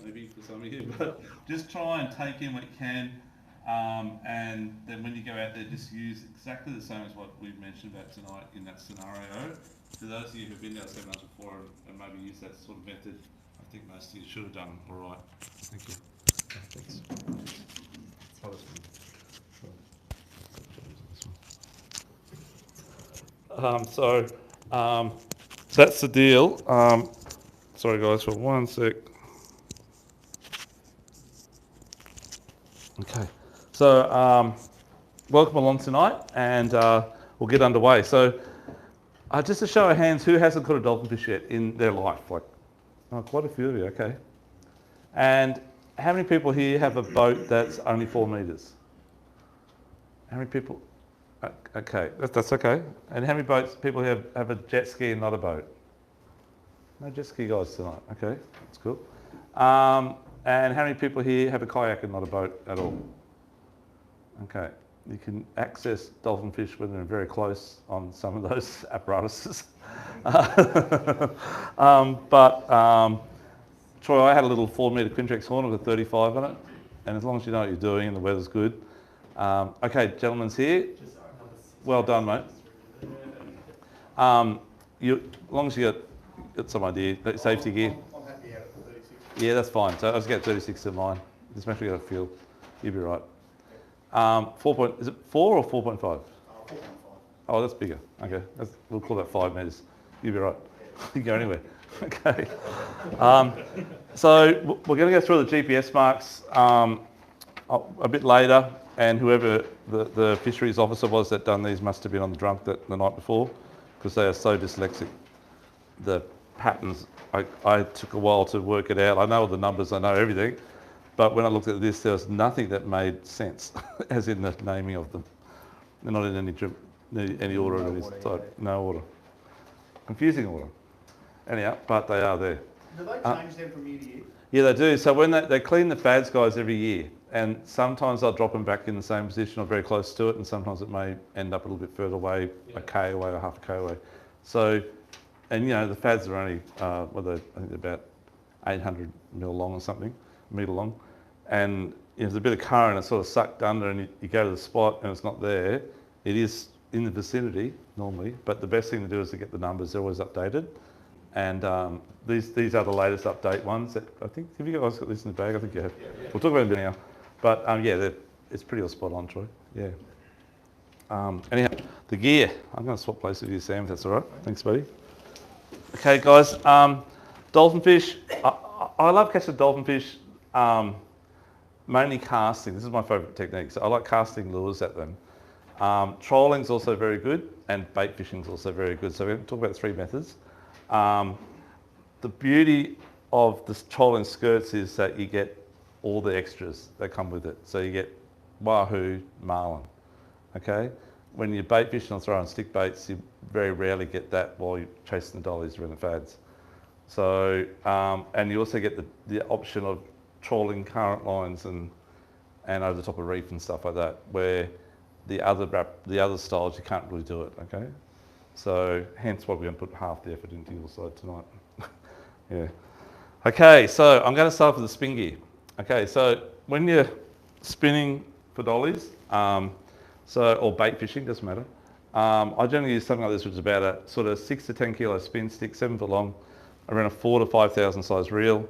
maybe for some of you, but just try and take in what you can. And then when you go out there, just use exactly the same as what we've mentioned about tonight in that scenario. For those of you who've been down 700 before and maybe use that sort of method, I think most of you should have done all right. Thank you. Thanks. So that's the deal. Sorry guys for one sec. Okay, so welcome along tonight, and we'll get underway. So just a show of hands, who hasn't caught a dolphin fish yet in their life? Like, quite a few of you, okay. And how many people here have a boat that's only 4 metres? How many people? Okay, that's okay. And how many people here have a jet ski and not a boat? No jet ski guys tonight, okay, that's cool. And how many people here have a kayak and not a boat at all? Okay, you can access dolphin fish when they're very close on some of those apparatuses. Troy, I had a little 4 metre Quintrex horn with a 35 on it, and as long as you know what you're doing and the weather's good. Okay, gentlemen's here. Well done, mate. As long as you got some idea, safety gear. I'm happy out at 36. Yeah, that's fine. So I was get 36 in mine. Just make sure you got a feel. You'll be right. Is it 4 or 4.5? 4.5. Oh, that's bigger. Okay, we'll call that 5 metres. You'll be right. You can go anywhere. Okay. So we're going to go through the GPS marks a bit later, and whoever the fisheries officer was that done these must have been on the drunk the night before, because they are so dyslexic. The patterns, I took a while to work it out. I know all the numbers, I know everything, but when I looked at this, there was nothing that made sense, as in the naming of them. They're not in any order of this type. No order. Confusing order. Anyhow, but they are there. Do they change them from year to year? Yeah, they do. So when they clean the fads guys every year, and sometimes they'll drop them back in the same position or very close to it, and sometimes it may end up a little bit further away, a K away or half a K away. So, and you know, the fads are only, I think they're about 800 mil long or something, metre long. And if there's a bit of current, it's sort of sucked under, and you go to the spot and it's not there. It is in the vicinity normally, but the best thing to do is to get the numbers. They're always updated. And these are the latest update ones. That I think, have you guys got this in the bag? I think you have. Yeah. We'll talk about it now. But yeah, it's pretty all spot on, Troy. Yeah. Anyhow, the gear. I'm going to swap places with you, Sam, if that's all right. Thanks, buddy. Okay, guys. Dolphin fish. I love catching dolphin fish, mainly casting. This is my favourite technique. So I like casting lures at them. Trolling's also very good, and bait fishing's also very good. So we're going to talk about 3 methods. The beauty of the trolling skirts is that you get all the extras that come with it. So you get wahoo, marlin, okay? When you're bait fishing or throwing stick baits, you very rarely get that while you're chasing the dollies around the fads. So, and you also get the option of trawling current lines and over the top of reef and stuff like that, where the other styles you can't really do it, okay? So hence why we're going to put half the effort into your side tonight. Yeah. Okay, so I'm going to start with the spin gear. Okay, so when you're spinning for dollies, or bait fishing, doesn't matter. I generally use something like this, which is about a sort of 6 to 10 kilo spin stick, 7 foot long, around a 4,000 to 5,000 size reel.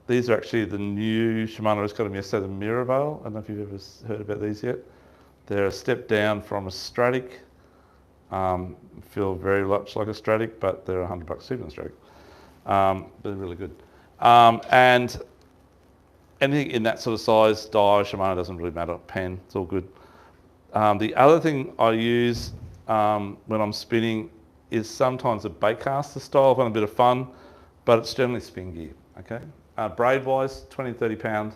These are actually the new Shimano. I just got them yesterday, the Miravail. I don't know if you've ever heard about these yet. They're a step down from a Stratic. Feel very much like a Stratic, but they're $100 cheaper than Stratic. They're really good. And anything in that sort of size, Dye, Shimano, doesn't really matter. Pen, it's all good. The other thing I use when I'm spinning is sometimes a bait caster style, if I want a bit of fun, but it's generally spin gear, okay? Braid wise, 20 to 30 pound,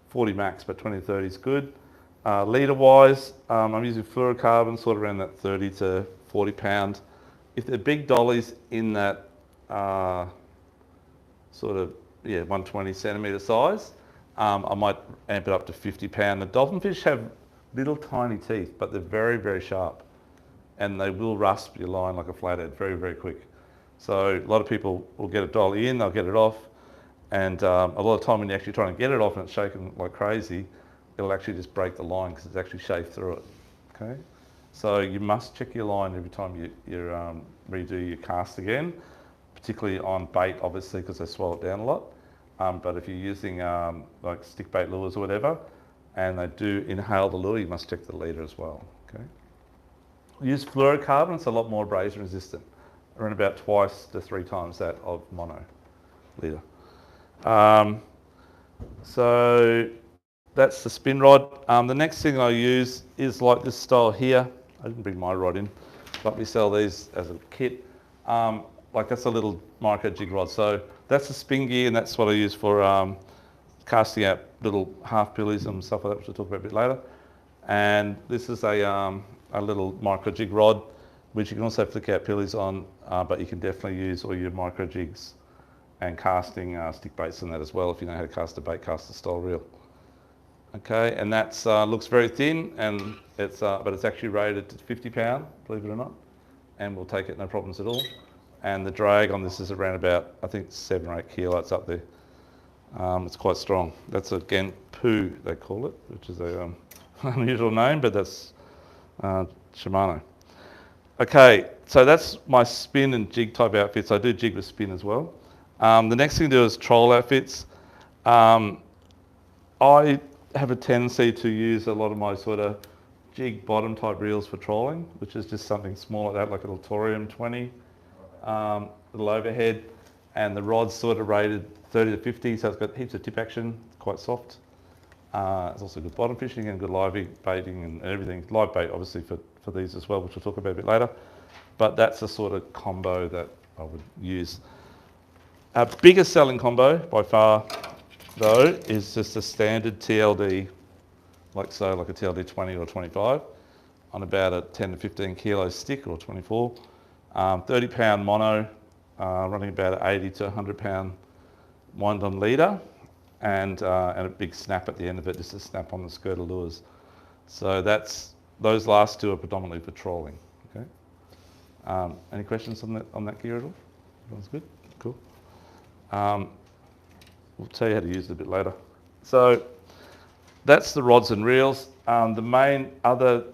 40 max, but 20 to 30 is good. Leader wise, I'm using fluorocarbon, sort of around that 30 to 40 pound. If they're big dollies in that sort of 120 centimetre size, I might amp it up to 50 pound. The dolphin fish have little tiny teeth, but they're very, very sharp, and they will rasp your line like a flathead very, very quick. So a lot of people will get a dolly in, they'll get it off, And a lot of time when you're actually trying to get it off and it's shaking like crazy, it'll actually just break the line because it's actually shaved through it. Okay, so you must check your line every time you redo your cast again, particularly on bait, obviously, because they swallow it down a lot. But if you're using like stick bait lures or whatever, and they do inhale the lure, you must check the leader as well. Okay. Use fluorocarbon; it's a lot more abrasion resistant, around about 2 to 3 times that of mono leader. So that's the spin rod. The next thing I use is like this style here. I didn't bring my rod in, but we sell these as a kit. Like that's a little micro jig rod. So that's the spin gear, and that's what I use for casting out little half pillies and stuff like that, which we'll talk about a bit later. And this is a little micro jig rod, which you can also flick out pillies on, but you can definitely use all your micro jigs and casting stick baits in that as well if you know how to cast a bait caster style reel. Okay, and that's looks very thin, and it's but it's actually rated to 50 pound, believe it or not, and we'll take it no problems at all. And the drag on this is around about, I think, 7 or 8 kilos up there. It's quite strong. That's again poo they call it, which is a unusual name, but that's Shimano. Okay, so that's my spin and jig type outfits. I do jig with spin as well. The next thing to do is troll outfits. I have a tendency to use a lot of my sort of jig bottom type reels for trolling, which is just something small like that, like a little Torium 20, little overhead, and the rod's sort of rated 30 to 50, so it's got heaps of tip action, quite soft. It's also good bottom fishing and good live baiting and everything. Live bait obviously for these as well, which we'll talk about a bit later. But that's the sort of combo that I would use. Our biggest selling combo by far, though, is just a standard TLD, like so, like a TLD 20 or 25, on about a 10 to 15 kilo stick or 24. 30 pound mono, running about an 80 to 100 pound wind on leader, and a big snap at the end of it, just a snap on the skirt of lures. So those last two are predominantly for trolling. Okay. Any questions on that gear at all? Everyone's good? Cool. We'll tell you how to use it a bit later. So that's the rods and reels. The main other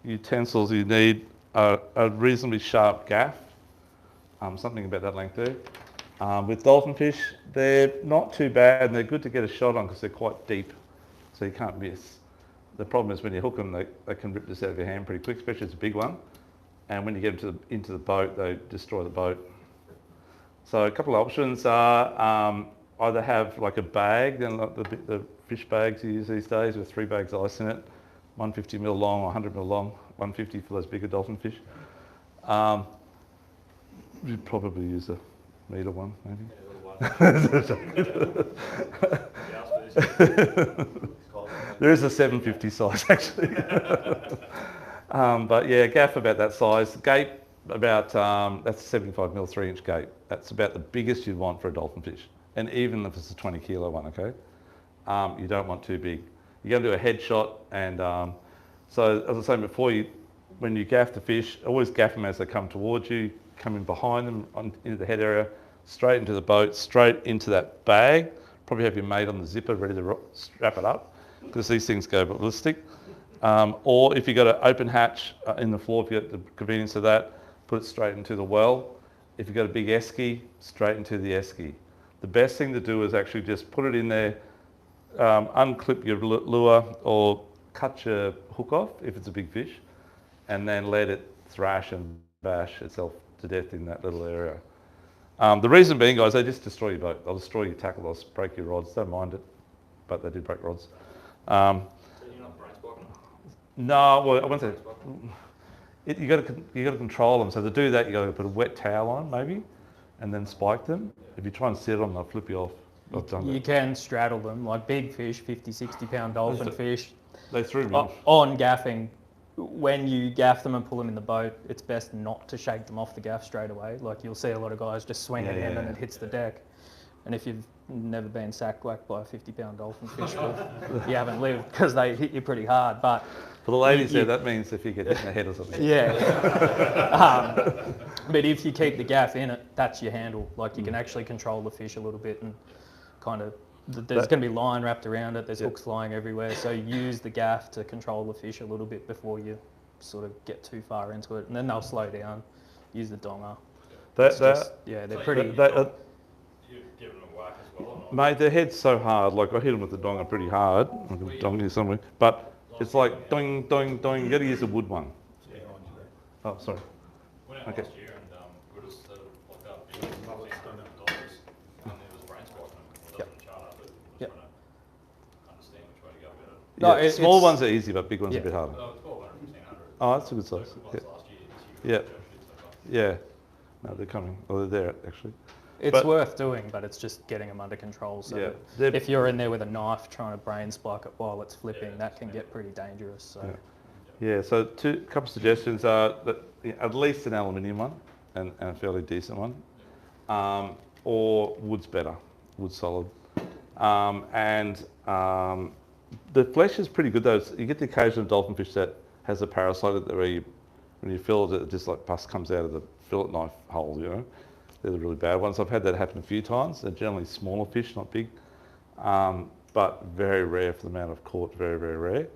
utensils you need are a reasonably sharp gaff, something about that length there. With dolphin fish, they're not too bad and they're good to get a shot on because they're quite deep, so you can't miss. The problem is when you hook them, they can rip this out of your hand pretty quick, especially if it's a big one. And when you get them into the boat, they destroy the boat. So a couple of options are either have like a bag, then like the fish bags you use these days with 3 bags of ice in it, 150 mil long or 100 mil long, 150 for those bigger dolphin fish. You'd probably use a metre one, maybe. There is a 750 size actually. But yeah, gaff about that size. Gape about, that's a 75 mil 3-inch gape. That's about the biggest you'd want for a dolphin fish. And even if it's a 20 kilo one, okay? You don't want too big. You're going to do a head shot, and so as I was saying before, when you gaff the fish, always gaff them as they come towards you, come in behind them into the head area, straight into the boat, straight into that bag. Probably have your mate on the zipper ready to strap it up, because these things go ballistic. Or if you've got an open hatch in the floor, if you've got the convenience of that, put it straight into the well. If you've got a big esky, straight into the esky. The best thing to do is actually just put it in there, unclip your lure or cut your hook off if it's a big fish, and then let it thrash and bash itself to death in that little area. The reason being, guys, they just destroy your boat. They'll destroy your tackle, they'll break your rods. Don't mind it, but they do break rods. So you're not brace blocking? No, well, I won't say. You got to control them. So to do that, you got to put a wet towel on, maybe, and then spike them. If you try and sit on them, they'll flip you off. I've done that. You can straddle them, like big fish, 50, 60 pound dolphin fish. They threw me. On gaffing, when you gaff them and pull them in the boat, it's best not to shake them off the gaff straight away. Like you'll see a lot of guys just swing it in and it hits the deck. And if you've never been sack whacked by a 50 pound dolphin fish, well, you haven't lived, because they hit you pretty hard. But for the ladies there, that means if you get hit in the head or something. Yeah. But if you keep the gaff in it, that's your handle. Like you can actually control the fish a little bit. And kind of, there's going to be line wrapped around it, there's hooks flying everywhere, so use the gaff to control the fish a little bit before you sort of get too far into it, and then they'll slow down. Use the donger. They're pretty... You've given them a whack as well, or not? Mate, their head's so hard. Like, I hit them with the donger pretty hard. I've got a donger here somewhere. But it's like doing, doing, doing. You got to use a wood one. Oh, sorry. Went out Okay. last year and we just like that big $1,500 and there was a brain spot on them. Well, doesn't chart up, but just trying to understand which way to go about it. Yeah, small ones are easy, but big ones are a bit harder. Oh, it's 1,200, 1,500. Oh, that's a good size. It was last year, this Yeah. year. Yeah. No, they're coming. Well, they're there, actually. It's But- worth doing, but it's just getting them under control. So Yeah. that if you're in there with a knife trying to brain spike it while it's flipping, that can get pretty dangerous. So Yeah, so couple of suggestions are that at least an aluminium one and a fairly decent one, or wood's better, wood's solid. The flesh is pretty good though. You get the occasional dolphin fish that has a parasite that where you, when you fill it, it just like pus comes out of the fillet knife hole, you know. They're the really bad ones. I've had that happen a few times. They're generally smaller fish, not big, but very rare for the amount I've caught, very, very rare.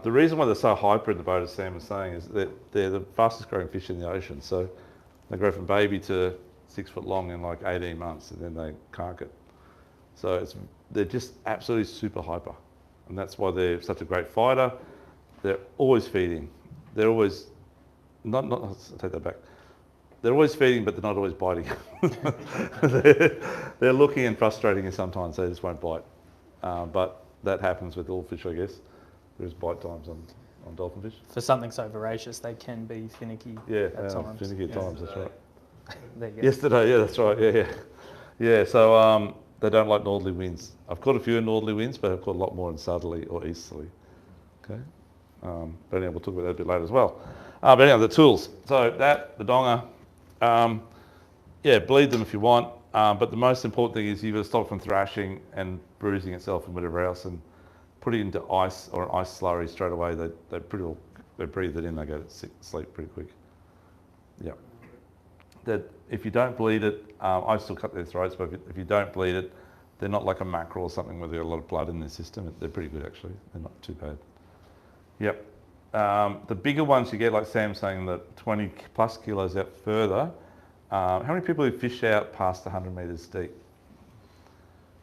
The reason why they're so hyper in the boat, as Sam was saying, is that they're the fastest growing fish in the ocean. So they grow from baby to 6 foot long in like 18 months and then they cark it. So they're just absolutely super hyper. And that's why they're such a great fighter. They're always feeding. They're always, I'll take that back. They're always feeding, but they're not always biting. they're looking and frustrating you sometimes. They just won't bite. But that happens with all fish, I guess. There's bite times on dolphin fish. for something so voracious, they can be finicky at times. Finicky at times, that's right. There you go. Yesterday, yeah, that's right, yeah. So they don't like northerly winds. I've caught a few in northerly winds, but I've caught a lot more in southerly or easterly. Okay. But anyway, we'll talk about that a bit later as well. But anyway, the tools. So the donger, bleed them if you want. But the most important thing is you've got to stop it from thrashing and bruising itself and whatever else, and put it into ice or an ice slurry straight away. They breathe it in. They go to sleep pretty quick. Yeah. That if you don't bleed it, I still cut their throats. But if you don't bleed it, they're not like a mackerel or something where they've got a lot of blood in their system. They're pretty good actually. They're not too bad. Yep. The bigger ones you get, like Sam's saying, the 20 plus kilos out further. How many people who fish out past 100 metres deep?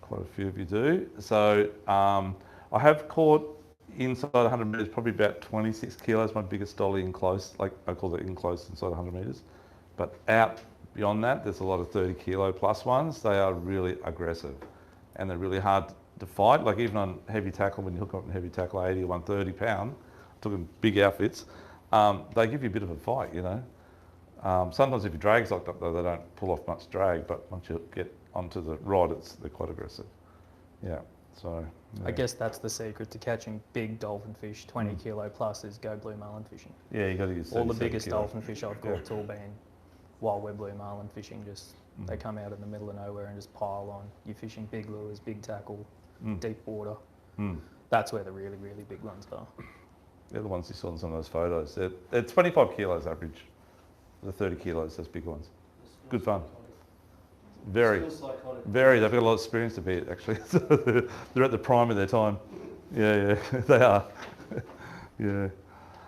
Quite a few of you do. So I have caught inside 100 metres, probably about 26 kilos, my biggest dolly in close, like I call it in close inside 100 metres. But out beyond that, there's a lot of 30 kilo plus ones. They are really aggressive and they're really hard to fight. Like even on heavy tackle, when you hook up on heavy tackle, 80 or 130 pound, talking big outfits, they give you a bit of a fight, you know. Sometimes if your drag's locked up though, they don't pull off much drag, but once you get onto the rod, they're quite aggressive. Yeah, so. Yeah. I guess that's the secret to catching big dolphin fish, 20 kilo plus, is go blue marlin fishing. Yeah, you got to use all the biggest dolphin fish I've caught all been wild we're blue marlin fishing. Just they come out in the middle of nowhere and just pile on. You're fishing big lures, big tackle, deep water. That's where the really, really big ones are. They're the ones you saw in some of those photos. They're 25 kilos average. The 30 kilos, those big ones. Good fun. Very. They've got a lot of experience to beat, actually. So they're at the prime of their time. Yeah, they are. Yeah.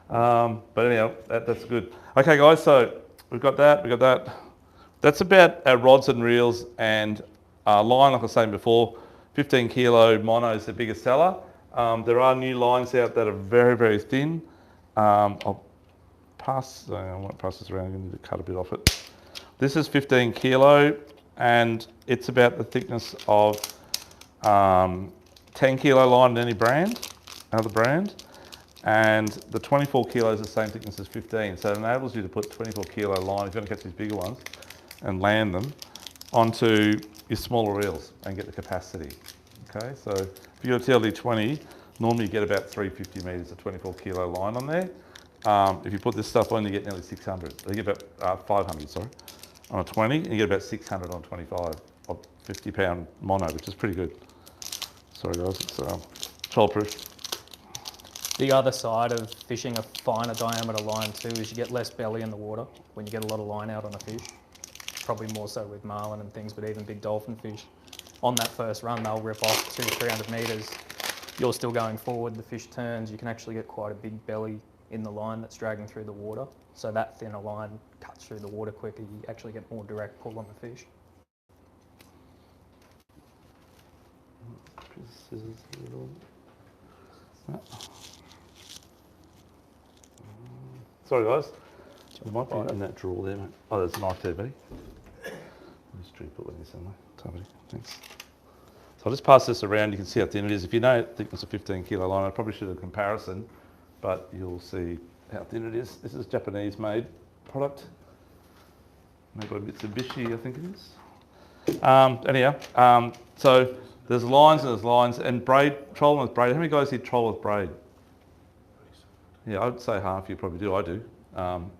But anyhow, that's good. Okay, guys, so we've got that. That's about our rods and reels and line, like I was saying before. 15 kilo mono is the biggest seller. There are new lines out that are very, very thin. I won't pass this around. I'm going to need to cut a bit off it. This is 15 kilo. And it's about the thickness of 10 kilo line in any other brand. And the 24 kilos is the same thickness as 15. So it enables you to put 24 kilo line, if you want to catch these bigger ones, and land them onto your smaller reels and get the capacity. Okay, so if you got a TLD 20, normally you get about 350 metres of 24 kilo line on there. If you put this stuff on, you get nearly 600. You get about 500, sorry. On a 20, and you get about 600 on 25 of 50 pound mono, which is pretty good. Sorry guys, it's childproof. The other side of fishing a finer diameter line too is you get less belly in the water when you get a lot of line out on a fish. Probably more so with marlin and things, but even big dolphin fish. on that first run, they'll rip off 200-300 metres. You're still going forward, the fish turns, you can actually get quite a big belly in the line that's dragging through the water. So that thinner line cuts through the water quicker, you actually get more direct pull on the fish. Sorry guys, there might be in that drawer there, mate. Oh, there's a knife there, buddy. Just try to put one in somewhere. Buddy. Thanks. So I'll just pass this around. You can see how thin it is. If you know, think it's a 15 kilo line. I probably should have a comparison, but you'll see how thin it is. This is Japanese made product, made by Mitsubishi, I think it is. Anyhow, so there's lines and braid, trolling with braid. How many guys here troll with braid? Yeah, I'd say half you probably do. I do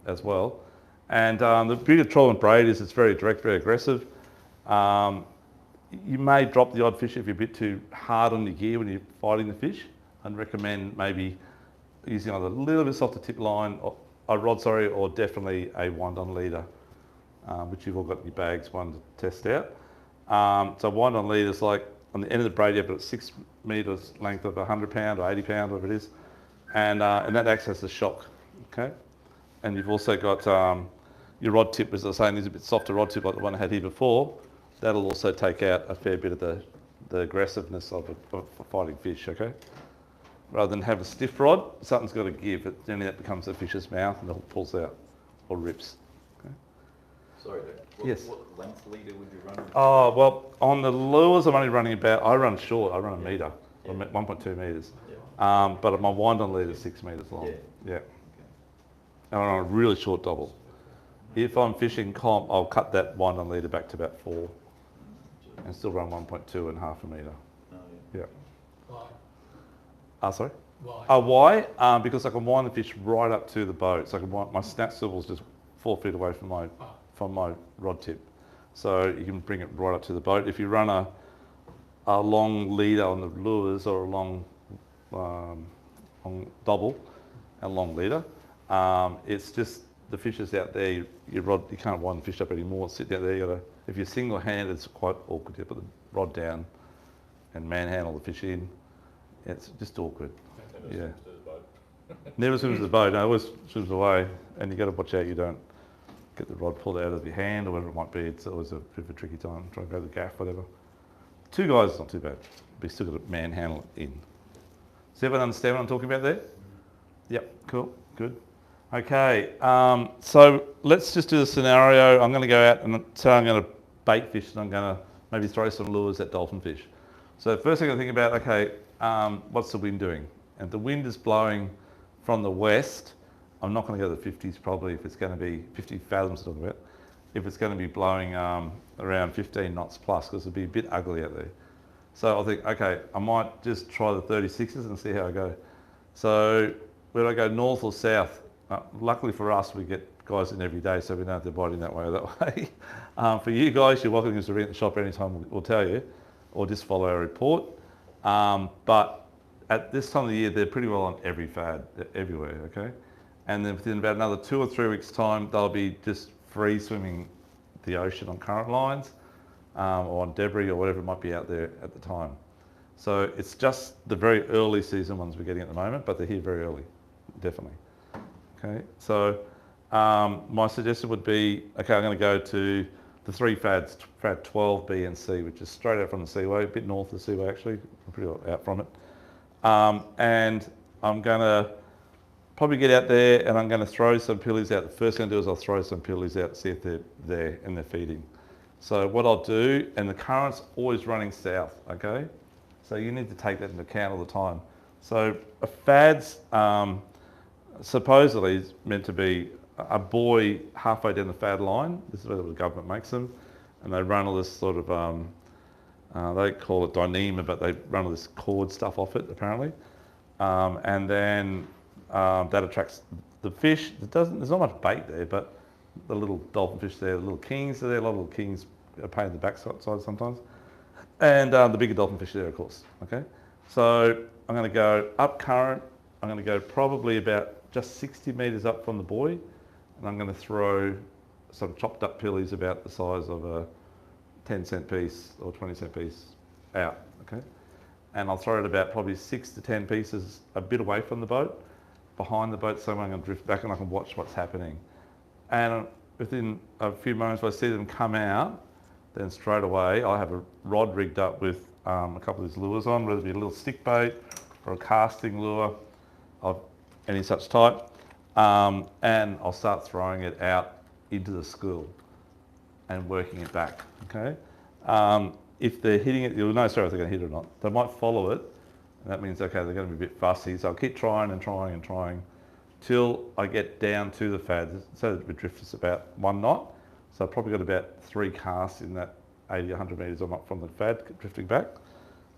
as well. And the beauty of trolling with braid is it's very direct, very aggressive. You may drop the odd fish if you're a bit too hard on your gear when you're fighting the fish. I'd recommend maybe using either a little bit softer tip line, or a rod, or definitely a wind-on leader, which you've all got in your bags, one to test out. So wind-on leader is like on the end of the braid, you have got 6 metres length of 100 pound or 80 pound, whatever it is, and that acts as a shock. Okay, and you've also got your rod tip, as I was saying, is a bit softer rod tip like the one I had here before. That'll also take out a fair bit of the aggressiveness of fighting fish, okay? Rather than have a stiff rod, something's got to give. Then that becomes the fish's mouth and it pulls out or rips. Okay? Sorry, Yes. What length leader would you run? Oh, well, on the lures I'm only running about, I run short, I run a metre, 1.2 metres. Yeah. But my wind-on leader is 6 metres long. Yeah. Okay. And I run a really short double. If I'm fishing comp, I'll cut that wind-on leader back to about 4. And still run 1.2 and half a metre. Oh, Yeah. Why? Sorry? Why? Why? Because I can wind the fish right up to the boat. So I can wind, my snap swivel's just 4 feet away from my rod tip. So you can bring it right up to the boat. If you run a long leader on the lures or a long double and long leader, it's just the fish is out there. Your rod, you can't wind the fish up anymore. It's sitting out there. You gotta, if you're single-handed, it's quite awkward. You put the rod down and manhandle the fish in. It's just awkward. Yeah. Never swims to the boat. No, always swims away, and you got to watch out you don't get the rod pulled out of your hand or whatever it might be. It's always a bit of a tricky time. Try and grab the gaff, whatever. 2 guys is not too bad, but you still got to manhandle it in. Does everyone understand what I'm talking about there? Yep. Cool. Good. Okay. So let's just do the scenario. I'm going to go out and say I'm going to bait fish, and I'm going to maybe throw some lures at dolphin fish. So first thing I think about, okay, what's the wind doing? And if the wind is blowing from the west, I'm not going to go to the 50s probably if it's going to be 50 fathoms to talk about. If it's going to be blowing around 15 knots plus, because it'll be a bit ugly out there. So I'll think, okay, I might just try the 36s and see how I go. So whether I go north or south, luckily for us, we get guys in every day, so we don't have to bite in that way or that way. For you guys, you're welcome to ring at the shop anytime, we'll tell you, or just follow our report. But at this time of the year, they're pretty well on every fad, everywhere, okay? And then within about another 2 or 3 weeks' time, they'll be just free swimming the ocean on current lines or on debris or whatever might be out there at the time. So it's just the very early season ones we're getting at the moment, but they're here very early, definitely. Okay, so my suggestion would be, okay, I'm going to go to the 3 fads, fad 12, B and C, which is straight out from the seaway, a bit north of the seaway actually, I'm pretty well out from it. And I'm going to probably get out there and I'm going to throw some pillies out. The first thing I'm going to do is I'll throw some pillies out, see if they're there and they're feeding. So what I'll do, and the current's always running south, okay? So you need to take that into account all the time. So a fad's supposedly is meant to be a buoy halfway down the fad line. This is where the government makes them. And they run all this sort of, they call it dynema, but they run all this cord stuff off it apparently. And then that attracts the fish. There's not much bait there, but the little dolphin fish there, the little kings are there. A lot of little kings are pain in the backside sometimes. And the bigger dolphin fish are there, of course, okay? So I'm going to go up current. I'm going to go probably about just 60 metres up from the buoy, and I'm going to throw some chopped up pillies about the size of a 10-cent piece or 20-cent piece out, okay? And I'll throw it about probably 6 to 10 pieces a bit away from the boat, behind the boat somewhere. I'm going to drift back and I can watch what's happening. And within a few moments, if I see them come out, then straight away I have a rod rigged up with a couple of these lures on, whether it be a little stick bait or a casting lure of any such type, and I'll start throwing it out into the school and working it back, okay? If they're hitting it, you'll know straight if they're going to hit it or not. They might follow it, and that means, okay, they're going to be a bit fussy, so I'll keep trying and trying and trying till I get down to the fad. So the drift is about 1 knot, so I've probably got about 3 casts in that 80, 100 metres or not from the fad drifting back.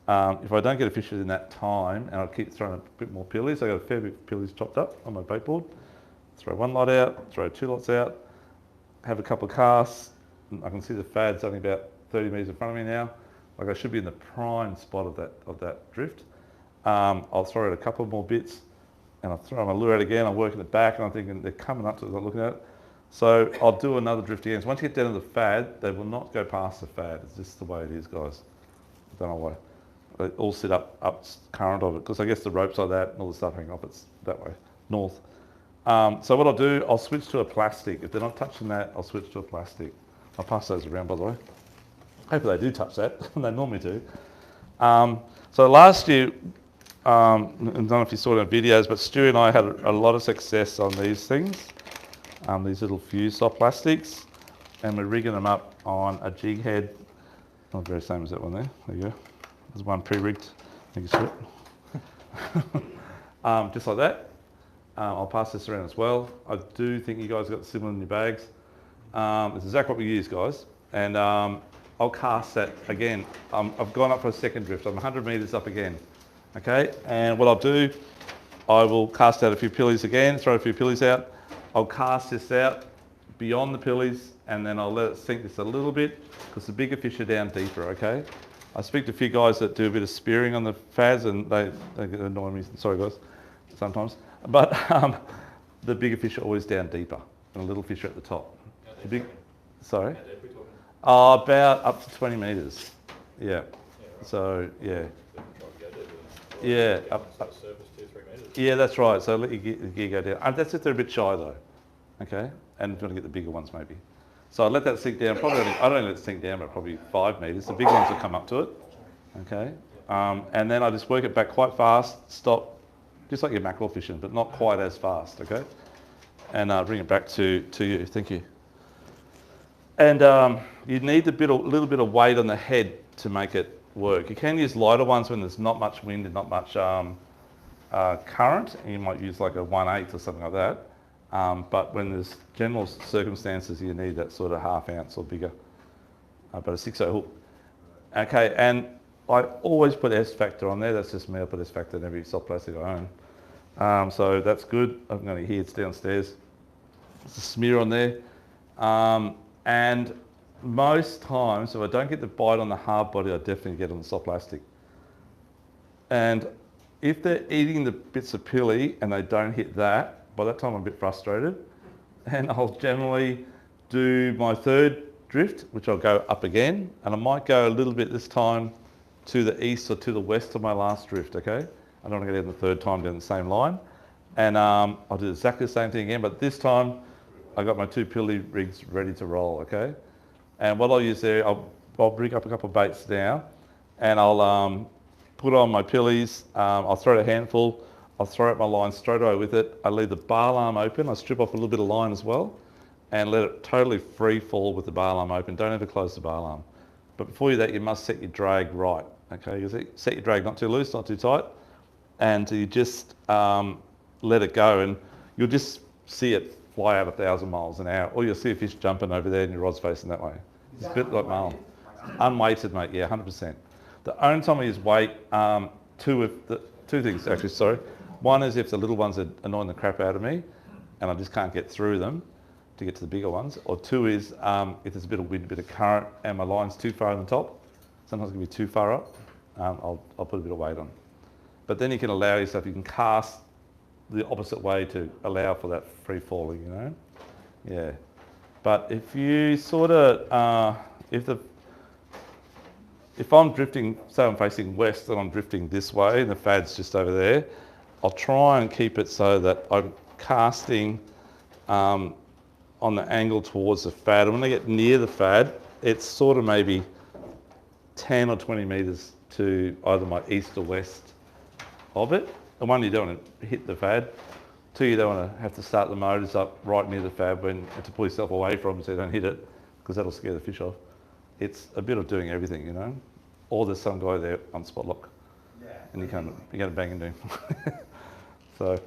If I don't get a fish in that time, and I'll keep throwing a bit more pillies, I've got a fair bit of pillies chopped up on my bait board. Throw 1 lot out, throw 2 lots out, have a couple of casts. I can see the fad's only about 30 metres in front of me now. Like I should be in the prime spot of that drift. I'll throw out a couple more bits, and I'll throw my lure out again. I'm working it back, and I'm thinking they're coming up to it. I'm looking at it. So I'll do another drift again. So once you get down to the fad, they will not go past the fad. It's just the way it is, guys. I don't know why. They all sit up current of it, because I guess the rope's like that and all the stuff hanging off, it's that way, north. So what I'll do, I'll switch to a plastic. If they're not touching that, I'll switch to a plastic. I'll pass those around, by the way. Hopefully they do touch that, they normally do. So last year, I don't know if you saw it in videos, but Stu and I had a lot of success on these things, these little fuse soft plastics, and we're rigging them up on a jig head. Not the very same as that one there. There you go. There's one pre-rigged. Thank you, Stuart. Just like that. I'll pass this around as well. I do think you guys got similar in your bags. It's exactly what we use, guys. And I'll cast that again. I've gone up for a second drift. I'm 100 metres up again. Okay, and what I'll do, I will cast out a few pillies again, throw a few pillies out. I'll cast this out beyond the pillies, and then I'll let it sink this a little bit, because the bigger fish are down deeper, okay? I speak to a few guys that do a bit of spearing on the fads, and they annoy me, sorry guys, sometimes. But the bigger fish are always down deeper, and the little fish are at the top. The big, sorry? About up to 20 metres, yeah. So, yeah. Yeah, yeah, that's right. So let your gear go down. That's if they're a bit shy though, okay? And if you want to get the bigger ones maybe. So I let that sink down. Probably I don't let it sink down, but probably 5 metres. The big ones will come up to it, okay? And then I just work it back quite fast. Stop, just like your mackerel fishing, but not quite as fast, okay? And bring it back to you. Thank you. And you need a little bit of weight on the head to make it work. You can use lighter ones when there's not much wind and not much current. You might use like a 1/8 or something like that. But when there's general circumstances, you need that sort of 1/2 ounce or bigger. But a 6/0 hook. Okay, and I always put S factor on there. That's just me. I put S factor in every soft plastic I own. So that's good. I'm going to hear it's downstairs. There's a smear on there. And most times, if I don't get the bite on the hard body, I definitely get on the soft plastic. And if they're eating the bits of pilly and they don't hit that, by that time I'm a bit frustrated. And I'll generally do my 3rd drift, which I'll go up again. And I might go a little bit this time to the east or to the west of my last drift, okay? I don't want to get in the 3rd time down the same line. And I'll do exactly the same thing again, but this time I got my 2 pilly rigs ready to roll, okay? And what I'll use there, I'll rig up a couple of baits now, and I'll put on my pillies, I'll throw a handful, I'll throw out my line straight away with it. I leave the bar arm open, I strip off a little bit of line as well, and let it totally free fall with the bar arm open. Don't ever close the bar arm. But before you do that, you must set your drag right, okay? You set your drag not too loose, not too tight, and you just let it go, and you'll just see it fly out 1,000 miles an hour, or you'll see a fish jumping over there and your rod's facing that way. It's a bit like marlin. Unweighted, mate, yeah, 100%. The only time I use weight, two things actually, sorry. One is if the little ones are annoying the crap out of me and I just can't get through them to get to the bigger ones. Or 2 is if there's a bit of wind, a bit of current and my line's too far on the top, sometimes it can be too far up, I'll put a bit of weight on. But then you can allow yourself, you can cast the opposite way to allow for that free falling, you know? Yeah. But if you sort of, if the if I'm drifting, say I'm facing west and I'm drifting this way and the fad's just over there, I'll try and keep it so that I'm casting on the angle towards the fad. And when I get near the fad, it's sort of maybe 10 or 20 metres to either my east or west of it. And one, you don't want to hit the fad. Two, you don't want to have to start the motors up right near the fad when to pull yourself away from it so you don't hit it, because that'll scare the fish off. It's a bit of doing everything, you know. Or there's some guy there on spot lock, and you can't bang into him. So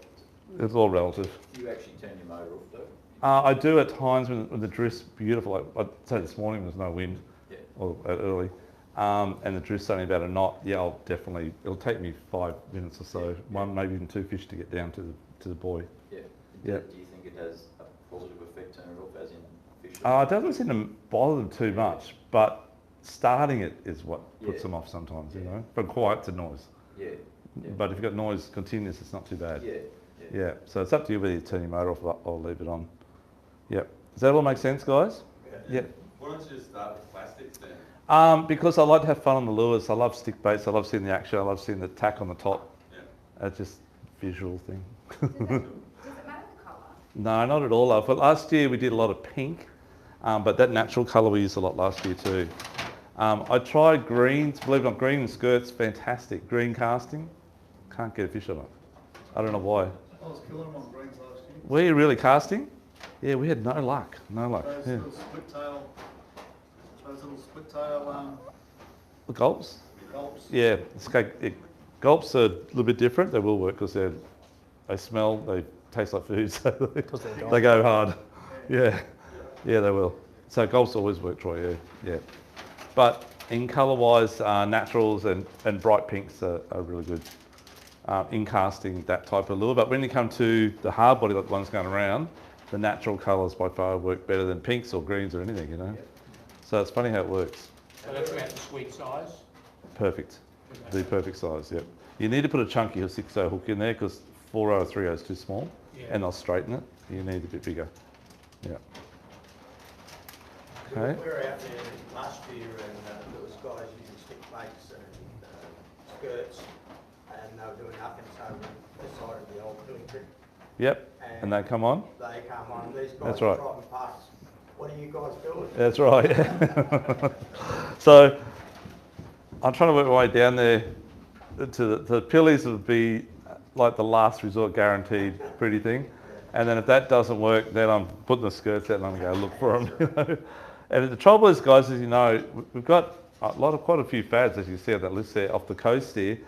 it's all relative. Do you actually turn your motor off though? I do at times when the drift's beautiful. Like I'd say this morning there's no wind, Yeah. or early, and the drift's only about a knot. Yeah, I'll definitely. It'll take me 5 minutes or so, one maybe even 2 fish to get down to the buoy. Yeah. Yeah. Do you think it has a positive effect turn it off, as in fish? It doesn't seem to bother them too much, but starting it is what puts them off sometimes. You know, from quiet to noise. Yeah. But if you've got noise continuous, it's not too bad. Yeah. Yeah, so it's up to you whether you turn your motor off or leave it on. Yep. Does that all make sense, guys? Yeah. Why don't you just start with plastics then? Because I like to have fun on the lures. I love stick baits. I love seeing the action. I love seeing the tack on the top. Yeah. It's just visual thing. Does it matter the colour? No, not at all. But last year we did a lot of pink, but that natural colour we used a lot last year too. I tried greens. Believe it or not, green and skirts, fantastic. Green casting, can't get a fish on it. I don't know why. I was killing them on greens last year. Were you really casting? Yeah, we had no luck. No luck. Those Yeah. little split tail The gulps? gulps. Yeah, gulps are a little bit different. They will work because they smell, they taste like food, so they go hard. Yeah, yeah, they will. So gulps always work, Troy. Yeah. But in colour-wise, naturals and bright pinks are really good in casting that type of lure. But when you come to the hard body, like the ones going around, the natural colours by far work better than pinks or greens or anything, you know. So it's funny how it works. So that's about the sweet size? Perfect. The perfect size, yep. You need to put a chunky 6-0 hook in there because 4-0 or 3-0 is too small, and they'll straighten it. You need a bit bigger. Yeah. Okay. We were out there last year and there was guys using stick plates and skirts and they were doing nothing, so we decided the old killing trick. Yep. And they come on. They come on, these guys That's are right. driving past. What are you guys doing? That's right. So I'm trying to work my way down there to the pillies would be like the last resort guaranteed pretty thing. And then if that doesn't work, then I'm putting the skirts out and I'm going to go look for them. You know? And the trouble is, guys, as you know, we've got quite a few fads, as you see on that list there, off the coast here,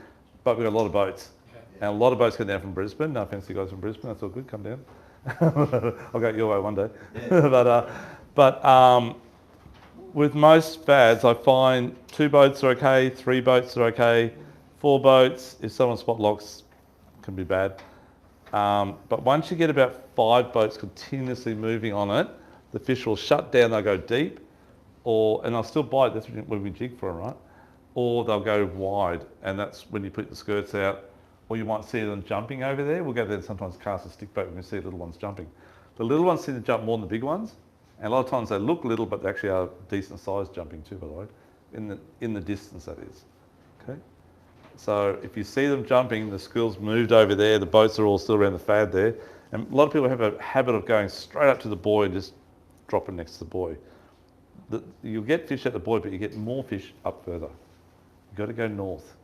but we've got a lot of boats. And a lot of boats come down from Brisbane. No offence to you guys from Brisbane, that's all good, come down. I'll go your way one day. But with most fads, I find 2 boats are okay, 3 boats are okay, 4 boats, if someone spot locks, can be bad. But once you get about 5 boats continuously moving on it, the fish will shut down, they'll go deep, and they'll still bite, that's when we jig for them, right? Or they'll go wide, and that's when you put the skirts out, or you might see them jumping over there. We'll go there and sometimes cast a stick bait when we see little ones jumping. The little ones seem to jump more than the big ones, and a lot of times they look little, but they actually are decent size jumping too, by the way, in the distance that is, okay? So if you see them jumping, the schools moved over there, the boats are all still around the fad there, and a lot of people have a habit of going straight up to the buoy and just dropping next to the buoy. You'll get fish at the buoy, but you get more fish up further. You've got to go north,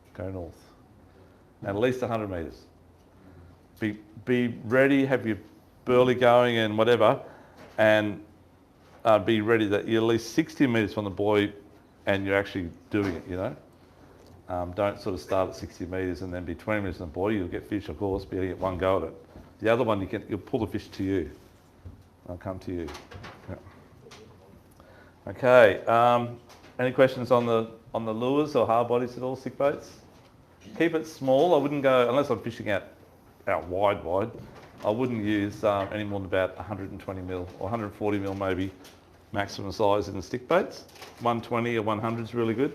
at least 100 metres. Be ready, have your burley going and whatever, and be ready that you're at least 60 metres from the buoy and you're actually doing it, you know. Don't sort of start at 60 metres and then be 20 metres from the buoy. You'll get fish, of course, but you'll get one go at it. The other one, you'll pull the fish to you. They'll come to you. Yeah. Okay, any questions on the lures or hard bodies at all, stick baits? Keep it small. I wouldn't go, unless I'm fishing out wide, I wouldn't use any more than about 120 mil or 140 mil maybe maximum size in the stick baits. 120 or 100 is really good.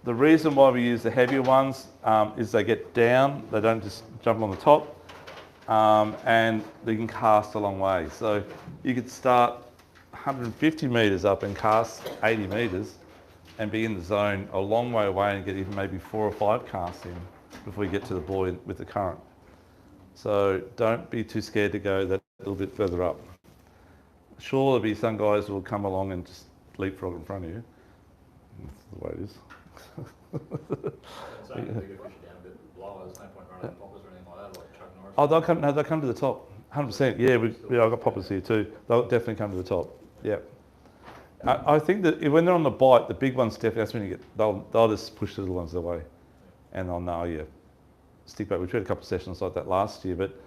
The reason why we use the heavier ones is they get down, they don't just jump on the top, and they can cast a long way. So you could start 150 metres up and cast 80 metres and be in the zone a long way away and get even maybe 4 or 5 casts in before you get to the buoy with the current. So don't be too scared to go that little bit further up. Sure, there'll be some guys who will come along and just leapfrog in front of you. That's the way it is. Saying the bigger fish are down a bit lower, there's no point running poppers or anything like that, like Chuck Norris. Oh, they'll come to the top, 100%. Yeah, I've got poppers here too. They'll definitely come to the top. Yeah. I think that when they're on the bite, the big ones definitely, that's when you get, they'll just push the little ones away, and they'll know you. Stick bait. We've had a couple of sessions like that last year, but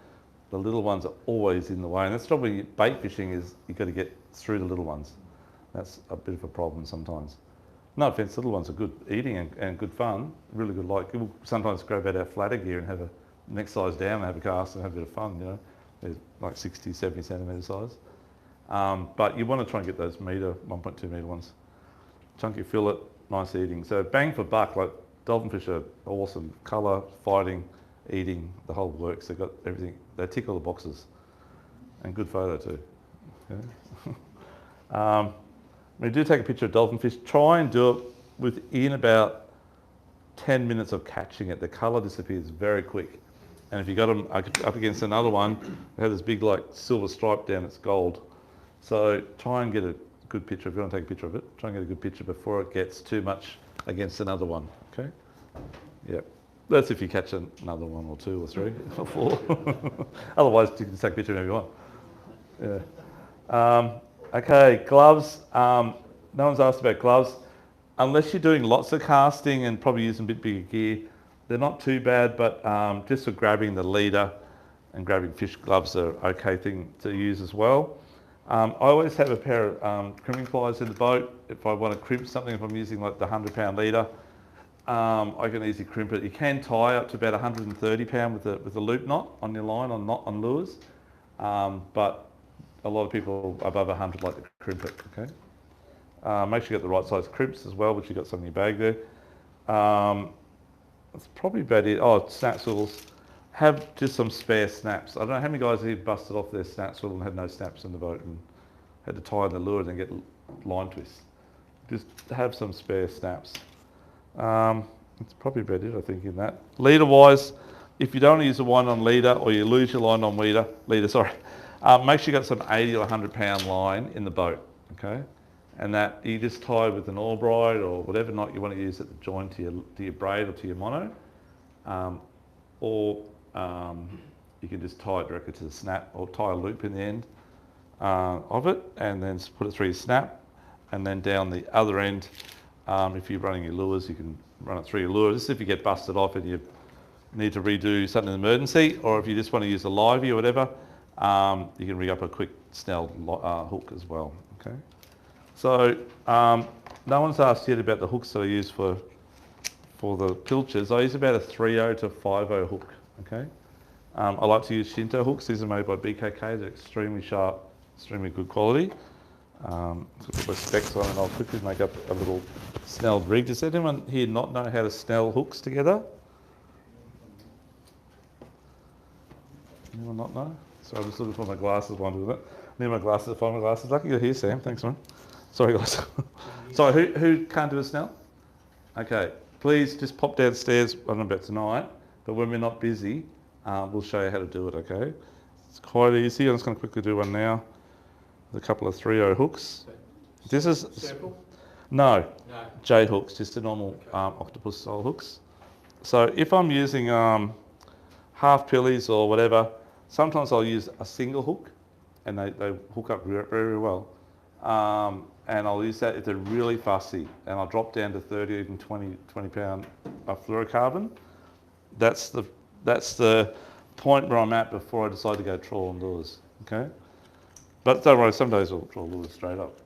the little ones are always in the way, and that's probably bait fishing is you've got to get through the little ones. That's a bit of a problem sometimes. No offence, the little ones are good eating and good fun, really good. Like we'll sometimes grab out our flatter gear and have a next size down and have a cast and have a bit of fun. You know, they're like 60, 70 centimetre size. But you want to try and get those 1.2 metre ones. Chunky fillet, nice eating. So bang for buck, like dolphin fish are awesome. Colour, fighting, eating, the whole works. They've got everything. They tick all the boxes. And good photo too. Okay. When you do take a picture of dolphin fish, try and do it within about 10 minutes of catching it. The colour disappears very quick. And if you got them up against another one, they have this big like silver stripe down, it's gold. So try and get a good picture. If you want to take a picture of it, try and get a good picture before it gets too much against another one, okay? Yep. That's if you catch another 1 or 2 or 3 or 4. Otherwise, you can just take a picture whenever you want. Yeah. Okay, gloves. No one's asked about gloves. Unless you're doing lots of casting and probably using a bit bigger gear, they're not too bad, but just for grabbing the leader and grabbing fish, gloves are an okay thing to use as well. I always have a pair of crimping pliers in the boat. If I want to crimp something, if I'm using like the 100-pound leader, I can easily crimp it. You can tie up to about 130 pound with a loop knot on your line on lures, but a lot of people above 100 like to crimp it. Okay. Make sure you get the right size crimps as well, which you got some in your bag there. That's probably about it. Oh, snap swivels. Have just some spare snaps. I don't know how many guys here busted off their snap swivel and had no snaps in the boat and had to tie in the lure and then get line twists. Just have some spare snaps. That's probably about it, I think, in that. Leader wise, if you don't want to use a line on leader or you lose your line on leader, make sure you got some 80 or 100 pound line in the boat, okay? And that you just tie with an Albright or whatever knot you want to use at the join to your braid or to your mono, or you can just tie it directly to the snap or tie a loop in the end of it and then put it through your snap, and then down the other end, if you're running your lures, you can run it through your lure. This is if you get busted off and you need to redo something in emergency, or if you just want to use a livey or whatever, you can rig up a quick snell hook as well. Okay. So no one's asked yet about the hooks that I use for the pilchers. I use about a 3.0 to 5.0 hook. Okay. I like to use Shinto hooks. These are made by BKK. They're extremely sharp, extremely good quality. So put my specs on and I'll quickly make up a little snelled rig. Does anyone here not know how to snell hooks together? Anyone not know? Sorry, I'm just looking for my glasses one minute. I need my glasses to find my glasses. Lucky you're here, Sam. Thanks, man. Sorry, guys. Sorry, who can't do a snell? Okay, please just pop downstairs. I don't know about tonight, but when we're not busy, we'll show you how to do it, okay? It's quite easy. I'm just going to quickly do one now. With a couple of 3.0 hooks. This is... Circle? No. J hooks, just the normal octopus style hooks. So if I'm using half pillies or whatever, sometimes I'll use a single hook and they hook up very, very well. And I'll use that if they're really fussy, and I'll drop down to 30, even 20 pound fluorocarbon. That's the point where I'm at before I decide to go trawl on lures, okay? But don't worry, some days I'll trawl lures straight up.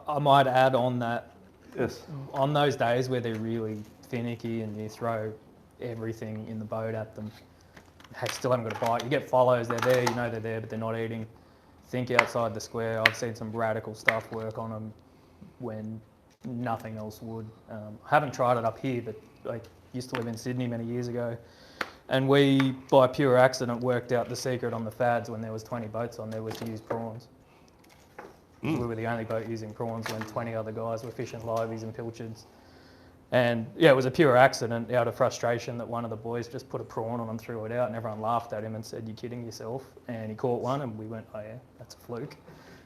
I might add on that, Yes. on those days where they're really finicky and you throw everything in the boat at them, still haven't got a bite. You get follows, they're there, you know they're there, but they're not eating. Think outside the square. I've seen some radical stuff work on them when nothing else would. I haven't tried it up here, but I used to live in Sydney many years ago, and we, by pure accident, worked out the secret on the fads when there was 20 boats on there was to use prawns. We were the only boat using prawns when 20 other guys were fishing liveys and pilchards. And yeah, it was a pure accident out of frustration that one of the boys just put a prawn on and threw it out, and everyone laughed at him and said, "You're kidding yourself." And he caught one, and we went, "Oh yeah, that's a fluke."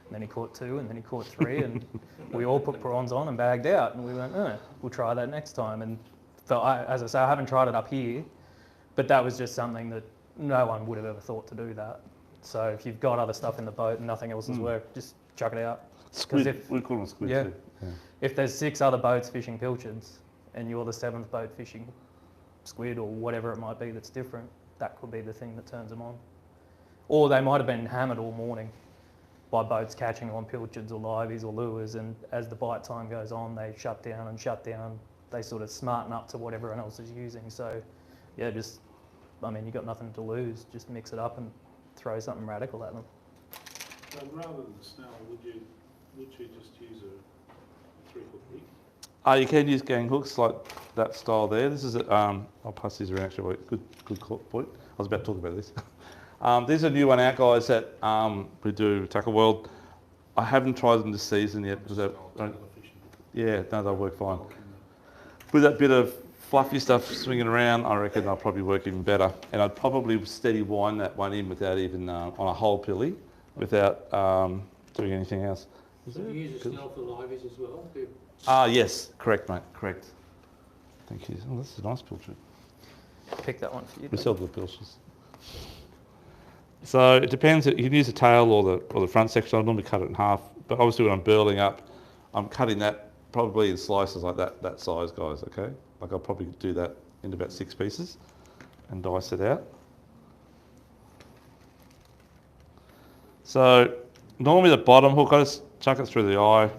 And then he caught two, and then he caught three, and we all put prawns on and bagged out, and we went, "Oh, we'll try that next time." And as I say, I haven't tried it up here, but that was just something that no one would have ever thought to do that. So if you've got other stuff in the boat and nothing else has worked, just chuck it out. Squid, we call them squid Yeah. too. Yeah. If there's 6 other boats fishing pilchards and you're the 7th boat fishing squid or whatever it might be that's different, that could be the thing that turns them on. Or they might have been hammered all morning by boats catching on pilchards or liveys or lures, and as the bite time goes on, they shut down. They sort of smarten up to what everyone else is using. So yeah, you've got nothing to lose. Just mix it up and throw something radical at them. So rather than snell, would you just use a 3-foot rig? You can use gang hooks like that style there. This is I'll pass these around actually. Good point. I was about to talk about this. These are a new one out, guys, that we do Tackle World. I haven't tried them this season yet because they'll work fine. With that bit of fluffy stuff swinging around, I reckon they'll probably work even better. And I'd probably steady wind that one in without even on a whole pilly, without doing anything else. So you use a snell for liveys as well? Yes, correct, mate, correct. Thank you. Oh, that's a nice pilchard. Pick that one for you. We sell the pilchards. So it depends. You can use the tail or the front section. I normally cut it in half, but obviously when I'm burling up, I'm cutting that probably in slices like that size, guys. Okay, like I'll probably do that into about 6 pieces and dice it out. So normally the bottom hook, I just chuck it through the eye,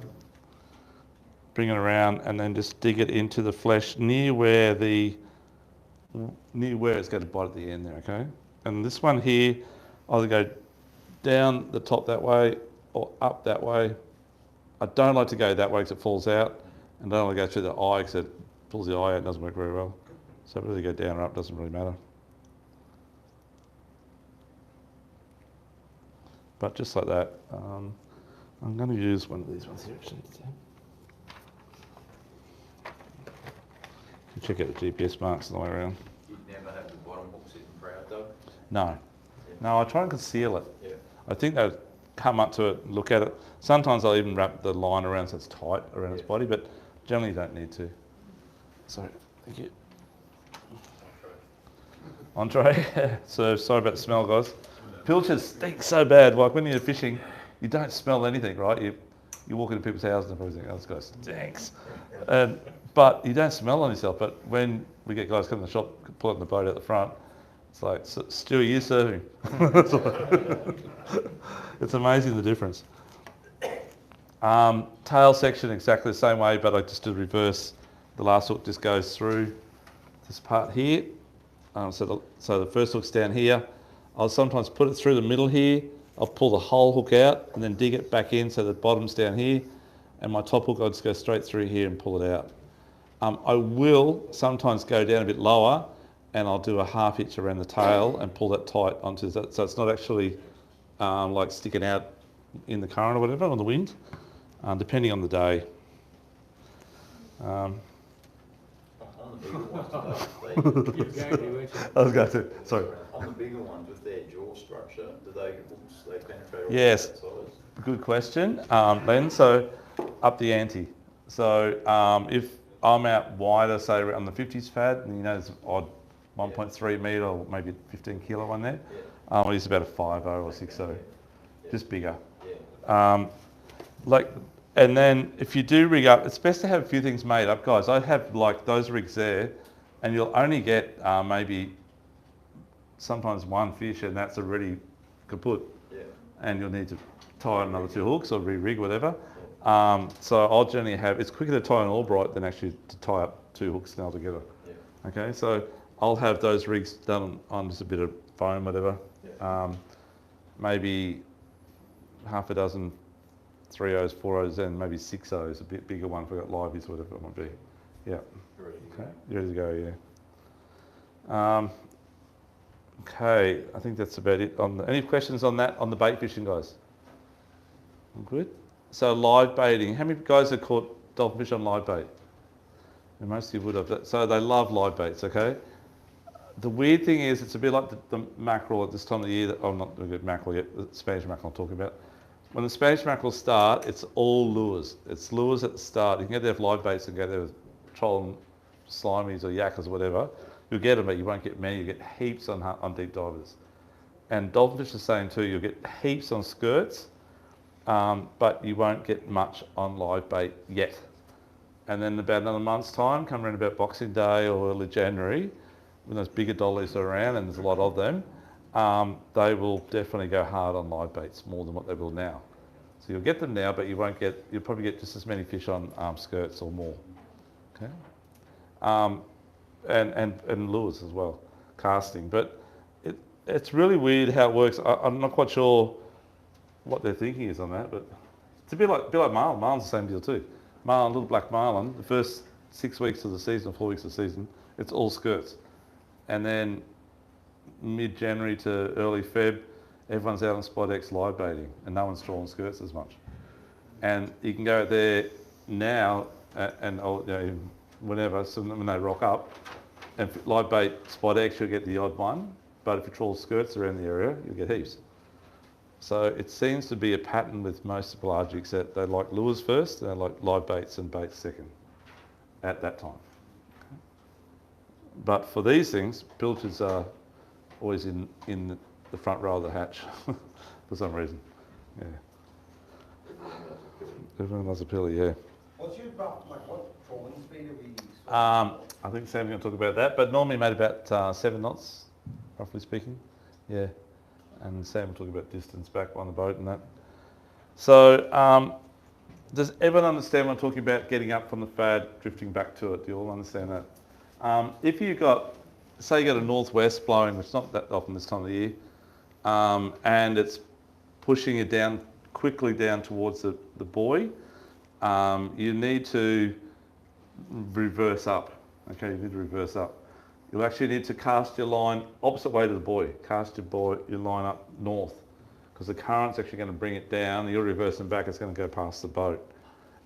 bring it around, and then just dig it into the flesh near where it's going to bite at the end there. Okay, and this one here, either go down the top that way or up that way. I don't like to go that way because it falls out, and I don't like to go through the eye because it pulls the eye out and doesn't work very well. So whether you go down or up doesn't really matter. But just like that, I'm going to use one of these ones here actually. You can check out the GPS marks on the way around. You'd never have the bottom hook sitting proud though? No. No, I try and conceal it. Yeah. I think they'll come up to it and look at it. Sometimes I'll even wrap the line around so it's tight around its body, but generally you don't need to. So, thank you. Entree. So, sorry about the smell, guys. Pilchards stink so bad. Like when you're fishing, you don't smell anything, right? You walk into people's houses and probably think, oh, this guy stinks. But you don't smell on yourself. But when we get guys come to the shop, pull up the boat out the front, it's like, Stewie, you serving. It's amazing the difference. Tail section exactly the same way, but I just did reverse. The last hook just goes through this part here. So the first hook's down here. I'll sometimes put it through the middle here. I'll pull the whole hook out and then dig it back in so the bottom's down here. And my top hook, I'll just go straight through here and pull it out. I will sometimes go down a bit lower and I'll do a half hitch around the tail and pull that tight onto that. So it's not actually like sticking out in the current or whatever, on the wind, depending on the day. On the bigger ones, I was going to, sorry. on the bigger ones with their jaw structure, do they hooks they penetrate all Yes. that size? Good question, Len. So up the ante. So if I'm out wider, say on the 50s fad, and you know there's an odd 1.3 metre or maybe 15 kilo one there, I use about a 5.0 or 6.0, just bigger. And then if you do rig up, it's best to have a few things made up, guys. I have like those rigs there, and you'll only get maybe sometimes one fish, and that's already kaput. And you'll need to tie another 2 hooks or re-rig, whatever. So I'll generally have, it's quicker to tie an Albright than actually to tie up 2 hooks now together. Okay, so I'll have those rigs done on just a bit of foam, whatever. Maybe half a dozen 3.0s, 4.0s, and maybe 6.0s, a bit bigger one for liveys, whatever it might be. Yeah. Okay, ready to go, yeah. Okay, I think that's about it. Any questions on that, on the bait fishing, guys? Good. So live baiting, how many guys have caught dolphin fish on live bait? And most of you would have. So they love live baits, okay? The weird thing is, it's a bit like the mackerel at this time of the year. I'm not doing good mackerel yet, the Spanish mackerel I'm talking about. When the Spanish mackerel start, it's all lures. It's lures at the start. You can get there with live baits and go there with trolling slimies or yakkers or whatever. You'll get them, but you won't get many. You get heaps on deep divers. And dolphinfish the same too. You'll get heaps on skirts, but you won't get much on live bait yet. And then about another month's time, come around about Boxing Day or early January, when those bigger dollies are around, and there's a lot of them, they will definitely go hard on live baits more than what they will now. So you'll get them now, but you'll probably get just as many fish on skirts or more. Okay. And lures as well, casting. But it's really weird how it works. I'm not quite sure what their thinking is on that, but it's a bit like marlin. Marlin's the same deal too. Marlin, little black marlin, the first 6 weeks of the season, or 4 weeks of the season, it's all skirts. And then mid-January to early Feb, everyone's out on Spot X live baiting and no one's trawling skirts as much. And you can go out there now and whenever, so when they rock up, and live bait Spot X, you'll get the odd one, but if you trawl skirts around the area, you'll get heaps. So it seems to be a pattern with most pelagics that they like lures first, and they like live baits and baits second at that time. But for these things, pilchards are always in the front row of the hatch for some reason. Yeah. Everyone loves a pilly, yeah. What's your what trawling speed are we? I think Sam's going to talk about that, but normally made about 7 knots, roughly speaking. Yeah. And Sam will talk about distance back on the boat and that. So, does everyone understand when I'm talking about getting up from the fad, drifting back to it? Do you all understand that? If you've got, say you got a northwest blowing, which is not that often this time of the year, and it's pushing it down quickly down towards the buoy, you need to reverse up. Okay, you need to reverse up. You'll actually need to cast your line opposite way to the buoy. Cast your line up north, because the current's actually going to bring it down. You're reversing back, it's going to go past the boat.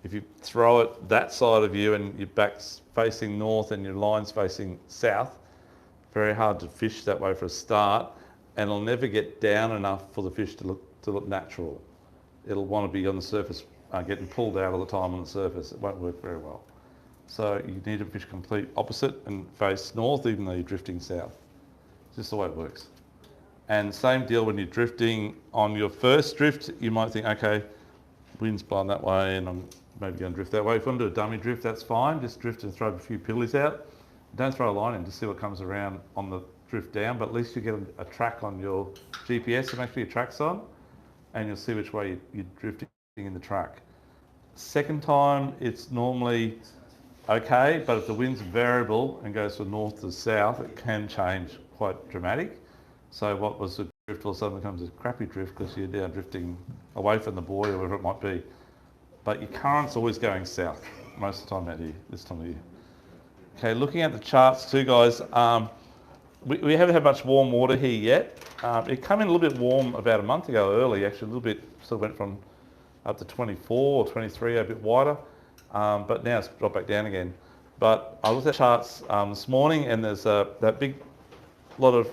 If you throw it that side of you and your back's facing north and your line's facing south, very hard to fish that way for a start, and it'll never get down enough for the fish to look natural. It'll want to be on the surface, getting pulled out all the time on the surface. It won't work very well. So you need to fish complete opposite and face north, even though you're drifting south. It's just the way it works. And same deal when you're drifting on your first drift, you might think, okay, wind's blowing that way and I'm maybe going to drift that way. If you want to do a dummy drift, that's fine. Just drift and throw a few pillies out. Don't throw a line in, just see what comes around on the drift down, but at least you get a track on your GPS, and make sure your track's on, and you'll see which way you're drifting in the track. Second time, it's normally okay, but if the wind's variable and goes from north to south, it can change quite dramatic. So what was a drift all of a sudden becomes a crappy drift because you're now drifting away from the buoy or whatever it might be. But your current's always going south most of the time out here, this time of year. Okay, looking at the charts too, guys, we haven't had much warm water here yet. It came in a little bit warm about a month ago early, actually, a little bit, sort of went from up to 24 or 23, a bit wider, but now it's dropped back down again. But I looked at charts this morning, and there's that big lot of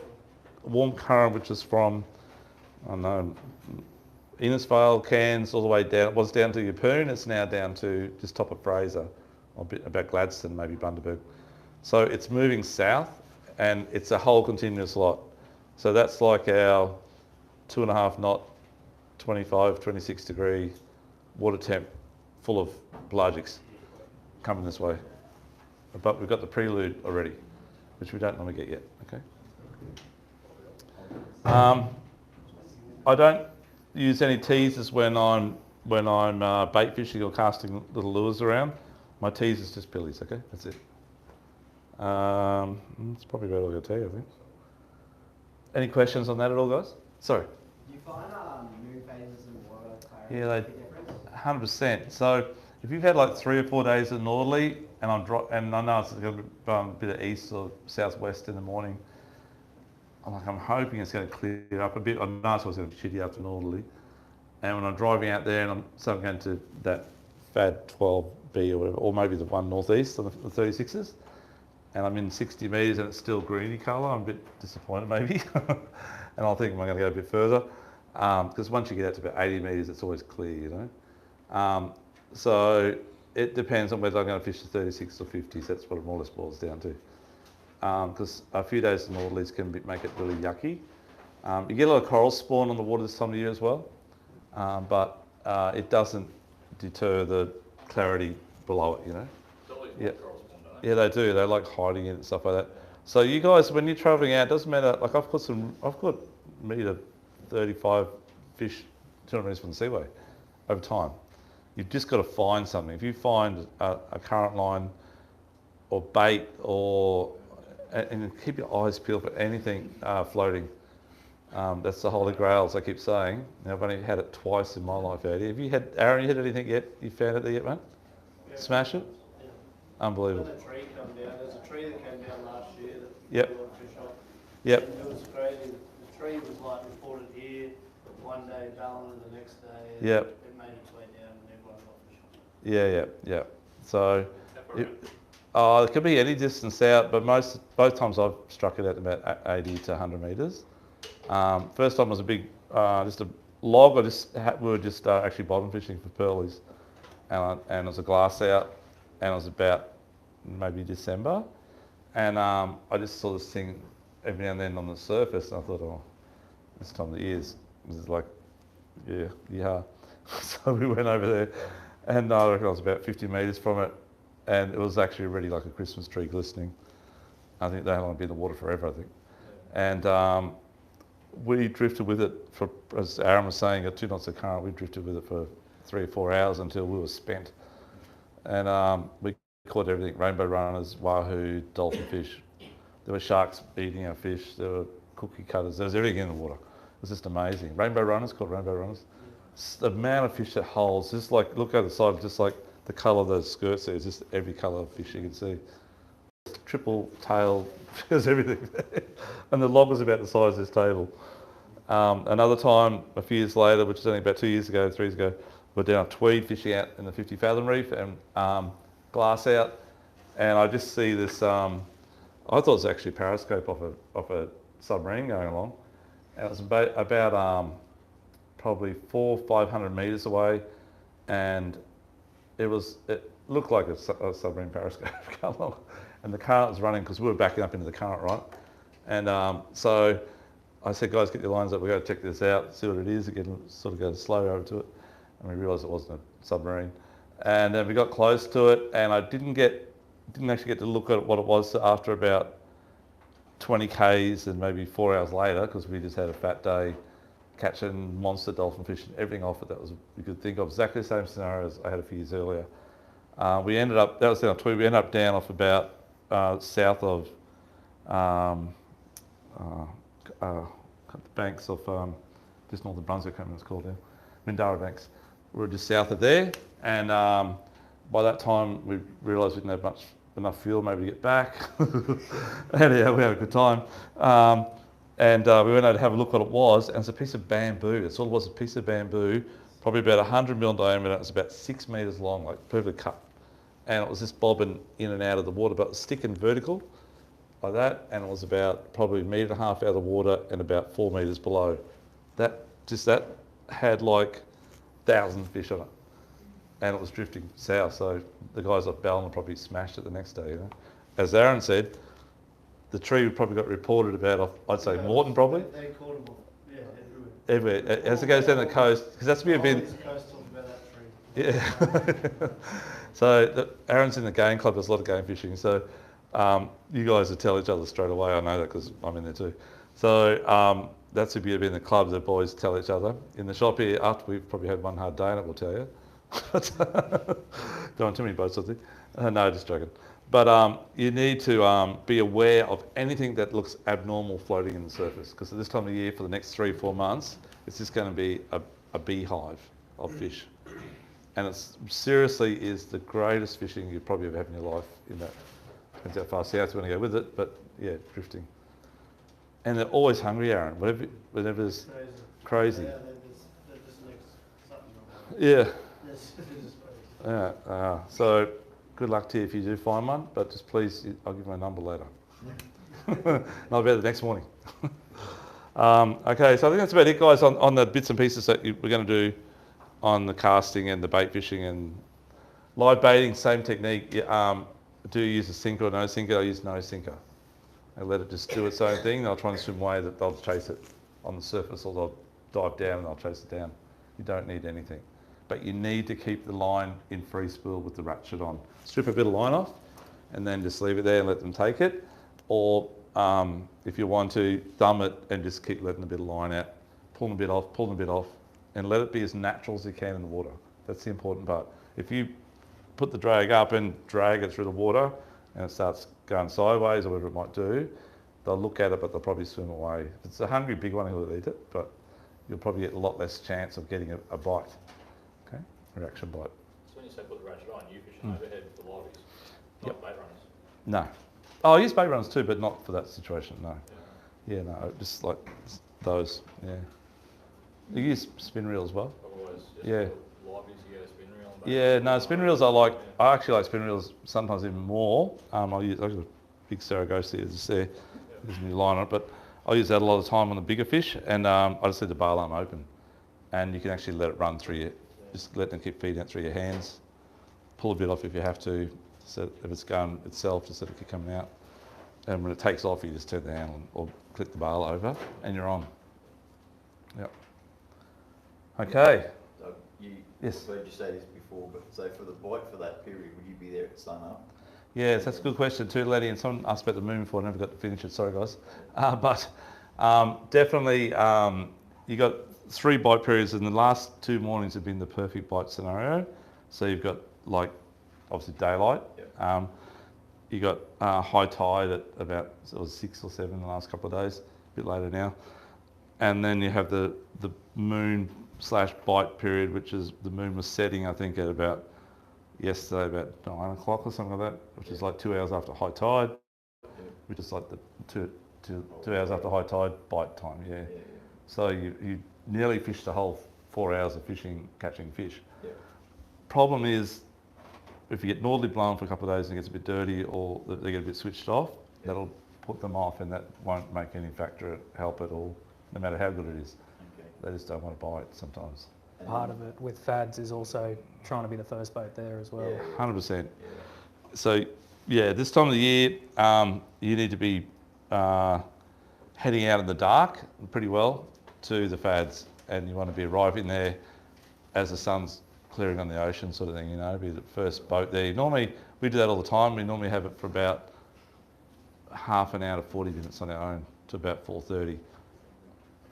warm current, which is from, I don't know, Innisfail, Cairns, all the way down. It was down to Yeppoon, it's now down to just top of Fraser, or a bit about Gladstone, maybe Bundaberg. So it's moving south, and it's a whole continuous lot. So that's like our 2.5 knot, 25, 26 degree water temp full of pelagics coming this way. But we've got the prelude already, which we don't normally get yet, okay? I don't use any teasers when I'm bait fishing or casting little lures around. My teaser's just pillies, okay? That's it. That's probably about all I'm going to tell you, I think. Any questions on that at all, guys? Sorry. Do you find moon phases and water clarity Yeah, make a difference? 100%. So if you've had like 3 or 4 days of northerly, and I know it's going to be a bit of east or southwest in the morning, I'm hoping it's going to clear up a bit. I know it's going to be shitty after northerly. And when I'm driving out there and I'm going to that FAD 12 B or whatever, or maybe the one northeast on the 36s. And I'm in 60 metres and it's still greeny colour. I'm a bit disappointed maybe. And I'll think, am I going to go a bit further? Because once you get out to about 80 metres, it's always clear, you know. So it depends on whether I'm going to fish the 36 or 50s. That's what it more or less boils down to. Because a few days in northerlies can make it really yucky. You get a lot of coral spawn on the water this time of year as well, but it doesn't deter the clarity below it, you know. Yeah. Yeah, they do. They like hiding it and stuff like that. So you guys, when you're travelling out, it doesn't matter. Like I've got me to 35 fish 200 metres from the seaway over time. You've just got to find something. If you find a current line or bait and keep your eyes peeled for anything floating. That's the holy grail, as I keep saying. Now, I've only had it twice in my life out here. Have you had, Aaron, you had anything yet? You found it there yet, mate? Yeah. Smash it? Yeah. Unbelievable. When the tree come down, there's a tree that came down last year that yep. we went fish on. Yep. And it was crazy. The tree was like reported here one day, Ballina the next day. And yep. It made its way down and everyone got fish on. Yeah. So, it could be any distance out, but both times I've struck it at about 80 to 100 metres. First time was a big, just a log. We were just actually bottom fishing for pearlies, and it was a glass out, and it was about maybe December, and I just saw this thing every now and then on the surface, and I thought, oh, this time of the year is like, yeah. So we went over there, and I reckon I was about 50 metres from it, and it was actually really like a Christmas tree glistening. I think they don't want to be in the water forever, I think. And we drifted with it for, as Aaron was saying, at 2 knots of current, we drifted with it for 3 or 4 hours until we were spent. And we caught everything, rainbow runners, wahoo, dolphin fish. There were sharks eating our fish, there were cookie cutters, there was everything in the water. It was just amazing. Rainbow runners, called rainbow runners. The amount of fish that holds, just like, look over the side, just like the colour of those skirts there, is just every colour of fish you can see. Triple tail, there's everything there. And the log was about the size of this table. Another time, a few years later, which is only about 2 years ago, 3 years ago, we're down at Tweed fishing out in the 50 fathom reef and glass out. And I just see this, I thought it was actually a periscope off a submarine going along. And it was about probably 400 or 500 metres away. And it looked like a submarine periscope going along. And the current was running because we were backing up into the current, right? And so I said, guys, get your lines up. We've got to check this out, see what it is. Again, sort of go slow over to it. And we realised it wasn't a submarine. And then we got close to it, and I didn't actually get to look at what it was after about 20 Ks and maybe 4 hours later, because we just had a fat day catching monster dolphin fish and everything off it that we could think of. Exactly the same scenario as I had a few years earlier. We ended up, that was down at Tweed, we ended up down off about south of the banks of just north of Brunswick, I can't remember what it's called now, Mindara Banks. We were just south of there, and by that time we realised we didn't have enough fuel maybe to get back. Anyhow, we had a good time. And we went out to have a look what it was, and it's a piece of bamboo. That's all it was, a piece of bamboo, probably about 100 mil diameter. It was about 6 metres long, like perfectly cut. And it was just bobbing in and out of the water, but it was sticking vertical like that, and it was about probably 1.5 metres out of the water and about 4 metres below. That had like 1,000 fish on it, and it was drifting south. So the guys off Ballina probably smashed it the next day. You know, as Aaron said, the tree probably got reported about off, I'd say Moreton probably. They caught them, Everywhere. As it goes down the coast, because that's been. The coast talking about that tree. Yeah. So Aaron's in the game club. There's a lot of game fishing. So you guys will tell each other straight away. I know that because I'm in there too. So that's the beauty of being in the club. The boys tell each other. In the shop here, after we've probably had one hard day on it, we'll tell you. Don't want too many boats, I think. No, just joking. But you need to be aware of anything that looks abnormal floating in the surface, because at this time of year, for the next 3 or 4 months, it's just going to be a beehive of fish. And it seriously is the greatest fishing you probably ever have in your life. In that, depends how far south you want to go with it, but yeah, drifting. And they're always hungry, Aaron. Whenever it's crazy. Yeah, they're just something wrong. Yeah. Yeah. So good luck to you if you do find one, but just please, I'll give you my number later. I'll be there the next morning. Okay, so I think that's about it, guys, on the bits and pieces that we're going to do on the casting and the bait fishing and live baiting. Same technique. Do you use a sinker or no sinker? I use no sinker. I let it just do its own thing. They'll try and swim away. That they'll chase it on the surface, or they'll dive down and they'll chase it down. You don't need anything, but you need to keep the line in free spool with the ratchet on. Strip a bit of line off, and then just leave it there and let them take it. Or if you want to, thumb it and just keep letting a bit of line out, pulling a bit off, and let it be as natural as you can in the water. That's the important part. If you put the drag up and drag it through the water and it starts going sideways or whatever it might do, they'll look at it, but they'll probably swim away. If it's a hungry big one, he'll eat it, but you'll probably get a lot less chance of getting a bite, okay? A reaction bite. So when you say put the ratchet on, you fish an overhead for liveys, not bait runners? No. Oh, I use bait runners too, but not for that situation, no. Yeah, no, just like those, yeah. You use spin reel as well? Otherwise, just yeah. liveys, you get a spin reel. Yeah, no, spin reels I actually like spin reels sometimes even more. I'll use a big Saragosa just there. There's a new line on it, but I'll use that a lot of the time on the bigger fish, and I just leave the bail arm open, and you can actually let it run through you. Just let them keep feeding it through your hands. Pull a bit off if you have to. So if it's going itself, just let it keep coming out. And when it takes off, you just turn the handle or click the bail over, and you're on. Yep. Okay. So Yes. I've heard you say this before, but so for the bite for that period, would you be there at sun up? Yes, that's a good question too, Letty. And someone asked about the moon before. I never got to finish it. Sorry, guys. But definitely, you got 3 bite periods, and the last 2 mornings have been the perfect bite scenario. So you've got obviously daylight. Yep. You got high tide at about 6 or 7 the last couple of days. A bit later now, and then you have the moon/bite period, which is the moon was setting, I think, at about yesterday about 9 o'clock or something like that, which is like 2 hours after high tide, which is like the two hours after high tide bite time. Yeah. So you nearly fished the whole 4 hours of fishing, catching fish. Problem is, if you get northerly blown for a couple of days and it gets a bit dirty, or they get a bit switched off, that'll put them off, and that won't make any factor help at all, no matter how good it is. They just don't want to bite sometimes. Part of it with fads is also trying to be the first boat there as well. 100%. So yeah, this time of the year, you need to be heading out in the dark pretty well to the fads, and you want to be arriving there as the sun's clearing on the ocean, sort of thing, be the first boat there. Normally, we do that all the time. We normally have it for about half an hour to 40 minutes on our own to about 4:30,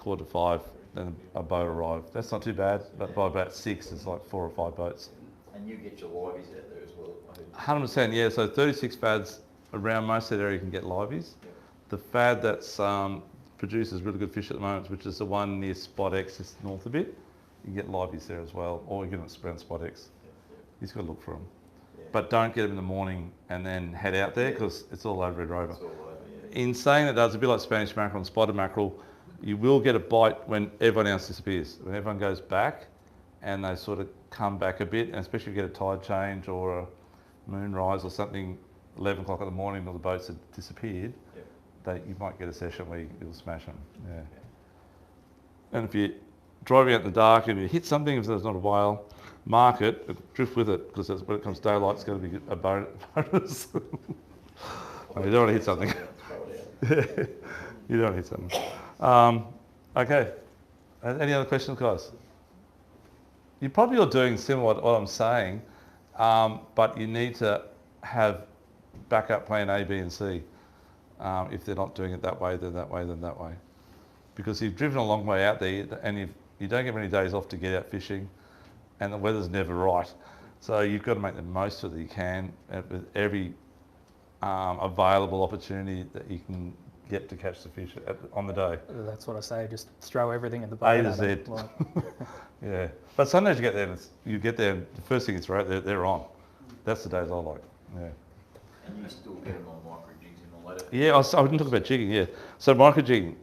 4:45, then a boat arrived. That's not too bad, but by about 6, it's like 4 or 5 boats. And you get your liveys out there as well? 100%, yeah. So 36 fads around most of that area you can get liveys. The fad that's produces really good fish at the moment, which is the one near Spot X, just north a bit, you can get liveys there as well, or you can get them around Spot X. You just got to look for them. But don't get them in the morning and then head out there, because it's all over Red Rover. In saying that, it's a bit like Spanish mackerel and spotted mackerel. You will get a bite when everyone else disappears. When everyone goes back and they sort of come back a bit, and especially if you get a tide change or a moonrise or something, 11 o'clock in the morning, all the boats have disappeared, you might get a session where you'll smash them. Yeah. And if you're driving out in the dark and you hit something, if there's not a whale, mark it, drift with it, because when it comes daylight, it's going to be a bonus. You don't want to hit something. You don't hit something. Okay. Any other questions, guys? You probably are doing similar to what I'm saying, but you need to have backup plan A, B, and C. If they're not doing it that way, then that way, then that way. Because you've driven a long way out there, and you don't get many days off to get out fishing, and the weather's never right. So you've got to make the most of it that you can, with every available opportunity that you can get to catch the fish on the day. That's what I say, just throw everything in the boat. A to Z. Yeah. But sometimes you get there, and the first thing is right, they're on. That's the days I like. Yeah. And you still get them on micro jigs and all that? Yeah, I didn't talk about jigging, yeah. So micro jigging,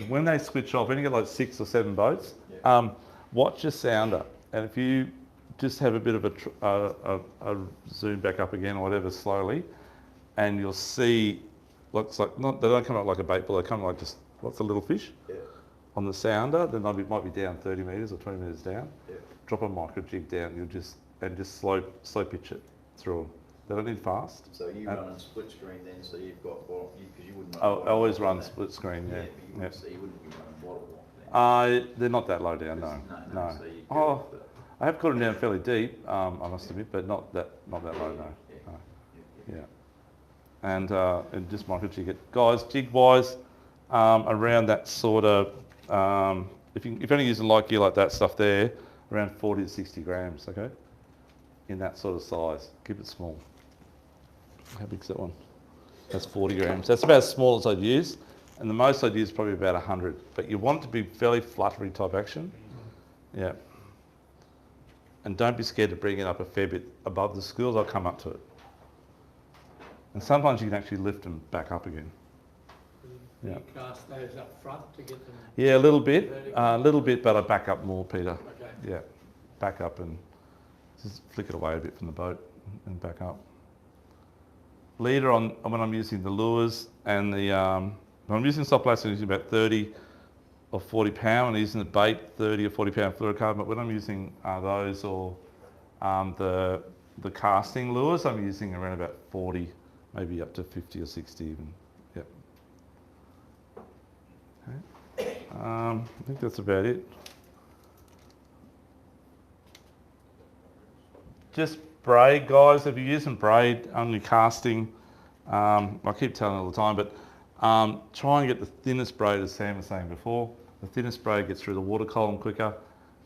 when they switch off, when you get like 6 or 7 boats, watch your sounder. And if you just have a bit of a zoom back up again or whatever slowly, and you'll see, looks like, they don't come up like a bait ball, they come like just lots of little fish. Yeah. On the sounder, then they might be down 30 metres or 20 metres down. Yeah. Drop a micro jig down, just slow pitch it through them. They don't need fast. So you run a split screen then, so you've got, because you wouldn't run. I always bottle run lock split screen, yeah. but you wouldn't, so you wouldn't be running bottle lock then. They're not that low down, no. No. So you Oh, I have caught them down fairly deep, I must admit, but not that low, no. Yeah. No. Yeah. And just micro jig it. Guys, jig wise, around that sort of, if you're only using light gear like that stuff there, around 40 to 60 grams, okay? In that sort of size. Keep it small. How big's that one? That's 40 grams. That's about as small as I'd use. And the most I'd use is probably about 100. But you want it to be fairly fluttery type action. Yeah. And don't be scared to bring it up a fair bit above the schools. I'll come up to it. And sometimes you can actually lift them back up again. Yeah. You cast those up front to get them. Yeah, a little bit, but I back up more, Peter. Okay. Yeah, back up and just flick it away a bit from the boat and back up. Leader on when I'm using the lures and the when I'm using soft plastic, I'm using about 30 or 40 pound. And using the bait, 30 or 40 pound fluorocarbon. But when I'm using those or the casting lures, I'm using around about 40, maybe up to 50 or 60 even. Yep. Okay. I think that's about it. Just braid, guys. If you're using braid on your casting, I keep telling you all the time, but try and get the thinnest braid, as Sam was saying before. The thinnest braid gets through the water column quicker,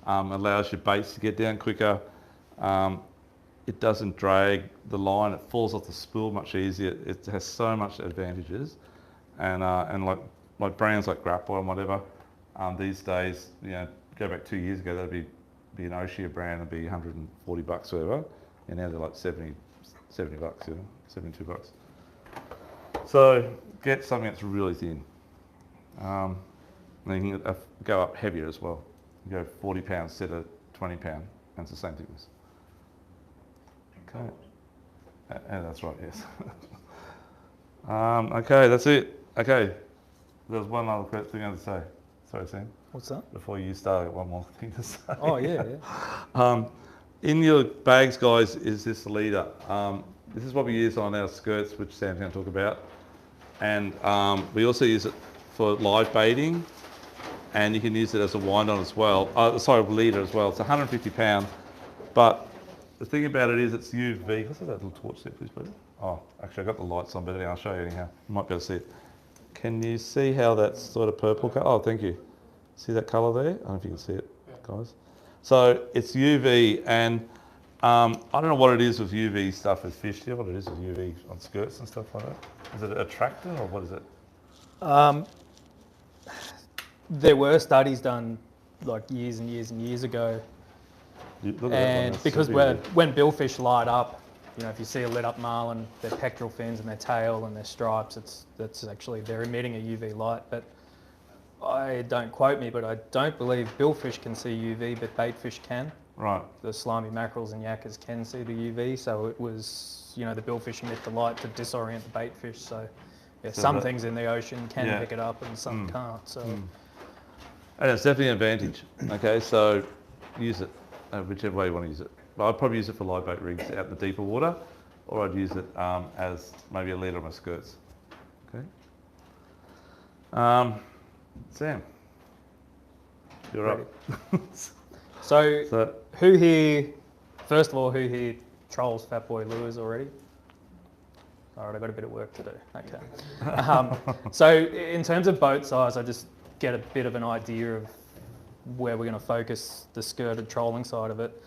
allows your baits to get down quicker. It doesn't drag the line, it falls off the spool much easier. It has so much advantages. And like brands like Grapple and whatever, these days, go back 2 years ago, that'd be an Oshia brand, it'd be $140 or whatever, and now they're like $70, 72 bucks. So get something that's really thin. And you can go up heavier as well. You go 40 pounds instead of 20 pound, and it's the same thickness. Okay. And that's right, yes. Okay, that's it. Okay. There's one other thing I had to say. Sorry, Sam. What's that? Before you start, I got one more thing to say. Oh, yeah. In your bags, guys, is this leader. This is what we use on our skirts, which Sam's going to talk about. And we also use it for live baiting, and you can use it as a wind-on as well. Leader as well. It's 150 pound, but the thing about it is it's UV. What's that little torch there, please, buddy? Oh, actually, I've got the lights on, but anyway, I'll show you anyhow. You might be able to see it. Can you see how that's sort of purple colour? Oh, thank you. See that colour there? I don't know if you can see it, guys. So it's UV, and I don't know what it is with UV stuff with fish. Do you know what it is with UV on skirts and stuff like that? Is it an attractant or what is it? There were studies done like years and years and years ago, and because when billfish light up, if you see a lit up marlin, their pectoral fins and their tail and their stripes, that's actually they're emitting a UV light. But don't quote me, but I don't believe billfish can see UV, but baitfish can. Right. The slimy mackerels and yakkers can see the UV, so it was, the billfish emit the light to disorient the baitfish. So, some things in the ocean can pick it up and some can't. So, and it's definitely an advantage. Okay, so use it whichever way you want to use it. But I'd probably use it for live bait rigs out in the deeper water, or I'd use it as maybe a leader on my skirts. Okay. Sam, you're up. So who here trolls Fat Boy Lures already? All right, I've got a bit of work to do. Okay. So in terms of boat size, I just get a bit of an idea of where we're going to focus the skirted trolling side of it.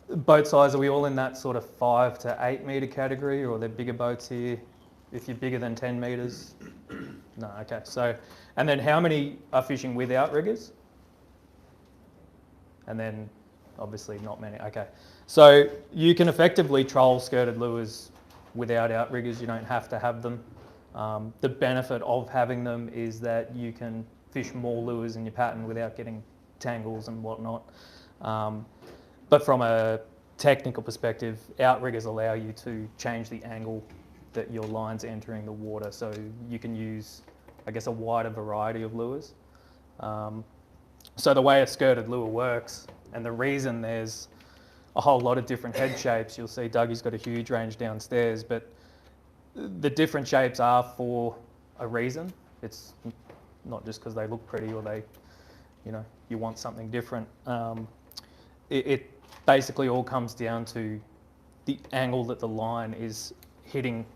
Boat size, are we all in that sort of 5 to 8 metre category, or are there bigger boats here? If you're bigger than 10 metres? No, okay. So, and then how many are fishing with outriggers? And then obviously not many. Okay. So you can effectively troll skirted lures without outriggers. You don't have to have them. The benefit of having them is that you can fish more lures in your pattern without getting tangles and whatnot. But from a technical perspective, outriggers allow you to change the angle that your line's entering the water. So you can use, I guess, a wider variety of lures. So the way a skirted lure works, and the reason there's a whole lot of different head shapes, you'll see Dougie's got a huge range downstairs, but the different shapes are for a reason. It's not just because they look pretty or they, you know, you want something different. It basically all comes down to the angle that the line is hitting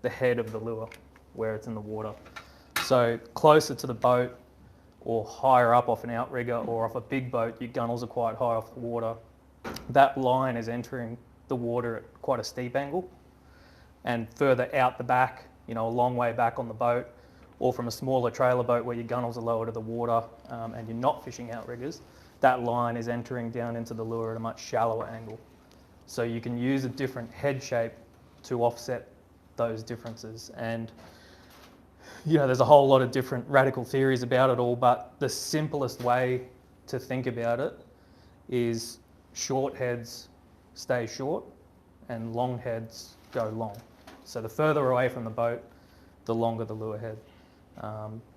the head of the lure where it's in the water. So closer to the boat or higher up off an outrigger or off a big boat, your gunnels are quite high off the water. That line is entering the water at quite a steep angle. And further out the back, you know, a long way back on the boat, or from a smaller trailer boat where your gunnels are lower to the water and you're not fishing outriggers, that line is entering down into the lure at a much shallower angle. So you can use a different head shape to offset those differences. And you know, there's a whole lot of different radical theories about it all, but the simplest way to think about it is short heads stay short and long heads go long. So the further away from the boat, the longer the lure head,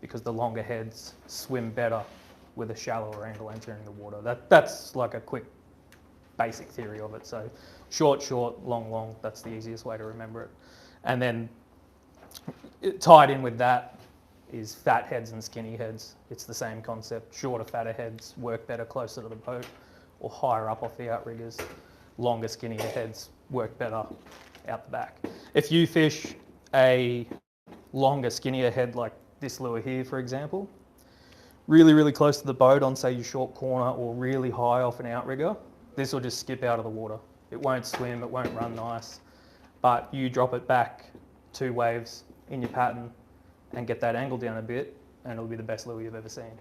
because the longer heads swim better with a shallower angle entering the water. That's like a quick basic theory of it. So short, short, long, long, that's the easiest way to remember it. And then tied in with that is fat heads and skinny heads. It's the same concept. Shorter, fatter heads work better closer to the boat or higher up off the outriggers. Longer, skinnier heads work better out the back. If you fish a longer, skinnier head like this lure here, for example, really, really close to the boat on, say, your short corner or really high off an outrigger, this will just skip out of the water. It won't swim, it won't run nice, but you drop it back 2 waves in your pattern and get that angle down a bit and it'll be the best lure you've ever seen.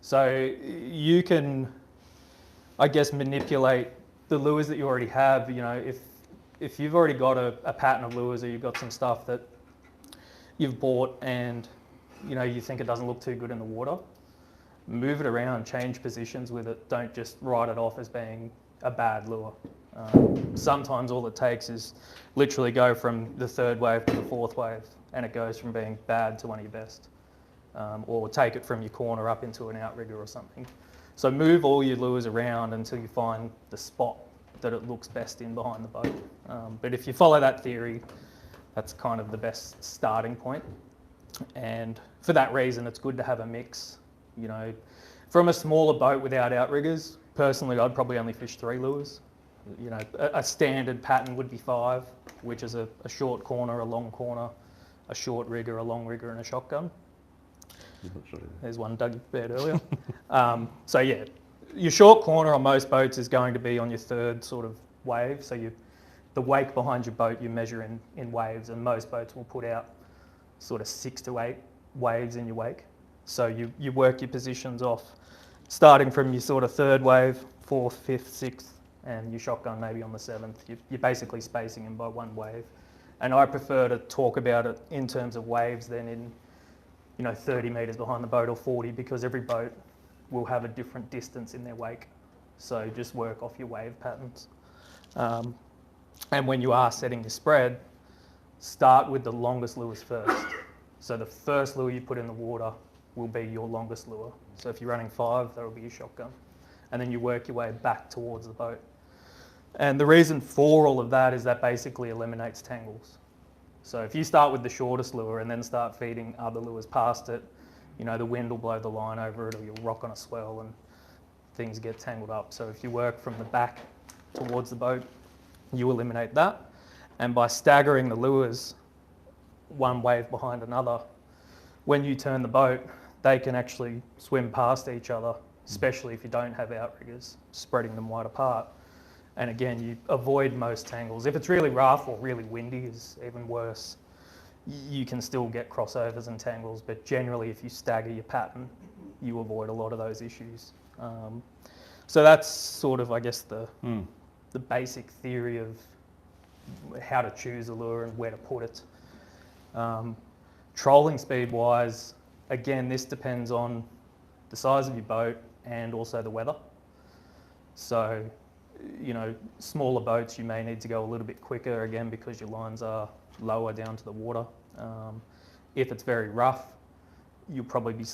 So you can, I guess, manipulate the lures that you already have. You know, if you've already got a pattern of lures or you've got some stuff that you've bought and you know you think it doesn't look too good in the water, move it around, change positions with it. Don't just write it off as being a bad lure. Sometimes all it takes is literally go from the 3rd wave to the 4th wave and it goes from being bad to one of your best. Or take it from your corner up into an outrigger or something. So move all your lures around until you find the spot that it looks best in behind the boat. But if you follow that theory, that's kind of the best starting point. And for that reason, it's good to have a mix. You know, from a smaller boat without outriggers, personally, I'd probably only fish 3 lures. You know, a standard pattern would be 5, which is a short corner, a long corner, a short rigger, a long rigger, and a shotgun. There's one Dougie prepared earlier. So yeah, your short corner on most boats is going to be on your 3rd sort of wave. So the wake behind your boat you measure in waves, and most boats will put out sort of 6 to 8 waves in your wake. So you work your positions off, starting from your sort of 3rd wave, 4th, 5th, 6th, and your shotgun maybe on the 7th. You're basically spacing them by 1 wave. And I prefer to talk about it in terms of waves than in, you know, 30 metres behind the boat or 40, because every boat will have a different distance in their wake. So just work off your wave patterns. And when you are setting your spread, start with the longest lures first. So the first lure you put in the water will be your longest lure. So if you're running 5, that'll be your shotgun. And then you work your way back towards the boat. And the reason for all of that is that basically eliminates tangles. So if you start with the shortest lure and then start feeding other lures past it, you know, the wind will blow the line over it or you'll rock on a swell and things get tangled up. So if you work from the back towards the boat, you eliminate that. And by staggering the lures 1 wave behind another, when you turn the boat, they can actually swim past each other, especially if you don't have outriggers, spreading them wide apart. And again, you avoid most tangles. If it's really rough or really windy, is even worse. You can still get crossovers and tangles, but generally if you stagger your pattern, you avoid a lot of those issues. So that's sort of, I guess, the basic theory of how to choose a lure and where to put it. Trolling speed wise, again, this depends on the size of your boat and also the weather. So you know, smaller boats, you may need to go a little bit quicker again because your lines are lower down to the water. If it's very rough, you'll probably be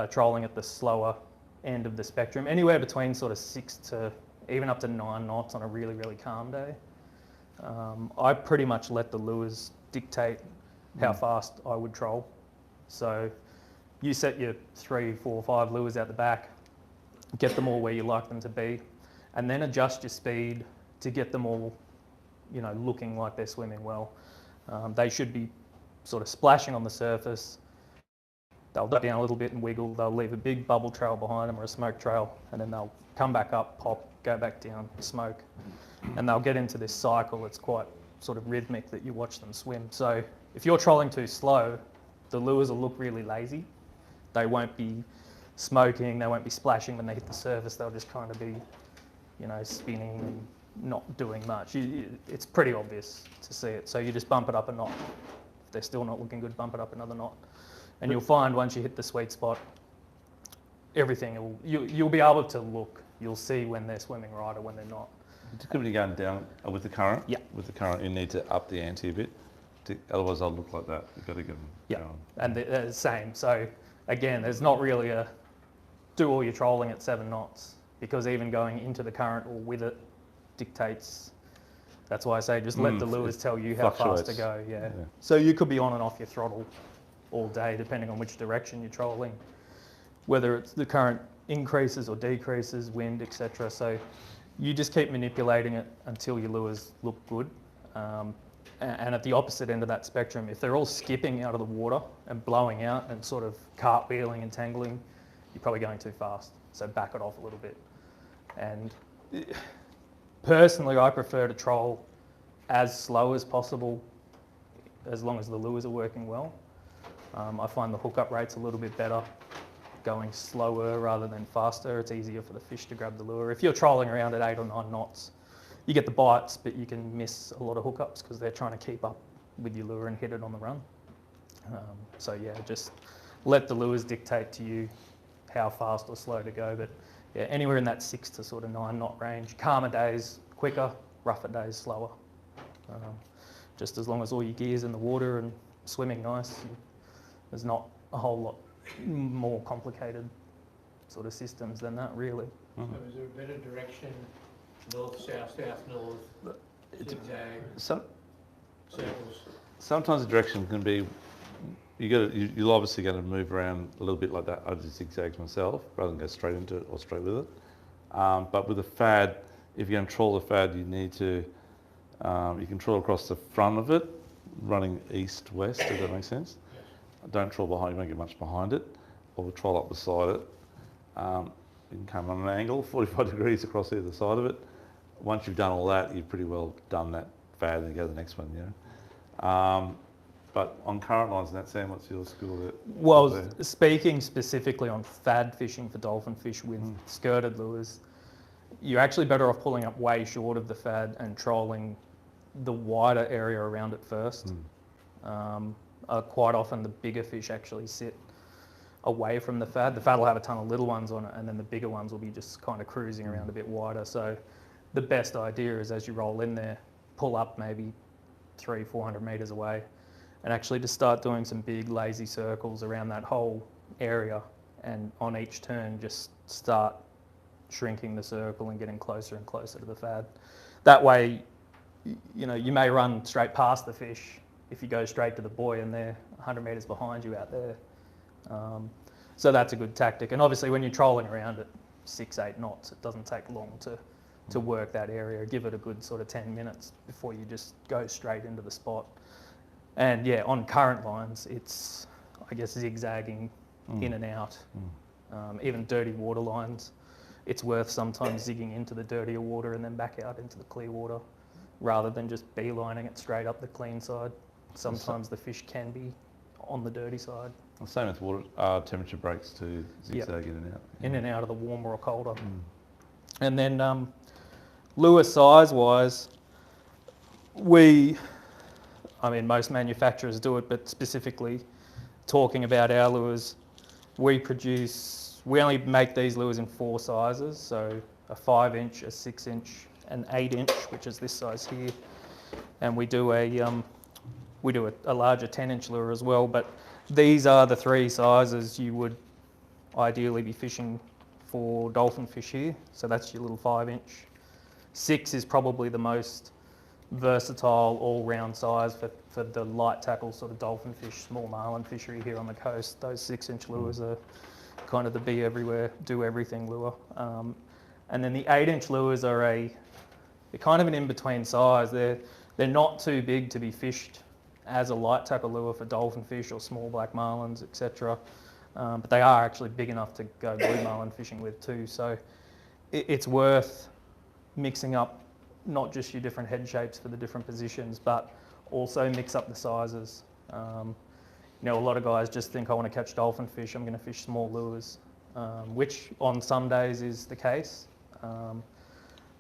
trolling at the slower end of the spectrum, anywhere between sort of 6 to even up to 9 knots on a really, really calm day. I pretty much let the lures dictate how fast I would troll. So you set your 3, 4, 5 lures out the back, get them all where you like them to be, and then adjust your speed to get them all, you know, looking like they're swimming well. They should be sort of splashing on the surface. They'll duck down a little bit and wiggle. They'll leave a big bubble trail behind them or a smoke trail, and then they'll come back up, pop, go back down, smoke. And they'll get into this cycle that's quite sort of rhythmic that you watch them swim. So if you're trolling too slow, the lures will look really lazy. They won't be smoking, they won't be splashing when they hit the surface. They'll just kind of be, you know, spinning and not doing much. It's pretty obvious to see it. So you just bump it up a knot. If they're still not looking good, bump it up another knot. And you'll find once you hit the sweet spot, everything, you'll be able to look. You'll see when they're swimming right or when they're not. Particularly going down with the current? Yeah. With the current, you need to up the ante a bit. Otherwise, they'll look like that. You've got to get them going. And the same. So again, there's not really a do all your trolling at 7 knots because even going into the current or with it dictates. That's why I say just let the lures tell you how fast to go. Yeah. So you could be on and off your throttle all day depending on which direction you're trolling, whether it's the current increases or decreases, wind, etc. So you just keep manipulating it until your lures look good. And at the opposite end of that spectrum, if they're all skipping out of the water and blowing out and sort of cartwheeling and tangling, you're probably going too fast. So back it off a little bit. And personally, I prefer to troll as slow as possible, as long as the lures are working well. I find the hookup rate's a little bit better going slower rather than faster. It's easier for the fish to grab the lure. If you're trolling around at 8 or 9 knots, you get the bites, but you can miss a lot of hookups because they're trying to keep up with your lure and hit it on the run. So yeah, just let the lures dictate to you how fast or slow to go. But yeah, anywhere in that 6 to sort of 9 knot range. Calmer days, quicker, rougher days, slower. Just as long as all your gear's in the water and swimming nice, there's not a whole lot more complicated sort of systems than that, really. So is there a better direction, north, south, south, north, zigzag, circles? Sometimes the direction can be, you'll obviously going to move around a little bit like that. I just zigzags myself rather than go straight into it or straight with it. But with a fad, if you're going to troll the fad, you need to, you can troll across the front of it, running east-west, does that make sense? Don't troll behind, you won't get much behind it, or troll up beside it. You can come on an angle, 45 degrees across either side of it. Once you've done all that, you've pretty well done that fad and you go to the next one, you know. But on current lines and that, Sam, what's your school there? Well, speaking specifically on fad fishing for dolphin fish with skirted lures, you're actually better off pulling up way short of the fad and trolling the wider area around it first. Quite often the bigger fish actually sit away from the fad. The fad will have a ton of little ones on it and then the bigger ones will be just kind of cruising around a bit wider. So the best idea is as you roll in there, pull up maybe 300-400 metres away and actually just start doing some big lazy circles around that whole area, and on each turn just start shrinking the circle and getting closer and closer to the fad. That way, you know, you may run straight past the fish if you go straight to the buoy and they're 100 metres behind you out there. So that's a good tactic. And obviously when you're trolling around at 6-8 knots, it doesn't take long to work that area. Give it a good sort of 10 minutes before you just go straight into the spot. And yeah, on current lines, it's, I guess, zigzagging in and out. Even dirty water lines, it's worth sometimes zigging into the dirtier water and then back out into the clear water rather than just beelining it straight up the clean side. Sometimes the fish can be on the dirty side. Same with water temperature breaks to zigzag in and out. In and out of the warmer or colder. And then lure size-wise, I mean, most manufacturers do it, but specifically talking about our lures, we only make these lures in 4 sizes, so a 5-inch, a 6-inch, an 8-inch, which is this size here, and we do a larger 10-inch lure as well. But these are the 3 sizes you would ideally be fishing for dolphin fish here. So that's your little 5-inch. 6 is probably the most versatile all-round size for the light tackle sort of dolphin fish, small marlin fishery here on the coast. Those 6-inch lures are kind of the be everywhere, do everything lure. And then the 8-inch lures are they're kind of an in-between size. They're not too big to be fished as a light tackle lure for dolphin fish or small black marlins, etc. But they are actually big enough to go blue marlin fishing with too. So it's worth mixing up not just your different head shapes for the different positions, but also mix up the sizes. A lot of guys just think, I want to catch dolphin fish, I'm going to fish small lures, which on some days is the case.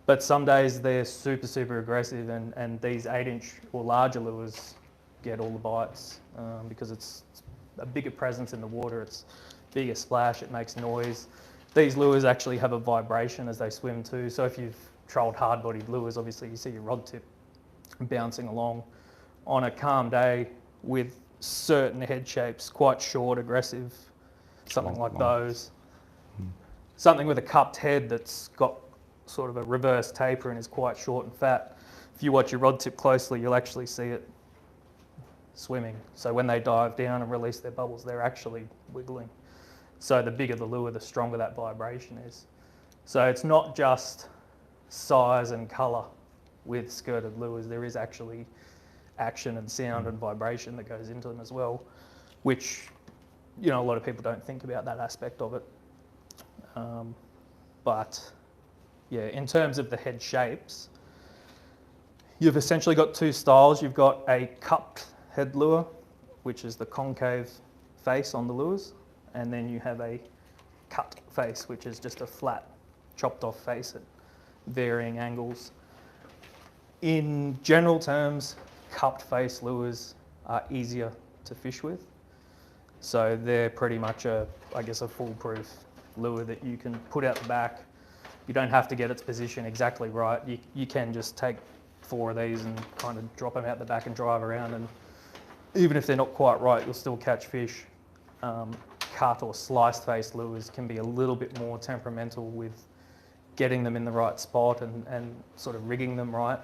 But some days they're super, super aggressive, and these 8-inch or larger lures get all the bites because it's a bigger presence in the water, it's bigger splash, it makes noise. These lures actually have a vibration as they swim too, so if you've trolled hard-bodied lures, obviously you see your rod tip bouncing along. On a calm day with certain head shapes, quite short, aggressive, something like those. Something with a cupped head that's got sort of a reverse taper and is quite short and fat. If you watch your rod tip closely, you'll actually see it swimming. So when they dive down and release their bubbles, they're actually wiggling. So the bigger the lure, the stronger that vibration is. So it's not just size and colour with skirted lures. There is actually action and sound and vibration that goes into them as well, which a lot of people don't think about that aspect of it. But yeah, in terms of the head shapes, you've essentially got 2 styles. You've got a cupped head lure, which is the concave face on the lures, and then you have a cut face, which is just a flat, chopped off face at varying angles. In general terms, cupped face lures are easier to fish with. So they're pretty much a foolproof lure that you can put out the back. You don't have to get its position exactly right. You can just take 4 of these and kind of drop them out the back and drive around, and even if they're not quite right, you'll still catch fish. Cut or sliced face lures can be a little bit more temperamental with getting them in the right spot and sort of rigging them right,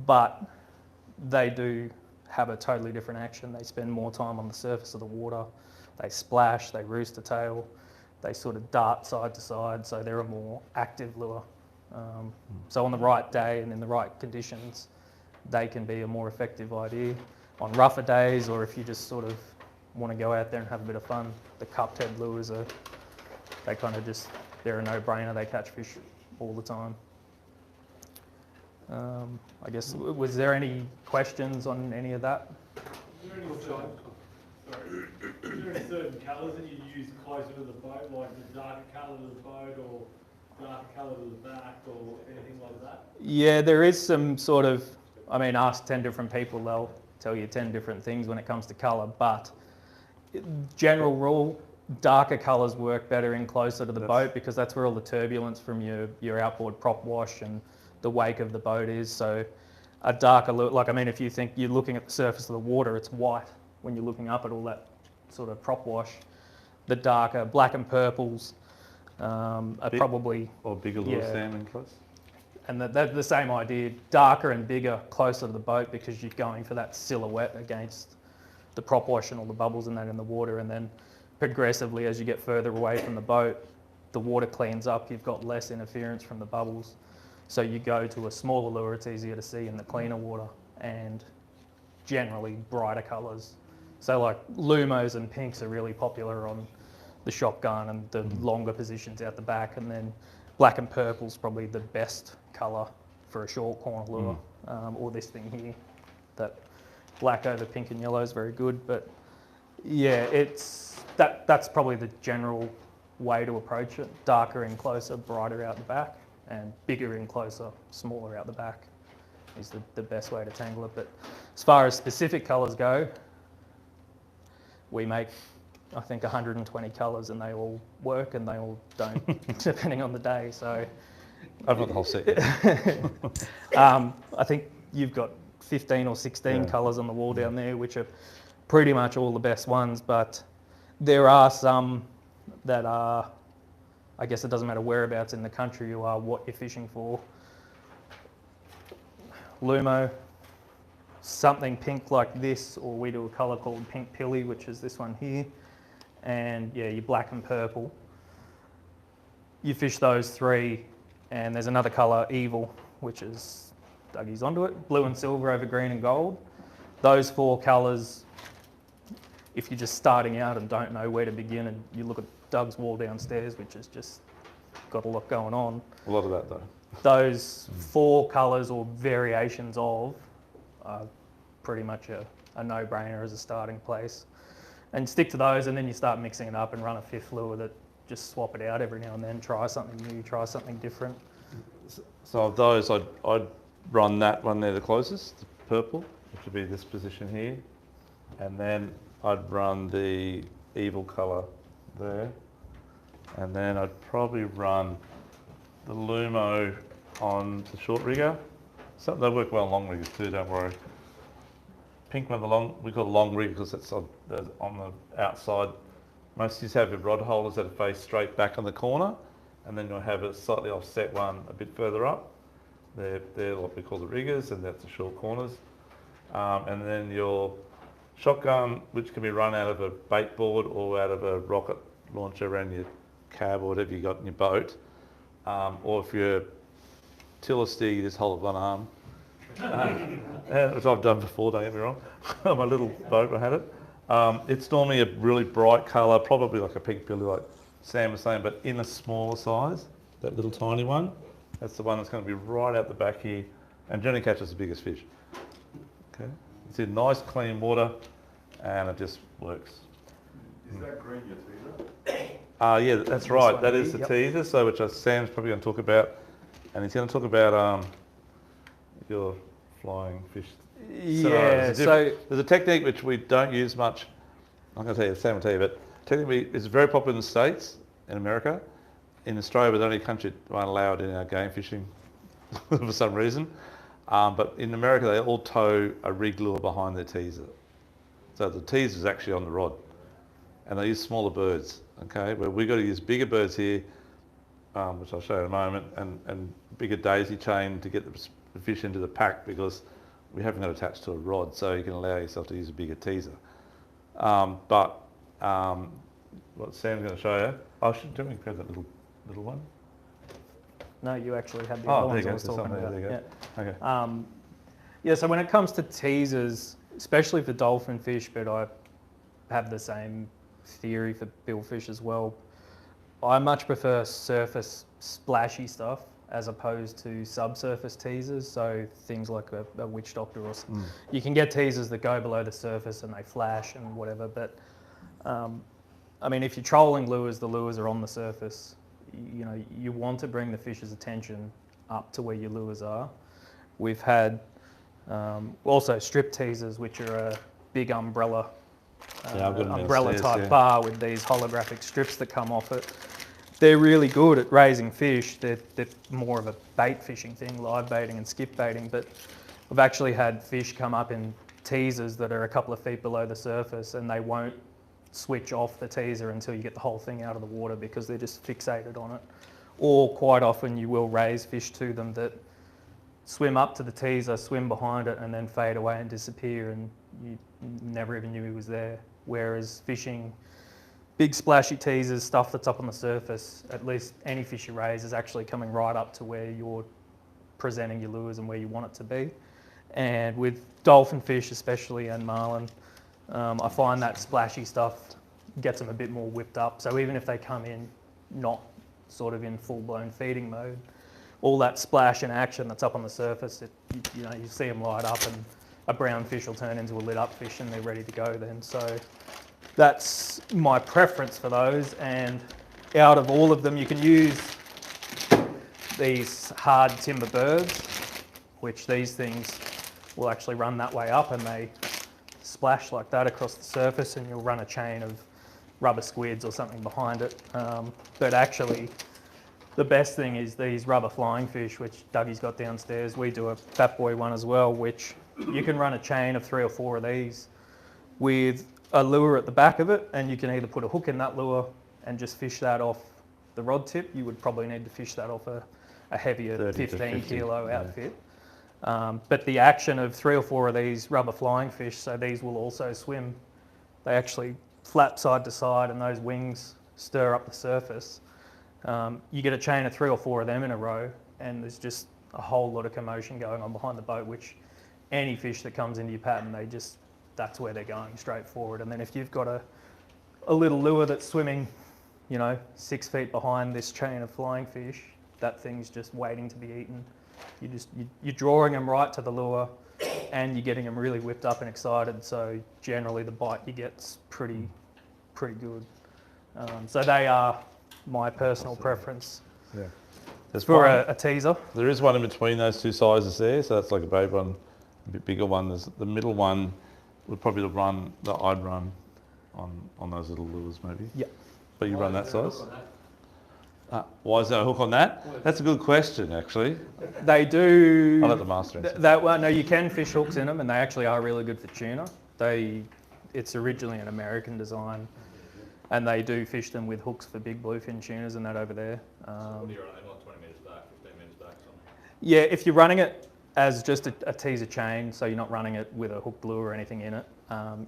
but they do have a totally different action. They spend more time on the surface of the water, they splash, they roost a tail, they sort of dart side to side, so they're a more active lure. So on the right day and in the right conditions, they can be a more effective idea. On rougher days, or if you just sort of want to go out there and have a bit of fun, the cupped head lures they're a no-brainer. They catch fish all the time. I guess, was there any questions on any of that? Is there any certain colours that you use closer to the boat, like the darker colour to the boat or darker colour to the back or anything like that? Yeah, there is some sort of, ask 10 different people, they'll tell you 10 different things when it comes to colour, but general rule, darker colours work better in closer to the boat because that's where all the turbulence from your outboard prop wash and the wake of the boat is. So a darker look, if you think you're looking at the surface of the water, it's white when you're looking up at all that sort of prop wash. The darker black and purples are probably... Or bigger lure salmon close. And they're the same idea, darker and bigger closer to the boat because you're going for that silhouette against the prop wash and all the bubbles and that in the water, and then progressively as you get further away from the boat, the water cleans up, you've got less interference from the bubbles. So you go to a smaller lure, it's easier to see in the cleaner water, and generally brighter colours. So like lumos and pinks are really popular on the shotgun and the longer positions out the back, and then black and purple's probably the best colour for a short corner lure, or this thing here. That black over pink and yellow is very good, but yeah, that's probably the general way to approach it. Darker in closer, brighter out the back, and bigger in closer, smaller out the back is the best way to tangle it. But as far as specific colours go, we make, I think, 120 colours and they all work and they all don't, depending on the day. So I've got the whole set. I think you've got 15 or 16 colours on the wall down there, which are pretty much all the best ones, but there are some that are, I guess it doesn't matter whereabouts in the country you are, what you're fishing for. Lumo, something pink like this, or we do a colour called pink pilly, which is this one here, and yeah, your black and purple. You fish those three, and there's another colour, evil, which is Dougie's onto it, blue and silver over green and gold. Those four colours, if you're just starting out and don't know where to begin, and you look at Doug's wall downstairs, which has just got a lot going on. A lot of that though. Those four colours or variations of are pretty much a no-brainer as a starting place. And stick to those, and then you start mixing it up and run a fifth lure that just swap it out every now and then, try something new, try something different. So of those, I'd run that one there the closest, the purple, which would be this position here. And then I'd run the evil colour there. And then I'd probably run the Lumo on the short rigger. They work well on long riggers too, don't worry. Pink one, we call it long rig because it's on the outside. Most of you have your rod holders that are face straight back on the corner, and then you'll have a slightly offset one a bit further up. They're what we call the riggers, and that's the short corners. And then your shotgun, which can be run out of a bait board or out of a rocket launcher around your cab or whatever you got in your boat. Or if you're tiller steer, you just hold it with one arm. Which I've done before, don't get me wrong. On my little boat, I had it. It's normally a really bright colour, probably like a pink pilly, like Sam was saying, but in a smaller size, that little tiny one. That's the one that's going to be right out the back here and generally catches the biggest fish. Okay, it's in nice clean water and it just works. Is that green your teaser? Yeah, that's right. That is the teaser, so which Sam's probably going to talk about, and he's going to talk about your flying fish. Yeah, there's a technique which we don't use much. I'm going to tell you, Sam will tell you, but technically it's very popular in the States, in America. In Australia, we're the only country that won't allow it in our game fishing for some reason. But in America, they all tow a rig lure behind their teaser. So the teaser is actually on the rod, and they use smaller birds. Okay, where we've got to use bigger birds here, which I'll show you in a moment, and bigger daisy chain to get the fish into the pack because we haven't got attached to a rod, so you can allow yourself to use a bigger teaser. What Sam's going to show you, do we grab that little one? No, you actually had the other ones I was talking about. Yeah, so when it comes to teasers, especially for dolphin fish, but I have the same theory for billfish as well. I much prefer surface splashy stuff as opposed to subsurface teasers. So things like a witch doctor or something. You can get teasers that go below the surface and they flash and whatever. But I mean, if you're trolling lures, the lures are on the surface. You know, you want to bring the fish's attention up to where your lures are. We've had also strip teasers, which are a big umbrella type bar with these holographic strips that come off it. They're really good at raising fish. They're more of a bait fishing thing, live baiting and skip baiting, but I've actually had fish come up in teasers that are a couple of feet below the surface and they won't switch off the teaser until you get the whole thing out of the water because they're just fixated on it. Or quite often you will raise fish to them that swim up to the teaser, swim behind it and then fade away and disappear and you never even knew he was there. Whereas fishing big splashy teasers, stuff that's up on the surface, at least any fish you raise is actually coming right up to where you're presenting your lures and where you want it to be. And with dolphin fish especially and marlin, I find that splashy stuff gets them a bit more whipped up. So even if they come in not sort of in full-blown feeding mode, all that splash and action that's up on the surface, you see them light up and a brown fish will turn into a lit up fish and they're ready to go then. So that's my preference for those, and out of all of them you can use these hard timber birds, which these things will actually run that way up and they splash like that across the surface and you'll run a chain of rubber squids or something behind it. But actually the best thing is these rubber flying fish, which Dougie's got downstairs. We do a Fat Boy one as well, which you can run a chain of 3 or 4 of these with a lure at the back of it, and you can either put a hook in that lure and just fish that off the rod tip. You would probably need to fish that off a heavier 15 kilo outfit. But the action of 3 or 4 of these rubber flying fish, so these will also swim. They actually flap side to side and those wings stir up the surface. You get a chain of 3 or 4 of them in a row, and there's just a whole lot of commotion going on behind the boat, which any fish that comes into your pattern, that's where they're going, straight forward. And then if you've got a little lure that's swimming, 6 feet behind this chain of flying fish, that thing's just waiting to be eaten. You're drawing them right to the lure, and you're getting them really whipped up and excited. So generally the bite you get's pretty good. So they are my personal preference. Yeah. There's for a teaser. There is one in between those 2 sizes there, so that's like a baby one, a bit bigger one. There's the middle one would probably run that I'd run on those little lures maybe. Yeah. But you run that size. Why is there a hook on that? That's a good question, actually. They do. I'll let the master answer. Well, no, you can fish hooks in them, and they actually are really good for tuna. It's originally an American design, and they do fish them with hooks for big bluefin tunas and that over there. What are you running, like 20 metres back, 15 metres back or something? Yeah, if you're running it as just a teaser chain, so you're not running it with a hook lure or anything in it,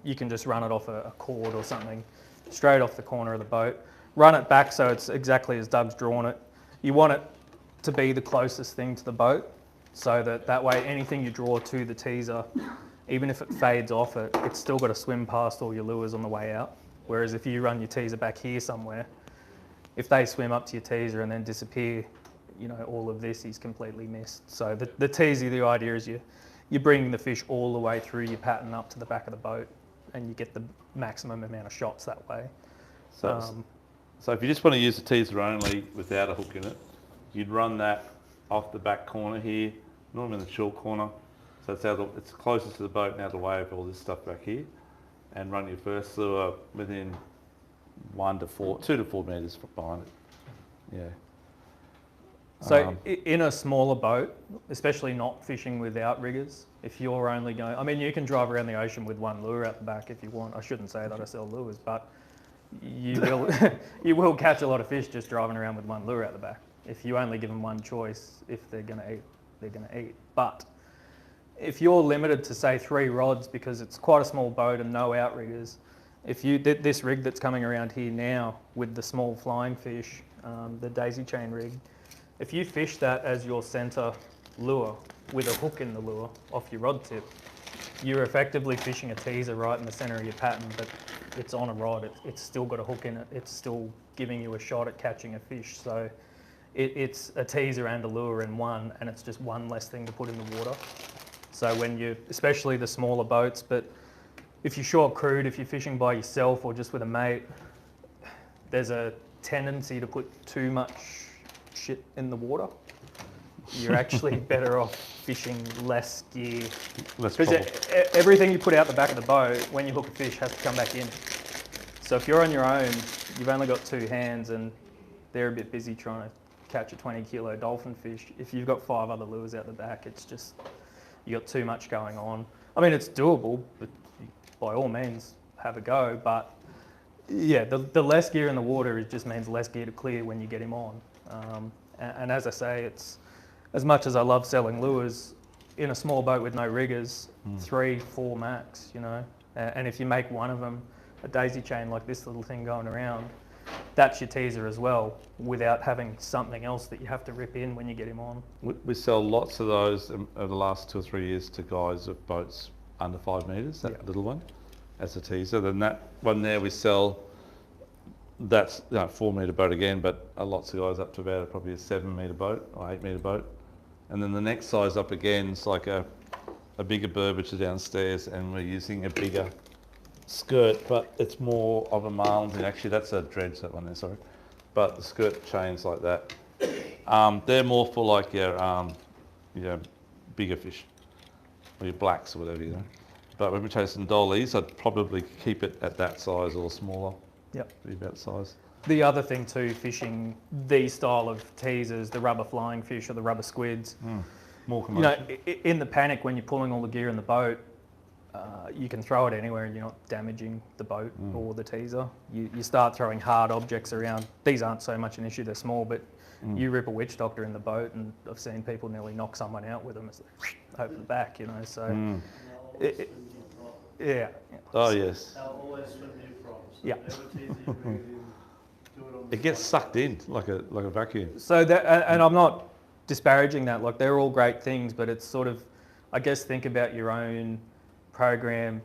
you can just run it off a cord or something, straight off the corner of the boat. Run it back so it's exactly as Doug's drawn it. You want it to be the closest thing to the boat, so that way anything you draw to the teaser, even if it fades off it, it's still got to swim past all your lures on the way out. Whereas if you run your teaser back here somewhere, if they swim up to your teaser and then disappear, all of this is completely missed. So the teaser, the idea is you're bringing the fish all the way through your pattern up to the back of the boat, and you get the maximum amount of shots that way. So if you just want to use the teaser only without a hook in it, you'd run that off the back corner here, normally in the short corner. So it's closest to the boat and out of the way of all this stuff back here, and run your first lure within 2 to 4 metres behind it. Yeah. So in a smaller boat, especially not fishing with outriggers, if you're only going, you can drive around the ocean with one lure out the back if you want. I shouldn't say that I sell lures, but you will catch a lot of fish just driving around with one lure out the back. If you only give them one choice, if they're going to eat, they're going to eat. But if you're limited to say 3 rods because it's quite a small boat and no outriggers, if you did this rig that's coming around here now with the small flying fish, the daisy chain rig, if you fish that as your center lure with a hook in the lure off your rod tip, you're effectively fishing a teaser right in the center of your pattern, but it's on a rod. It's still got a hook in it. It's still giving you a shot at catching a fish. So it's a teaser and a lure in one, and it's just one less thing to put in the water. So especially the smaller boats, but if you're short crewed, if you're fishing by yourself or just with a mate, there's a tendency to put too much shit in the water. You're actually better off fishing less gear. Because everything you put out the back of the boat, when you hook a fish, has to come back in. So if you're on your own, you've only got 2 hands and they're a bit busy trying to catch a 20 kilo dolphin fish. If you've got 5 other lures out the back, it's just, you got too much going on. It's doable, but by all means, have a go. But yeah, the less gear in the water, it just means less gear to clear when you get him on. And as I say, it's, as much as I love selling lures, in a small boat with no riggers, 3, 4 max, and if you make one of them a daisy chain like this little thing going around, that's your teaser as well, without having something else that you have to rip in when you get him on. We sell lots of those over the last 2 or 3 years to guys of boats under 5 metres, that little one, as a teaser. Then that one there we sell, that's 4 metre boat again, but lots of guys up to about probably a 7 metre boat or 8 metre boat. And then the next size up again is like a bigger burbage downstairs, and we're using a bigger skirt, but it's more of a marlin. Actually, that's a dredge, that one there, sorry. But the skirt chains like that, they're more for like your bigger fish, or your blacks or whatever, But when we're chasing dollies, I'd probably keep it at that size or smaller. Yep. Be about size. The other thing too, fishing these style of teasers, the rubber flying fish or the rubber squids, More you know, commotion. in the panic when you're pulling all the gear in the boat, you can throw it anywhere and you're not damaging the boat or the teaser. You start throwing hard objects around. These aren't so much an issue, they're small, but you rip a witch doctor in the boat and I've seen people nearly knock someone out with them. It's like, over the back, you know, so... Yeah. Oh, yes. They'll always swim new frogs. Yeah. Never tease you, bring it in, do it on the It gets spot. sucked in like a vacuum. So that, and I'm not disparaging that, like they're all great things, but it's sort of, I guess, think about your own program.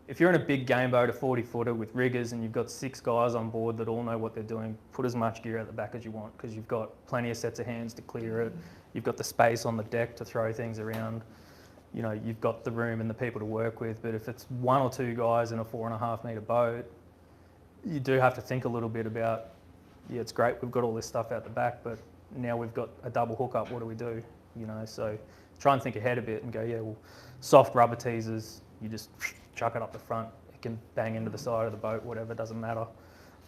If you're in a big game boat, a 40 footer with riggers and you've got 6 guys on board that all know what they're doing, put as much gear at the back as you want because you've got plenty of sets of hands to clear it. You've got the space on the deck to throw things around. You know, you've got the room and the people to work with, but if it's 1 or 2 guys in a 4.5 metre boat, you do have to think a little bit about, yeah, it's great, we've got all this stuff out the back, but now we've got a double hookup, what do we do? You know, so try and think ahead a bit and go, yeah, well, soft rubber teasers, you just chuck it up the front, it can bang into the side of the boat, whatever, doesn't matter.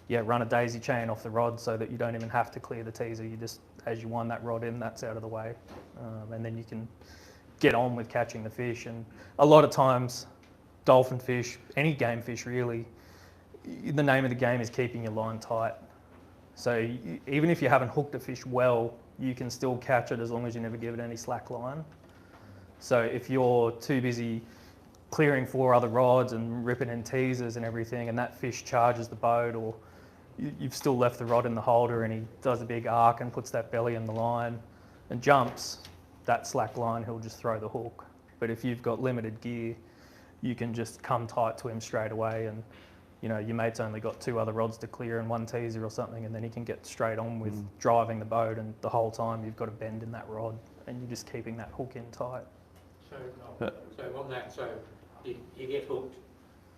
Yeah, run a daisy chain off the rod so that you don't even have to clear the teaser, you just, as you wind that rod in, that's out of the way, and then you can get on with catching the fish. And a lot of times, dolphin fish, any game fish really, the name of the game is keeping your line tight. So even if you haven't hooked a fish well, you can still catch it as long as you never give it any slack line. So if you're too busy clearing 4 other rods and ripping in teasers and everything, and that fish charges the boat, or you've still left the rod in the holder and he does a big arc and puts that belly in the line and jumps, that slack line, he'll just throw the hook. But if you've got limited gear, you can just come tight to him straight away, and you know, your mate's only got 2 other rods to clear and 1 teaser or something, and then he can get straight on with driving the boat, and the whole time you've got a bend in that rod and you're just keeping that hook in tight. So on that, so you get hooked,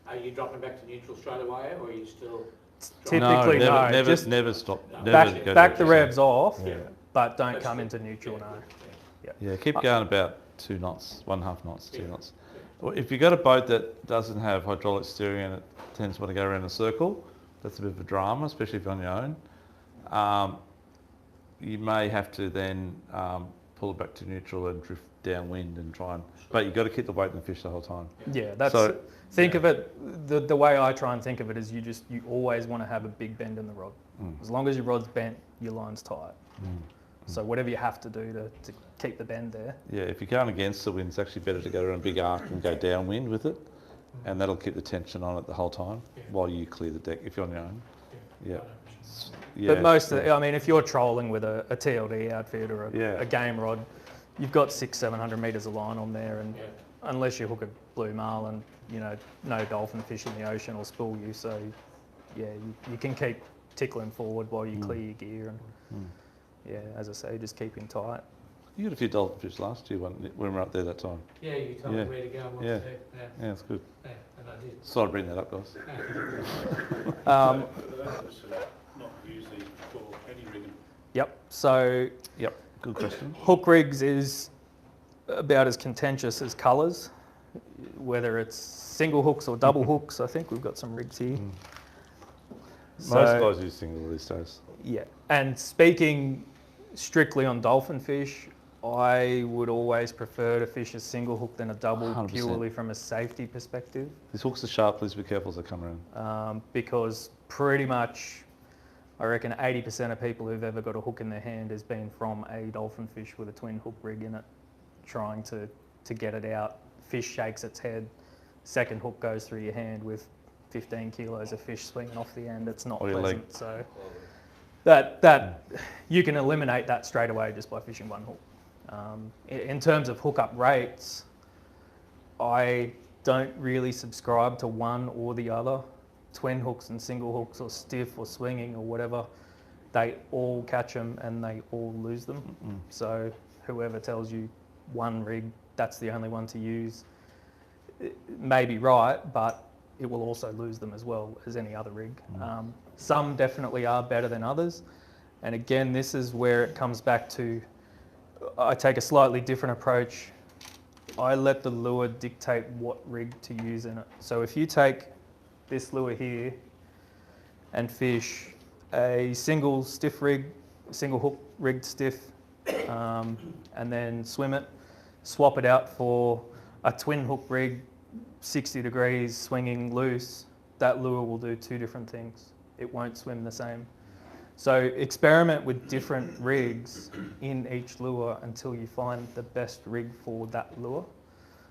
are you dropping back to neutral straight away, or are you still... Typically, no. Never, Just never stop. Never go back the to revs off, Yeah. but don't come into neutral, no. Yeah, keep going about 2 knots, 1.5 knots, 2 knots. Well, if you've got a boat that doesn't have hydraulic steering and it tends to want to go around a circle, that's a bit of a drama, especially if you're on your own. You may have to then pull it back to neutral and drift downwind and try and... But you've got to keep the weight in the fish the whole time. Yeah, that's... So, think of it, the way I try and think of it is you always want to have a big bend in the rod. As long as your rod's bent, your line's tight. So whatever you have to do to keep the bend there. Yeah, if you're going against the wind, it's actually better to go around a big arc and go downwind with it, and that'll keep the tension on it the whole time while you clear the deck if you're on your own. Yeah. But most of I mean, if you're trolling with a TLD outfit or a game rod, you've got 600-700 metres of line on there, and unless you hook a blue marlin, you know, no dolphin fish in the ocean will spool you. So yeah, you can keep tickling forward while you clear your gear, and yeah, as I say, just keep him tight. You got a few dolphin fish last year when we were up there that time. Yeah, you told me where to go and what to do. Yeah, it's good. Yeah, and I did. So I'd bring that up, guys. Not usually for any rigging. Yep. So Yep, good question. hook rigs is about as contentious as colours, whether it's single hooks or double hooks. I think we've got some rigs here. Most guys use single these days. Yeah, and speaking strictly on dolphin fish, I would always prefer to fish a single hook than a double, 100%. purely from a safety perspective. These hooks are sharp, please be careful as they come around. Because pretty much, I reckon 80% of people who've ever got a hook in their hand has been from a dolphin fish with a twin hook rig in it, trying to get it out. Fish shakes its head, second hook goes through your hand with 15 kilos of fish swinging off the end. It's not Or your leg. pleasant. So that you can eliminate that straight away just by fishing one hook. In terms of hookup rates, I don't really subscribe to one or the other. Twin hooks and single hooks or stiff or swinging or whatever, they all catch them and they all lose them. So whoever tells you one rig, that's the only one to use, it may be right, but it will also lose them as well as any other rig. Some definitely are better than others. And again, this is where it comes back to, I take a slightly different approach. I let the lure dictate what rig to use in it. So if you take this lure here and fish a single stiff rig, single hook rigged stiff, and then swim it, swap it out for a twin hook rig, 60 degrees, swinging loose. That lure will do two different things. It won't swim the same. So experiment with different rigs in each lure until you find the best rig for that lure.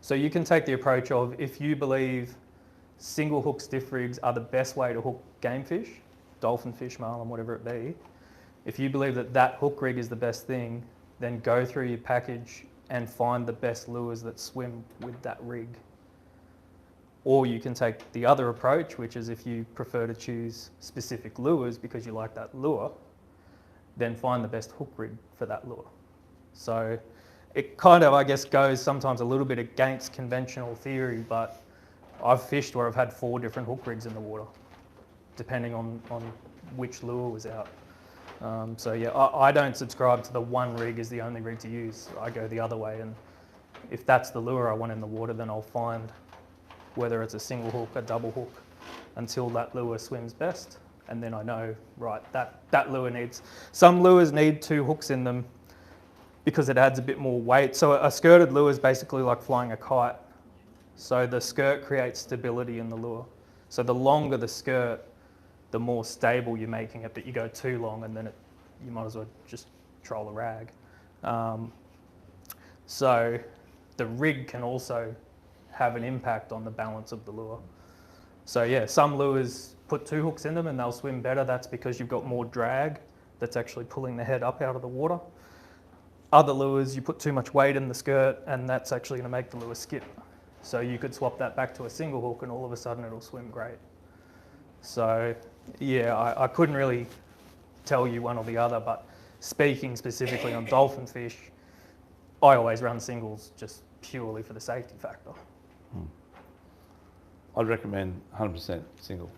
So you can take the approach of, if you believe single hook stiff rigs are the best way to hook game fish, dolphin fish, marlin, whatever it be, if you believe that that hook rig is the best thing, then go through your package and find the best lures that swim with that rig. Or you can take the other approach, which is if you prefer to choose specific lures because you like that lure, then find the best hook rig for that lure. So it kind of, I guess, goes sometimes a little bit against conventional theory, but I've fished where I've had 4 different hook rigs in the water, depending on which lure was out. So yeah, I don't subscribe to the one rig is the only rig to use. I go the other way, and if that's the lure I want in the water, then I'll find whether it's a single hook, a double hook, until that lure swims best. And then I know, right, that lure needs, some lures need 2 hooks in them because it adds a bit more weight. So a skirted lure is basically like flying a kite. So the skirt creates stability in the lure. So the longer the skirt, the more stable you're making it, but you go too long and then you might as well just troll a rag. So the rig can also have an impact on the balance of the lure. So yeah, some lures put 2 hooks in them and they'll swim better. That's because you've got more drag that's actually pulling the head up out of the water. Other lures, you put too much weight in the skirt and that's actually going to make the lure skip. So you could swap that back to a single hook and all of a sudden it'll swim great. So yeah, I couldn't really tell you one or the other, but speaking specifically on dolphin fish, I always run singles just purely for the safety factor. I'd recommend 100% single.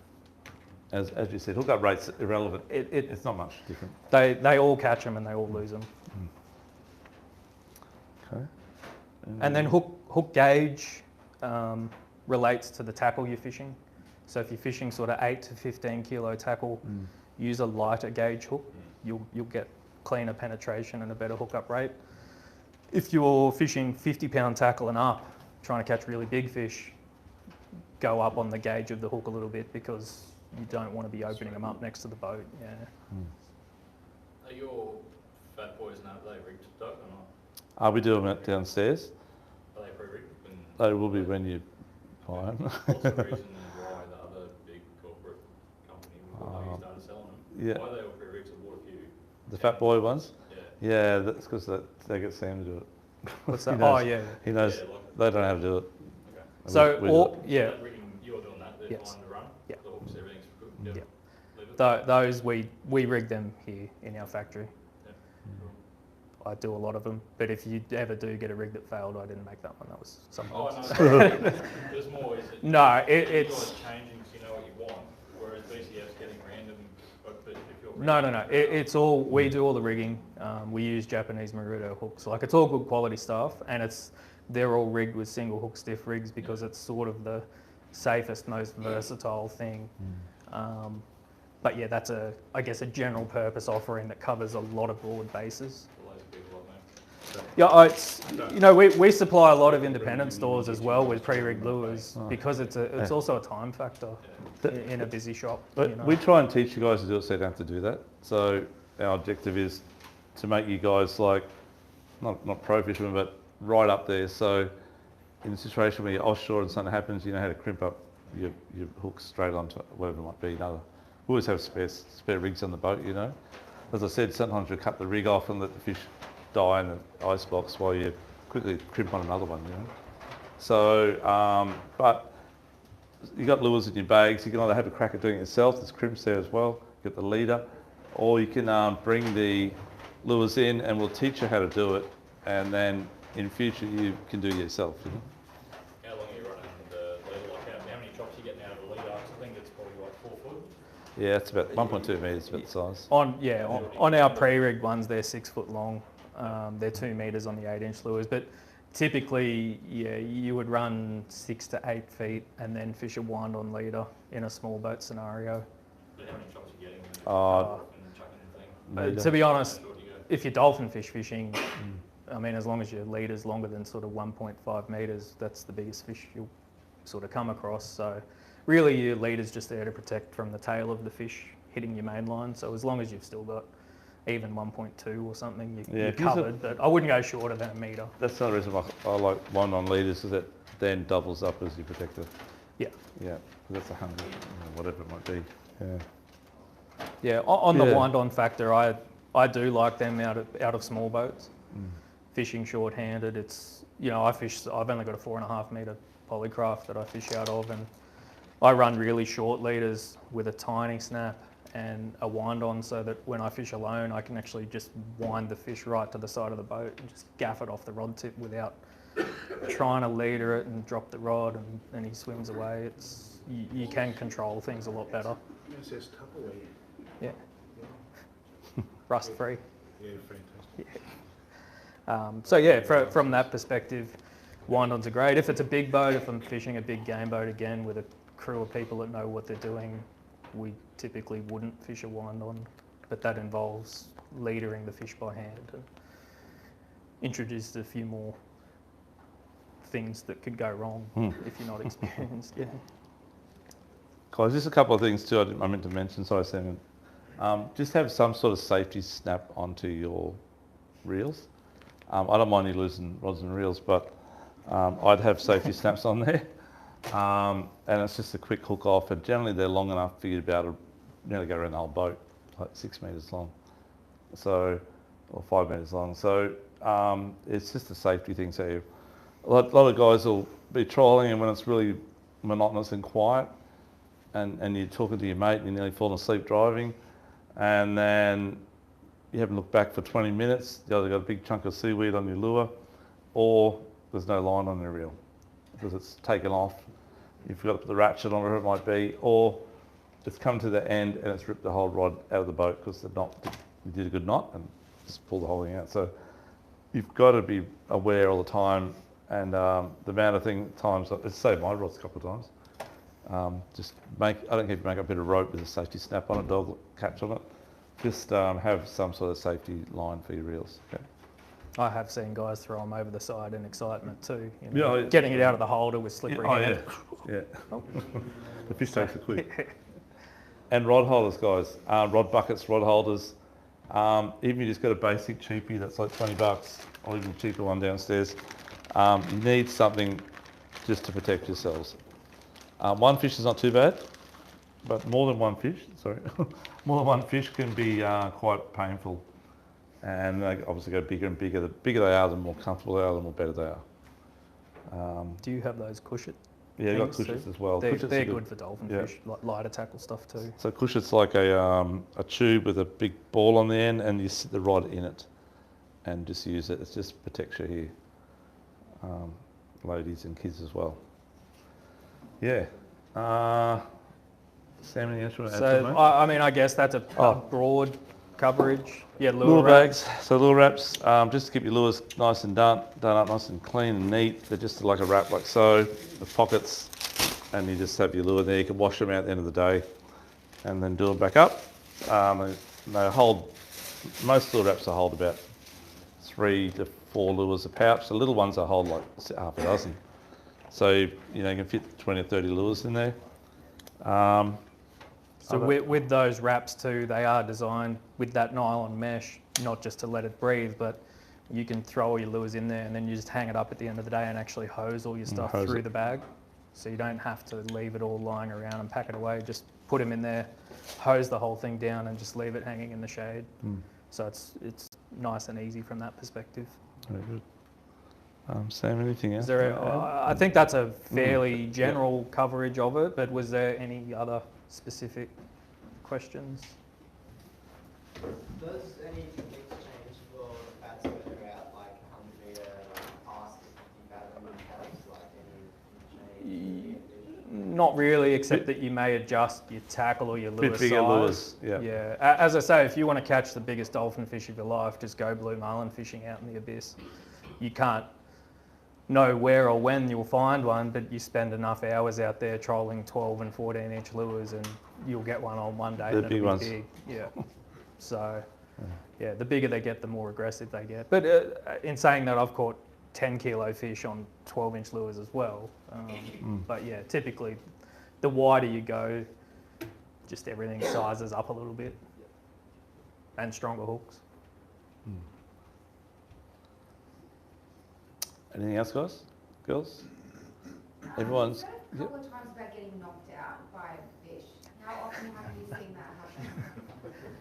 As you said, hookup rate's irrelevant. It's not much different. They all catch them and they all lose them. Okay. And then hook gauge relates to the tackle you're fishing. So if you're fishing sort of 8 to 15 kilo tackle, use a lighter gauge hook. You'll get cleaner penetration and a better hookup rate. If you're fishing 50-pound tackle and up, trying to catch really big fish, go up on the gauge of the hook a little bit because you don't want to be opening them up next to the boat. Yeah. Are your fat boys now, are they rigged or not? We do them downstairs. Are they pre-rigged? They will be when you buy them. What's the reason why the other big corporate company you started selling them? Yeah. Why are they all pre-rigged? So what if you... The fat boy ones? Yeah. Yeah, that's because they get Sam to do it. What's that? Knows, Oh yeah. He knows they don't know how to do it. Okay. So we do it. yeah. So rigging, you're doing that, they're Yes. fine to run? Yeah. The hooks, everything's good? Yeah. Leave it? Those we rig them here in our factory. Yeah. I do a lot of them, but if you ever do get a rig that failed, I didn't make that one. That was someone Oh, else's. no, there's more, is it? No, You it's guys changing because you know what you want, whereas BCF's getting random, but if you're... no. It's all we do all the rigging. We use Japanese Maruto hooks. Like it's all good quality stuff, and they're all rigged with single hook stiff rigs because it's sort of the safest, most versatile thing. But yeah, that's I guess a general purpose offering that covers a lot of broad bases. Yeah, we supply a lot of independent stores as well with pre-rigged lures because it's also a time factor in a busy shop. But we try and teach you guys to do it so you don't have to do that. So our objective is to make you guys like, not pro fishermen, but right up there. So in a situation where you're offshore and something happens, you know how to crimp up your hooks straight onto whatever it might be. We always have spare rigs on the boat, you know. As I said, sometimes you cut the rig off and let the fish die in the ice box while you quickly crimp on another one, you know. So, but you got lures in your bags. You can either have a crack at doing it yourself. There's crimps there as well. You get the leader, or you can bring the lures in, and we'll teach you how to do it. And then in future, you can do it yourself. You know? How long are you running the leader? Like how many chops are you getting out of the leader? I think it's probably like 4 foot. Yeah, it's about 1.2 metres, about the size. On our pre-rigged ones, they're 6 foot long. They're 2 metres on the 8-inch lures, but typically, yeah, you would run 6 to 8 feet and then fish a wind-on leader in a small boat scenario. But how many chops Uh, and chucking the thing. Metre. To be honest, How short do you go? if you're dolphin fish fishing, I mean, as long as your leader's longer than sort of 1.5 metres, that's the biggest fish you'll sort of come across. So really your leader's just there to protect from the tail of the fish hitting your main line. So as long as you've still got even 1.2 or something, you're if you said- covered. But I wouldn't go shorter than a metre. That's the reason why I like wind on leaders, is that then doubles up as your protector. Yeah. Yeah, that's 100, whatever it might be. Yeah. Yeah, on the Yeah. wind-on factor, I do like them out of small boats. Fishing short-handed, it's, you know, I've only got a 4.5 metre polycraft that I fish out of, and I run really short leaders with a tiny snap and a wind-on, so that when I fish alone, I can actually just wind the fish right to the side of the boat and just gaff it off the rod tip without trying to leader it and drop the rod, and then he swims away. It's you can control things a lot better. It says Tupperware. Yeah. Rust-free. Yeah, fantastic. So yeah, from that perspective, wind-ons are great. If it's a big boat, if I'm fishing a big game boat again with a crew of people that know what they're doing, we typically wouldn't fish a wind-on, but that involves leadering the fish by hand and introduces a few more things that could go wrong if you're not experienced. Yeah. Guys, just a couple of things too I meant to mention, sorry Simon. Just have some sort of safety snap onto your reels. I don't mind you losing rods and reels, but I'd have safety snaps on there. And it's just a quick hook off, and generally they're long enough for you to be able to nearly go around the whole boat, like 6 metres long, so, or 5 metres long. So it's just a safety thing. So a lot of guys will be trolling, and when it's really monotonous and quiet, and you're talking to your mate and you're nearly falling asleep driving, and then you haven't looked back for 20 minutes, you either got a big chunk of seaweed on your lure, or there's no line on your reel because it's taken off, you forgot to put the ratchet on wherever it might be, or it's come to the end and it's ripped the whole rod out of the boat because the knot, you did a good knot and just pulled the whole thing out. So you've got to be aware all the time, and the amount of times, it's saved my rods a couple of times. I don't care if you make a bit of rope with a safety snap on it, dog catch on it. Just have some sort of safety line for your reels. Okay. I have seen guys throw them over the side in excitement too. You Yeah, know, getting it out of the holder with slippery hand. Yeah. The fish takes it quick. And rod holders, guys. Rod buckets, rod holders. Even you just got a basic cheapie that's like $20, or even a cheaper one downstairs. You need something just to protect yourselves. One fish is not too bad, but more than one fish, more than one fish can be quite painful. And they obviously go bigger and bigger. The bigger they are, the more comfortable they are, the more better they are. Do you have those cushion? Yeah, you've got cushions as well. They're Cushions are good for dolphin fish, like lighter tackle stuff too. So cushion's like a tube with a big ball on the end, and you sit the rod in it and just use it. It just protects you here. Ladies and kids as well. Yeah. Sam, anything else you want to add to that, mate? I mean, I guess that's a broad coverage. Yeah, Lure bags. So lure wraps, just to keep your lures nice and done up nice and clean and neat. They're just like a wrap like so, the pockets, and you just have your lure there. You can wash them out at the end of the day and then do them back up. They hold, most lure wraps will hold about 3 to 4 lures a pouch. The little ones will hold like half a dozen. So, you can fit 20 or 30 lures in there. So with those wraps too, they are designed with that nylon mesh, not just to let it breathe, but you can throw all your lures in there and then you just hang it up at the end of the day and actually hose all your stuff through the bag. So you don't have to leave it all lying around and pack it away. Just put them in there, hose the whole thing down and just leave it hanging in the shade. So it's nice and easy from that perspective. Very good. Sam, anything else? I think that's a fairly general coverage of it, but was there any other specific questions? Does any techniques change for fats further out, like 100 metre past 50 fathom caps, like any change? Not really, except that you may adjust your tackle or your lure size. bigger lures, yeah. Yeah. As I say, if you want to catch the biggest dolphin fish of your life, just go blue marlin fishing out in the abyss. You can't know where or when you'll find one, but you spend enough hours out there trolling 12 and 14 inch lures and you'll get one on one day. The and it'll big be ones. Big. Yeah. So, yeah, the bigger they get, the more aggressive they get. But in saying that, I've caught 10 kilo fish on 12-inch lures as well. But yeah, typically, the wider you go, just everything sizes up a little bit, and stronger hooks. Anything else, guys? Girls? Everyone's. You've said a couple of times about getting knocked out by a fish. How often have you seen that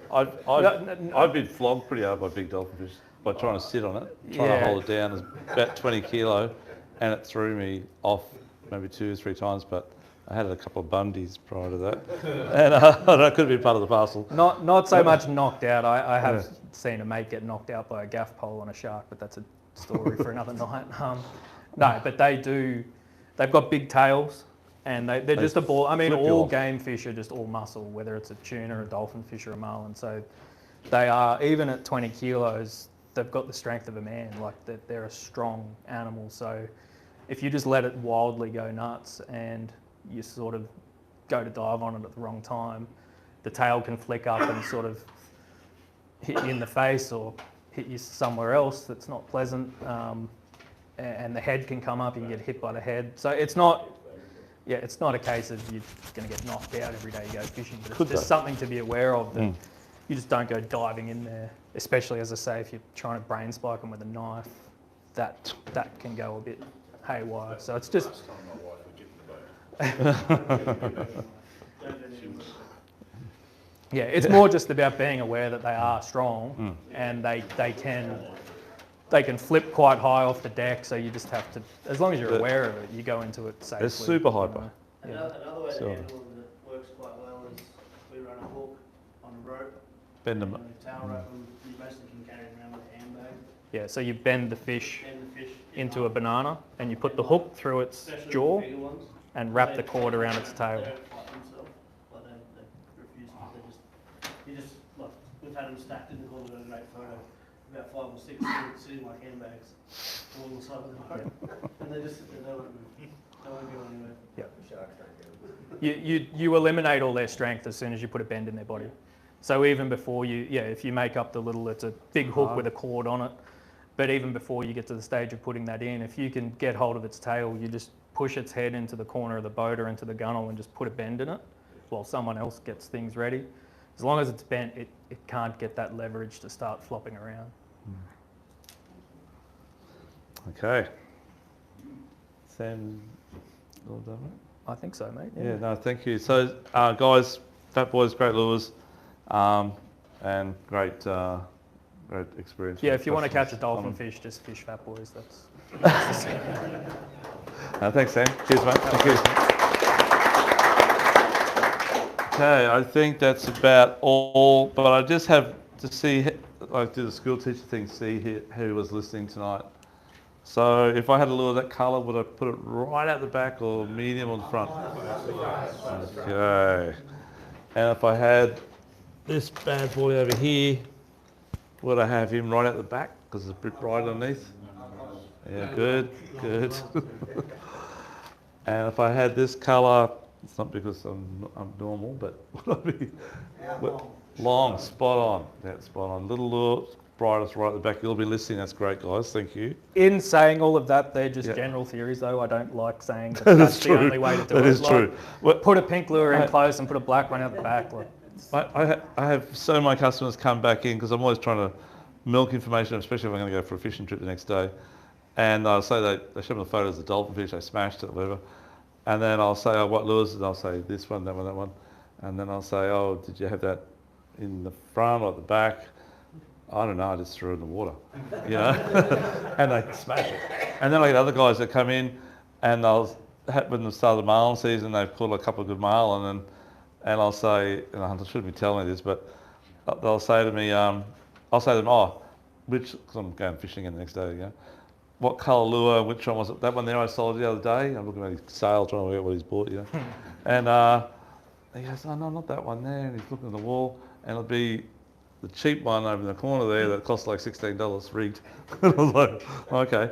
happen? I've been flogged pretty hard by big dolphin fish by trying to sit on it, trying to hold it down. It's about 20 kilo, and it threw me off maybe 2 or 3 times, but I had a couple of Bundies prior to that, and that could be part of the parcel. Not so much knocked out. I have seen a mate get knocked out by a gaff pole on a shark, but that's a story for another night. No, but they've got big tails, and they're just a ball. I mean, all game fish are just all muscle, whether it's a tuna, a dolphin fish, or a marlin. So they are, even at 20 kilos, they've got the strength of a man. Like they're a strong animal. So if you just let it wildly go nuts and you sort of go to dive on it at the wrong time, the tail can flick up and sort of hit you in the face or hit you somewhere else that's not pleasant, and the head can come up, you can get hit by the head. So it's not a case of you're going to get knocked out every day you go fishing, but it's just something to be aware of, that you just don't go diving in there, especially, as I say, if you're trying to brain spike them with a knife, that can go a bit haywire. So it's just... Last time my wife would get in the boat. Yeah, it's more just about being aware that they are strong and they can flip quite high off the deck. So you just have to, as long as you're aware of it, you go into it safely. They're super hyper. Another way to handle them that works quite well is we run a hook on a rope. Bend them. And a tail rope, and you basically can carry it around with a handbag. Yeah, so you bend the fish into a banana and you put the hook through its jaw and wrap the cord around its tail. We've had them stacked in the corner of a great photo, about 5 or 6 sitting like handbags along the side of the boat, and they just sit there, they won't go anywhere. Yeah. Sharks don't get it. You eliminate all their strength as soon as you put a bend in their body. So even before if you make up it's a big hook with a cord on it, but even before you get to the stage of putting that in, if you can get hold of its tail, you just push its head into the corner of the boat or into the gunnel and just put a bend in it while someone else gets things ready. As long as it's bent, it can't get that leverage to start flopping around. Okay. Sam, all done, mate? I think so, mate. Yeah, no, thank you. So, guys, Fat Boys, great lures, and great experience. Yeah, if you want to catch a dolphin fish, just fish Fat Boys. That's thanks, Sam. Cheers, mate. Thank you. Okay, I think that's about all, but I just have to see, like, do the school teacher thing, see who was listening tonight. So if I had a lure that colour, would I put it right at the back or medium on the front? Okay. And if I had this bad boy over here, would I have him right at the back because it's a bit bright underneath? Yeah, good. And if I had this colour, it's not because I'm normal, but would I be long, spot on. Yeah, spot on. Little lure, brightest right at the back. You'll be listening. That's great, guys. Thank you. In saying all of that, they're just general theories, though. I don't like saying that's the only way to do it. That is true. Put a pink lure in close and put a black one out the back. I have so many customers come back in because I'm always trying to milk information, especially if I'm going to go for a fishing trip the next day. And I'll say they show me the photos of the dolphin fish, they smashed it, whatever. And then I'll say, oh, what lures? And I'll say this one, that one, that one. And then I'll say, oh, did you have that in the front or at the back? I don't know, I just threw it in the water, you know? And they smash it. And then I get other guys that come in and when the start of the marlin season, they've caught a couple of good marlin and I'll say, and I shouldn't be telling you this, but they'll say to me, I'll say to them, oh, because I'm going fishing again the next day, you know? What colour lure, which one was it? That one there I sold the other day. I'm looking at his sale, trying to work out what he's bought, you know. And he goes, oh, no, not that one there. And he's looking at the wall, and it'll be the cheap one over in the corner there that costs like $16 rigged. And I was like, okay.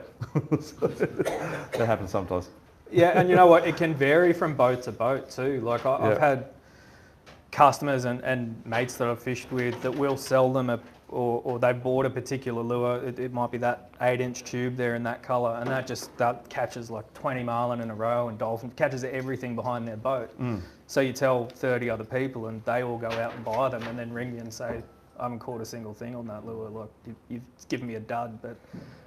So, that happens sometimes. Yeah, and you know what? It can vary from boat to boat too. Like I've had customers and mates that I've fished with that will sell them or they bought a particular lure. It might be that 8-inch tube there in that colour, and that catches like 20 marlin in a row, and dolphin catches everything behind their boat. So you tell 30 other people, and they all go out and buy them, and then ring you and say, I haven't caught a single thing on that lure. Like you've given me a dud, but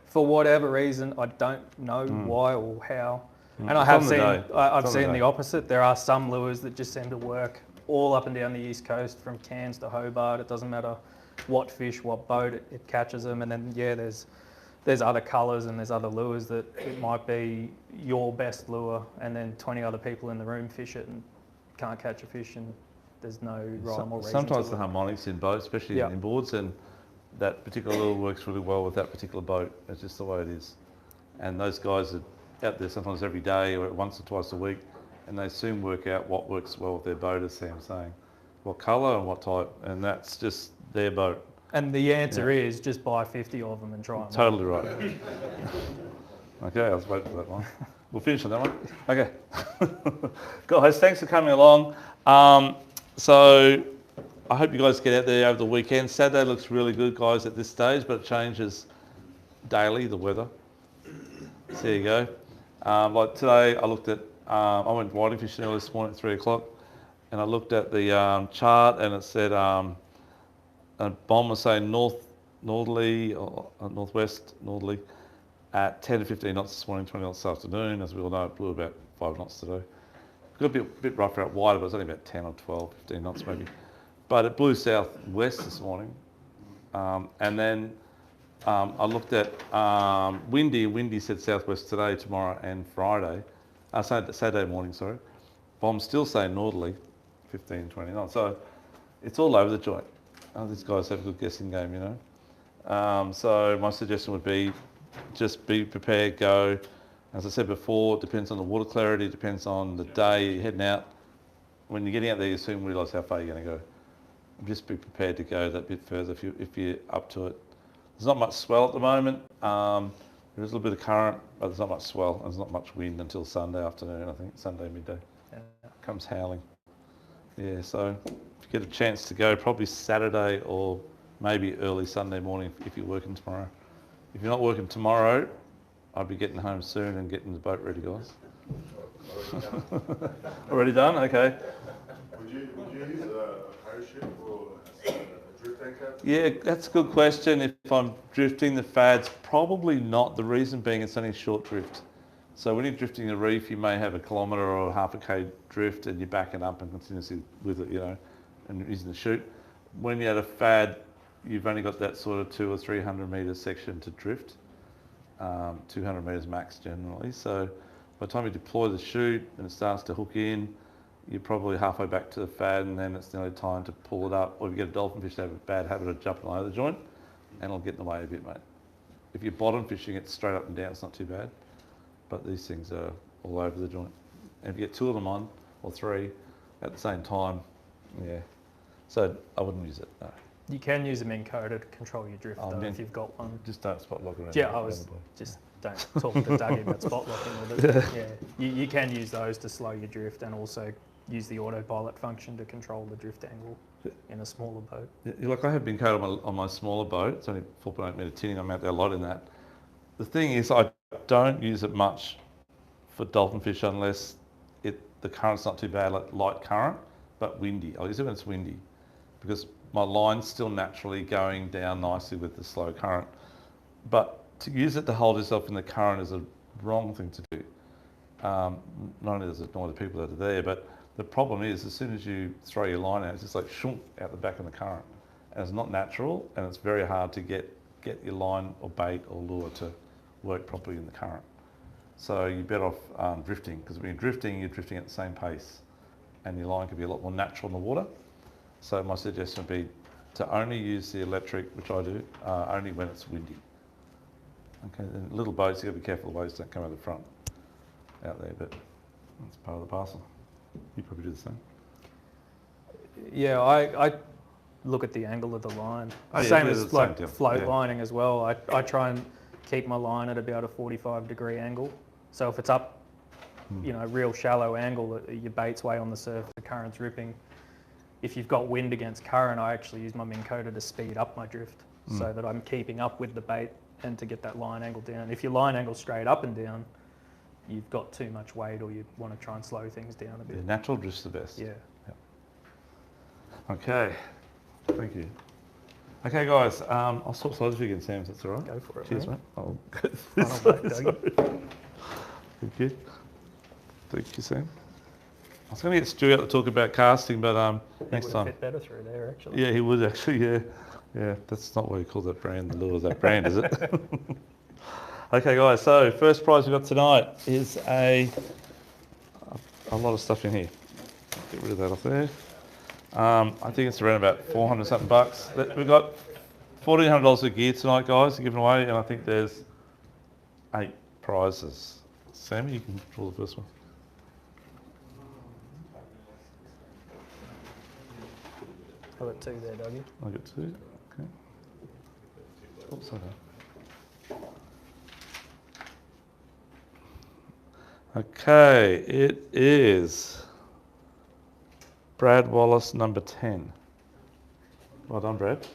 for whatever reason, I don't know why or how. And I have seen, I've seen the opposite. There are some lures that just seem to work all up and down the east coast, from Cairns to Hobart. It doesn't matter what fish, what boat, it catches them. And then there's other colours and there's other lures that it might be your best lure, and then 20 other people in the room fish it and can't catch a fish, and there's no rhyme or reason. Sometimes the harmonics in boats, especially in inboards, and that particular lure works really well with that particular boat. It's just the way it is. And those guys are out there sometimes every day or once or twice a week, and they soon work out what works well with their boat, as Sam's saying. What colour and what type, and that's just their boat. And the answer is just buy 50 of them and try them. Totally right. Okay, I was waiting for that one. We'll finish on that one. Okay. Guys, thanks for coming along. So I hope you guys get out there over the weekend. Saturday looks really good, guys, at this stage, but it changes daily, the weather. So there you go. Like today, I looked at, I went whiting fishing early this morning at 3 o'clock, and I looked at the chart, and it said a bomb was saying northerly or northwest northerly at 10 to 15 knots this morning, 20 knots this afternoon. As we all know, it blew about 5 knots today. Got a bit rougher out wider, but it was only about 10 or 12, 15 knots maybe. But it blew southwest this morning. And then I looked at windy. Windy said southwest today, tomorrow and Friday. Saturday morning, sorry. Bomb's still saying northerly, 15, 20 knots. So it's all over the joint. These guys have a good guessing game, you know. So my suggestion would be just be prepared, go. As I said before, it depends on the water clarity, depends on the day you're heading out. When you're getting out there, you soon realise how far you're going to go. Just be prepared to go that bit further if you're up to it. There's not much swell at the moment. There is a little bit of current, but there's not much swell. There's not much wind until Sunday afternoon, I think, Sunday midday. Comes howling. Yeah, so if you get a chance to go, probably Saturday or maybe early Sunday morning if you're working tomorrow. If you're not working tomorrow, I'll be getting home soon and getting the boat ready, guys. Already done? Okay. Would you use a parachute or a drift anchor? Yeah, that's a good question. If I'm drifting the fads, probably not. The reason being it's only short drift. So when you're drifting a reef, you may have a kilometre or half a K drift and you're backing up and continuously with it, you know, and using the chute. When you're at a fad, you've only got that sort of 200 or 300 metre section to drift, 200 metres max generally. So by the time you deploy the chute and it starts to hook in, you're probably halfway back to the fad, and then it's nearly time to pull it up. Or if you get a dolphin fish, they have a bad habit of jumping over the joint, and it'll get in the way a bit, mate. If you're bottom fishing, it's straight up and down, it's not too bad. But these things are all over the joint. And if you get 2 of them on, or 3, at the same time, yeah. So I wouldn't use it, no. You can use them encoder to control your drift though, if you've got one. Just don't spot lock around. Yeah, don't talk to Dougie about spot locking with it. Yeah, you can use those to slow your drift and also use the autopilot function to control the drift angle in a smaller boat. Yeah, like I have been coded on my smaller boat. It's only 4.8 metre tinning. I'm out there a lot in that. The thing is, I don't use it much for dolphin fish unless the current's not too bad, like light current, but windy. I'll use it when it's windy because my line's still naturally going down nicely with the slow current. But to use it to hold yourself in the current is a wrong thing to do. Not only does it annoy the people that are there, but the problem is as soon as you throw your line out, it's just like shoom out the back of the current. And it's not natural, and it's very hard to get your line or bait or lure to work properly in the current. So you're better off drifting, because when you're drifting at the same pace, and your line can be a lot more natural in the water. So my suggestion would be to only use the electric, which I do, only when it's windy. Okay, then little boats, you got to be careful the waves don't come out the front out there, but that's part of the parcel. You probably do the same. Yeah, I look at the angle of the line. Same as like float lining as well. I try and keep my line at about a 45-degree angle. So if it's up, you know, real shallow angle, your bait's way on the surface, the current's ripping. if you've got wind against current, I actually use my Minn Kota to speed up my drift so that I'm keeping up with the bait and to get that line angle down. If your line angle straight up and down, you've got too much weight or you want to try and slow things down a bit. Yeah, natural drift's the best. Yeah. Okay, thank you. Okay, guys, I'll swap sides with you again, Sam, if that's all right. Go for it, Cheers, mate. mate. I'll go Final this back, way, Dougie. sorry. Thank you. Thank you, Sam. I was going to get Stu out to talk about casting, but next He would time. fit better through there, actually. Yeah, he would actually, yeah. Yeah, that's not what you call that brand, the lure of that brand, is it? Okay, guys, so first prize we've got tonight is a lot of stuff in here. Get rid of that off there. I think it's around about 400 something bucks. We've got $1,400 of gear tonight, guys, giving away, and I think there's 8 prizes. Sammy, you can draw the first one. I've got 2 there, Dougie. I got 2. Okay. Oops, sorry. Okay, it is Brad Wallace, number 10. Well done, Brad.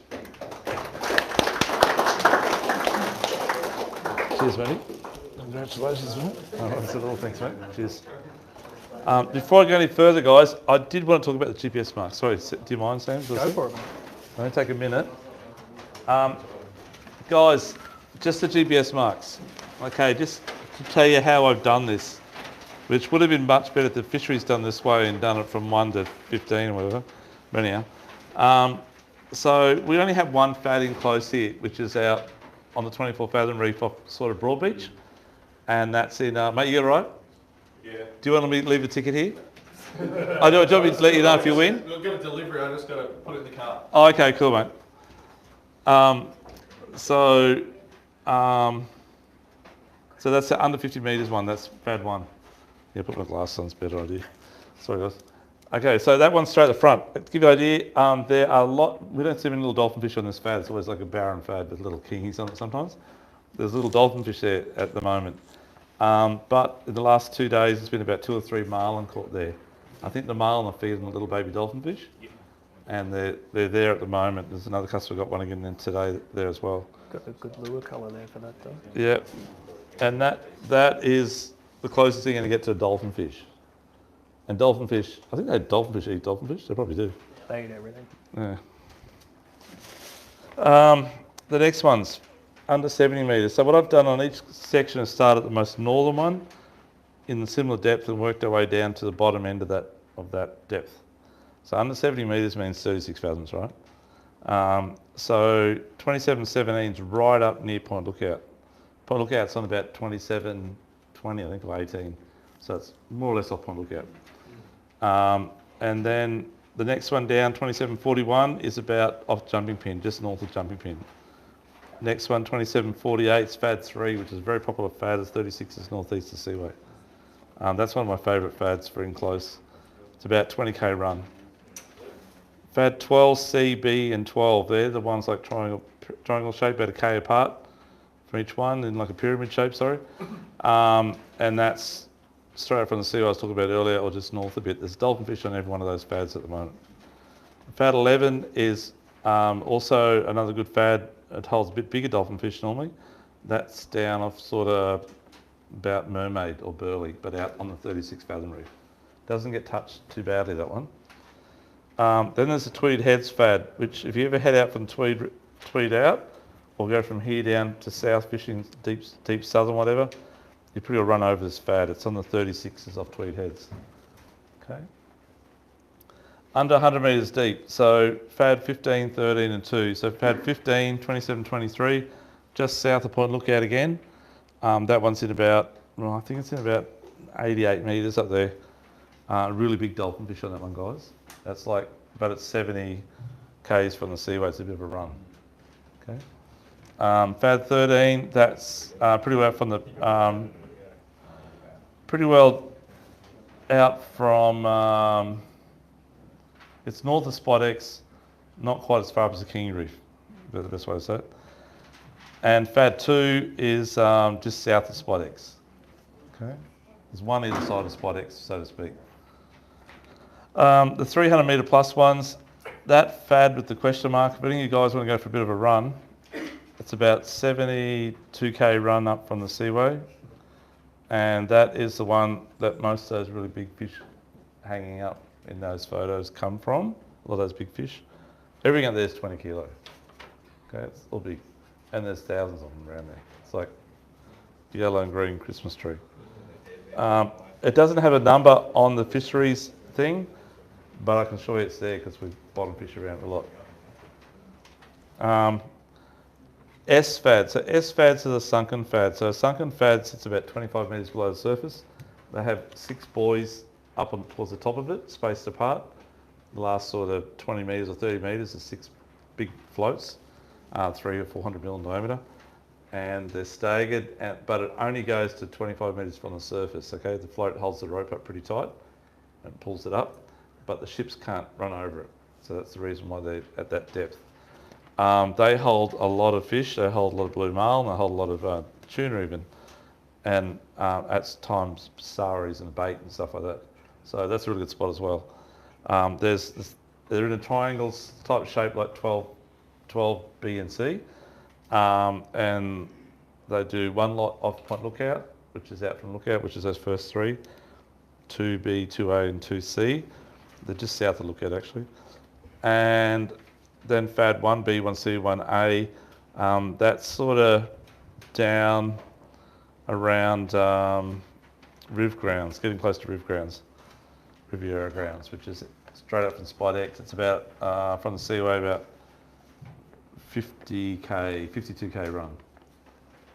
Cheers, matey. Congratulations, mate. That's a little thanks, mate. Cheers. Before I go any further, guys, I did want to talk about the GPS mark. Sorry, do you mind, Sam? Go for it, mate. Only take a minute. Guys, just the GPS marks. Okay, just to tell you how I've done this, which would have been much better if the fisheries done this way and done it from 1 to 15 or whatever. But anyhow, so we only have one fad in close here, which is out on the 24 fathom reef off sort of Broadbeach. And that's in, mate, you all right? Yeah. Do you want me to leave the ticket here? I do. Do you want me to let you know if you win? We'll get a delivery, I just got to put it in the car. Oh, okay, cool, mate. So that's the under 50 metres one. That's fad 1. Yeah, put my glasses on, it's a better idea. Sorry, guys. Okay, so that one's straight at the front. To give you an idea, there are we don't see many little dolphin fish on this fad. It's always like a barren fad with little kingies on it sometimes. There's little dolphin fish there at the moment. But in the last 2 days, there's been about 2 or 3 marlin caught there. I think the marlin are feeding the little baby dolphin fish. Yep. And they're there at the moment. There's another customer got one again today there as well. Got a good lure colour there for that, though. Yeah. And that is the closest thing you're going to get to a dolphin fish. And dolphin fish, I think dolphin fish eat dolphin fish. They probably do. They eat everything. Yeah. The next one's under 70 metres. So what I've done on each section is start at the most northern one in the similar depth and worked our way down to the bottom end of that depth. So under 70 metres means 36 fathoms, right? So 27.17 is right up near Point Lookout. Point Lookout's on about 27.20, I think, or 18. So it's more or less off Point Lookout. And then the next one down, 27.41, is about off Jumping Pin, just north of Jumping Pin. Next one, 27.48, is Fad 3, which is a very popular fad. It's 36 northeast of Seaway. That's one of my favourite fads for in close. It's about 20k run. Fad 12, C, B and 12, they're the ones like triangle shape, about a K apart from each one, in like a pyramid shape, sorry. And that's straight up from the sea I was talking about earlier, or just north a bit. There's dolphin fish on every one of those fads at the moment. Fad 11 is also another good fad. It holds a bit bigger dolphin fish normally. That's down off sort of about Mermaid or Burley, but out on the 36 fathom reef. Doesn't get touched too badly, that one. Then there's the Tweed Heads fad, which if you ever head out from Tweed out, or go from here down to south fishing deep southern whatever, you pretty well run over this fad. It's on the 36s off Tweed Heads. Okay. Under 100 metres deep, so fad 15, 13 and 2. So fad 15, 27, 23, just south of Point Lookout again. That one's in about, well, I think it's in about 88 metres up there. Really big dolphin fish on that one, guys. That's like, but it's 70 k's from the seaway. It's a bit of a run. Okay. Fad 13, that's pretty well from the, pretty well out from, it's north of Spot X, not quite as far up as the King Reef, but the best way to say it. And Fad 2 is just south of Spot X. Okay. There's one either side of Spot X, so to speak. The 300 metre plus ones, that fad with the question mark, if any of you guys want to go for a bit of a run, it's about 72k run up from the seaway. And that is the one that most of those really big fish hanging up in those photos come from, a lot of those big fish. Everything up there is 20 kilo. Okay, it's all big. And there's thousands of them around there. It's like yellow and green Christmas tree. It doesn't have a number on the fisheries thing, but I can show you it's there because we bottom fish around it a lot. S-FAD. So S-FADs are the sunken FAD. So a sunken FAD sits about 25 metres below the surface. They have 6 buoys up towards the top of it, spaced apart. The last sort of 20 metres or 30 metres is 6 big floats, 300 or 400 mil in diameter. And they're staggered, but it only goes to 25 metres from the surface, okay? The float holds the rope up pretty tight and pulls it up, but the ships can't run over it. So that's the reason why they're at that depth. They hold a lot of fish, they hold a lot of blue marlin, they hold a lot of tuna even, and at times saris and bait and stuff like that. So that's a really good spot as well. They're in a triangle type shape like 12 B and C. And they do one lot off Point Lookout, which is out from Lookout, which is those first 3, 2B, 2A and 2C. They're just south of Lookout actually. And then FAD 1B, 1C, 1A, that's sort of down around Riv Grounds, getting close to Riv Grounds, Riviera Grounds, which is straight up from Spidex. It's about, from the seaway, about 52k run.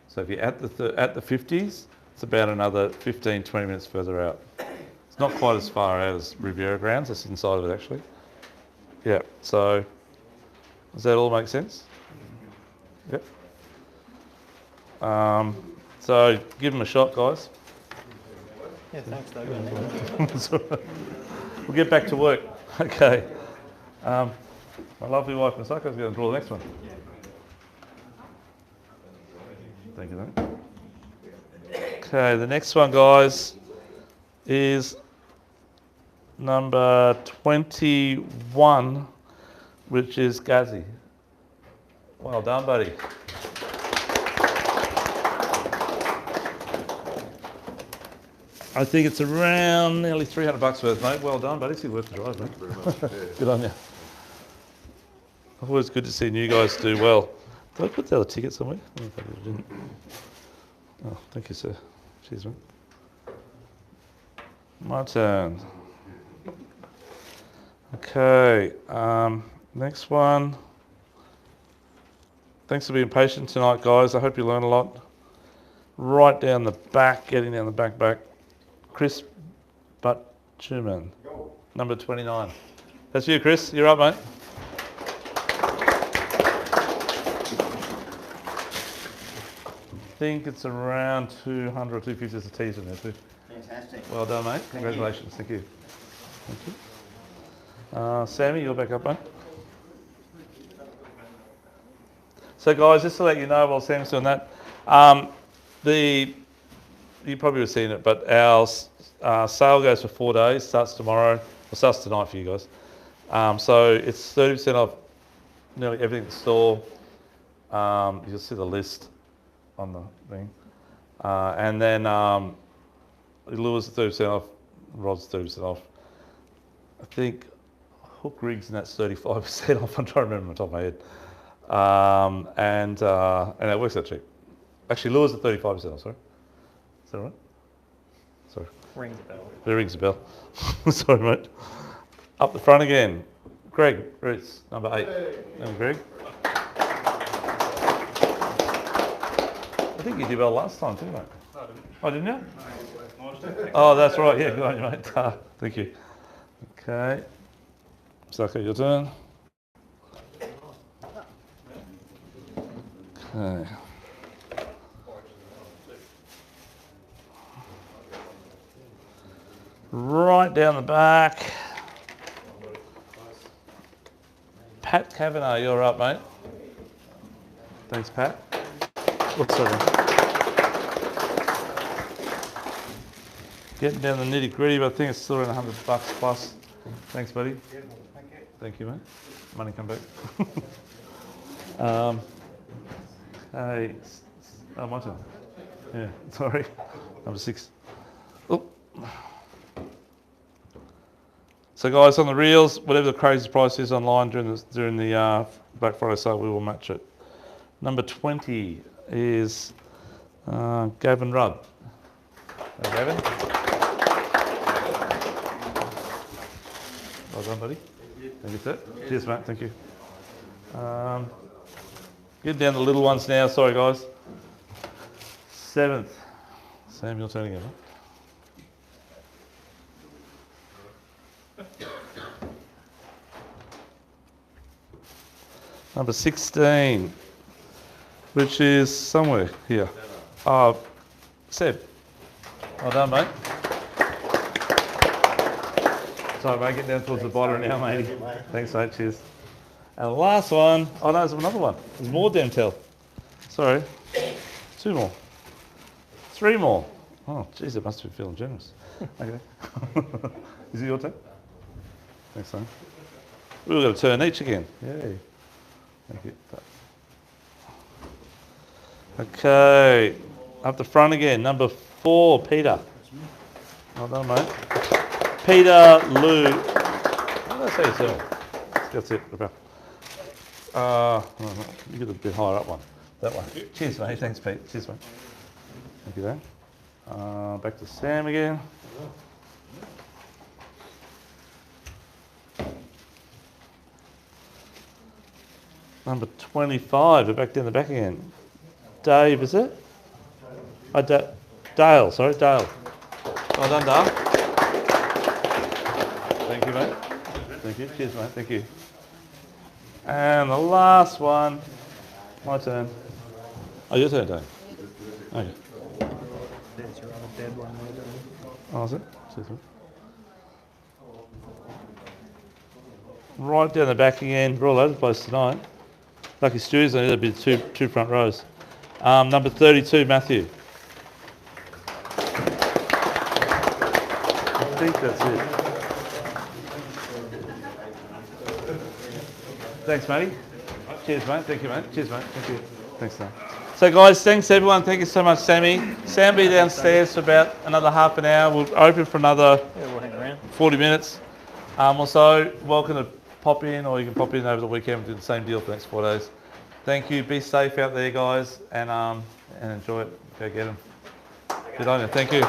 So if you're at the 50s, it's about another 15, 20 minutes further out. It's not quite as far out as Riviera Grounds, it's inside of it actually. Yeah, so does that all make sense? Yep. So give them a shot, guys. Yeah, thanks, Doug. We'll get back to work. Okay. My lovely wife Masako is going to draw the next one. Thank you, mate. Okay, the next one, guys, is number 21, which is Gazzy. Well done, buddy. I think it's around nearly $300 worth, mate. Well done, buddy. It's worth the drive, mate. Very much. Yeah. Good on you. Always good to see you guys do well. Did I put the other ticket somewhere? I didn't. Oh, thank you, sir. Cheers, mate. My turn. Okay, next one. Thanks for being patient tonight, guys. I hope you learn a lot. Right down the back, getting down the back. Chris Butcherman, number 29. That's you, Chris. You're up, mate. I think it's around 200 or 250. There's a teaser in there too. Fantastic. Well done, mate. Congratulations. Thank you. Thank you. Sammy, you're back up, mate. So, guys, just to let you know while Sam's doing that, you probably have seen it, but our sale goes for 4 days. Starts tomorrow. Well, starts tonight for you guys. So it's 30% off nearly everything in the store. You'll see the list on the thing. And then lures are 30% off, rods 30% off. I think hook rigs and that's 35% off. I'm trying to remember on the top of my head. And it works out cheap. Actually, lures are 35% off, sorry. Is that right? Sorry. Rings a bell. It rings a bell. Sorry, mate. Up the front again. Greg, Roots, number 8. And Greg. I think you did well last time too, mate. No, I didn't. Oh, didn't you? No, Oh, that's right. Yeah, good on you, mate. Thank you. Okay. Saka, your turn. Okay. Right down the back. Pat Kavanagh, you're up, mate. Thanks, Pat. What's that? Getting down the nitty gritty, but I think it's still around $100 plus. Thanks, buddy. Beautiful, thank you. Thank you, mate. Money come back. Hey, oh, my turn. Yeah, sorry. Number 6. Oh. So, guys, on the reels, whatever the crazy price is online during the Black Friday sale, we will match it. Number 20 is Gavin Rudd. Hey, Gavin. Well done, buddy. Thank you, sir. Cheers, mate. Thank you. Get down the little ones now. Sorry, guys. 7th. Sam, your turn again, mate. Number 16, which is somewhere here. Seb. Well done, mate. Sorry, mate, get down towards the bottom now, matey. Thanks, mate, cheers. And the last one, oh no, there's another one. There's more Dentel. Sorry. 2 more. 3 more. Oh, geez, it must have been feeling generous. Okay. Is it your turn? Thanks, son. We've got a turn each again. Yay. Thank you. Okay. Up the front again. Number 4, Peter. Well done, mate. Peter Lou. How did I say yourself? That's it. You get a bit higher up one. That one. Cheers, mate. Thanks, Pete. Cheers, mate. Thank you, there. Back to Sam again. Number 25. We're back down the back again. Dave, is it? Oh, Dale. Sorry, Dale. Well done, Dale. Thank you, mate. Thank you. Cheers, mate. Thank you. And the last one. My turn. Oh, your turn, Dave. Okay. There's your other dead one there, Johnny. Oh, is it? Cheers, mate. Right down the back again. We're all over the place tonight. Lucky Stews, I need to be two front rows. Number 32, Matthew. I think that's it. Thanks, matey. Cheers, mate. Thank you, mate. Cheers, mate. Thank you. Thanks, Sam. So, guys, thanks, everyone. Thank you so much, Sammy. Sam be downstairs for about another half an hour. We'll open for another We'll hang around. 40 minutes. Also, welcome to pop in, or you can pop in over the weekend and do the same deal for the next 4 days. Thank you. Be safe out there, guys, and enjoy it. Go get them. Good on you. Thank you.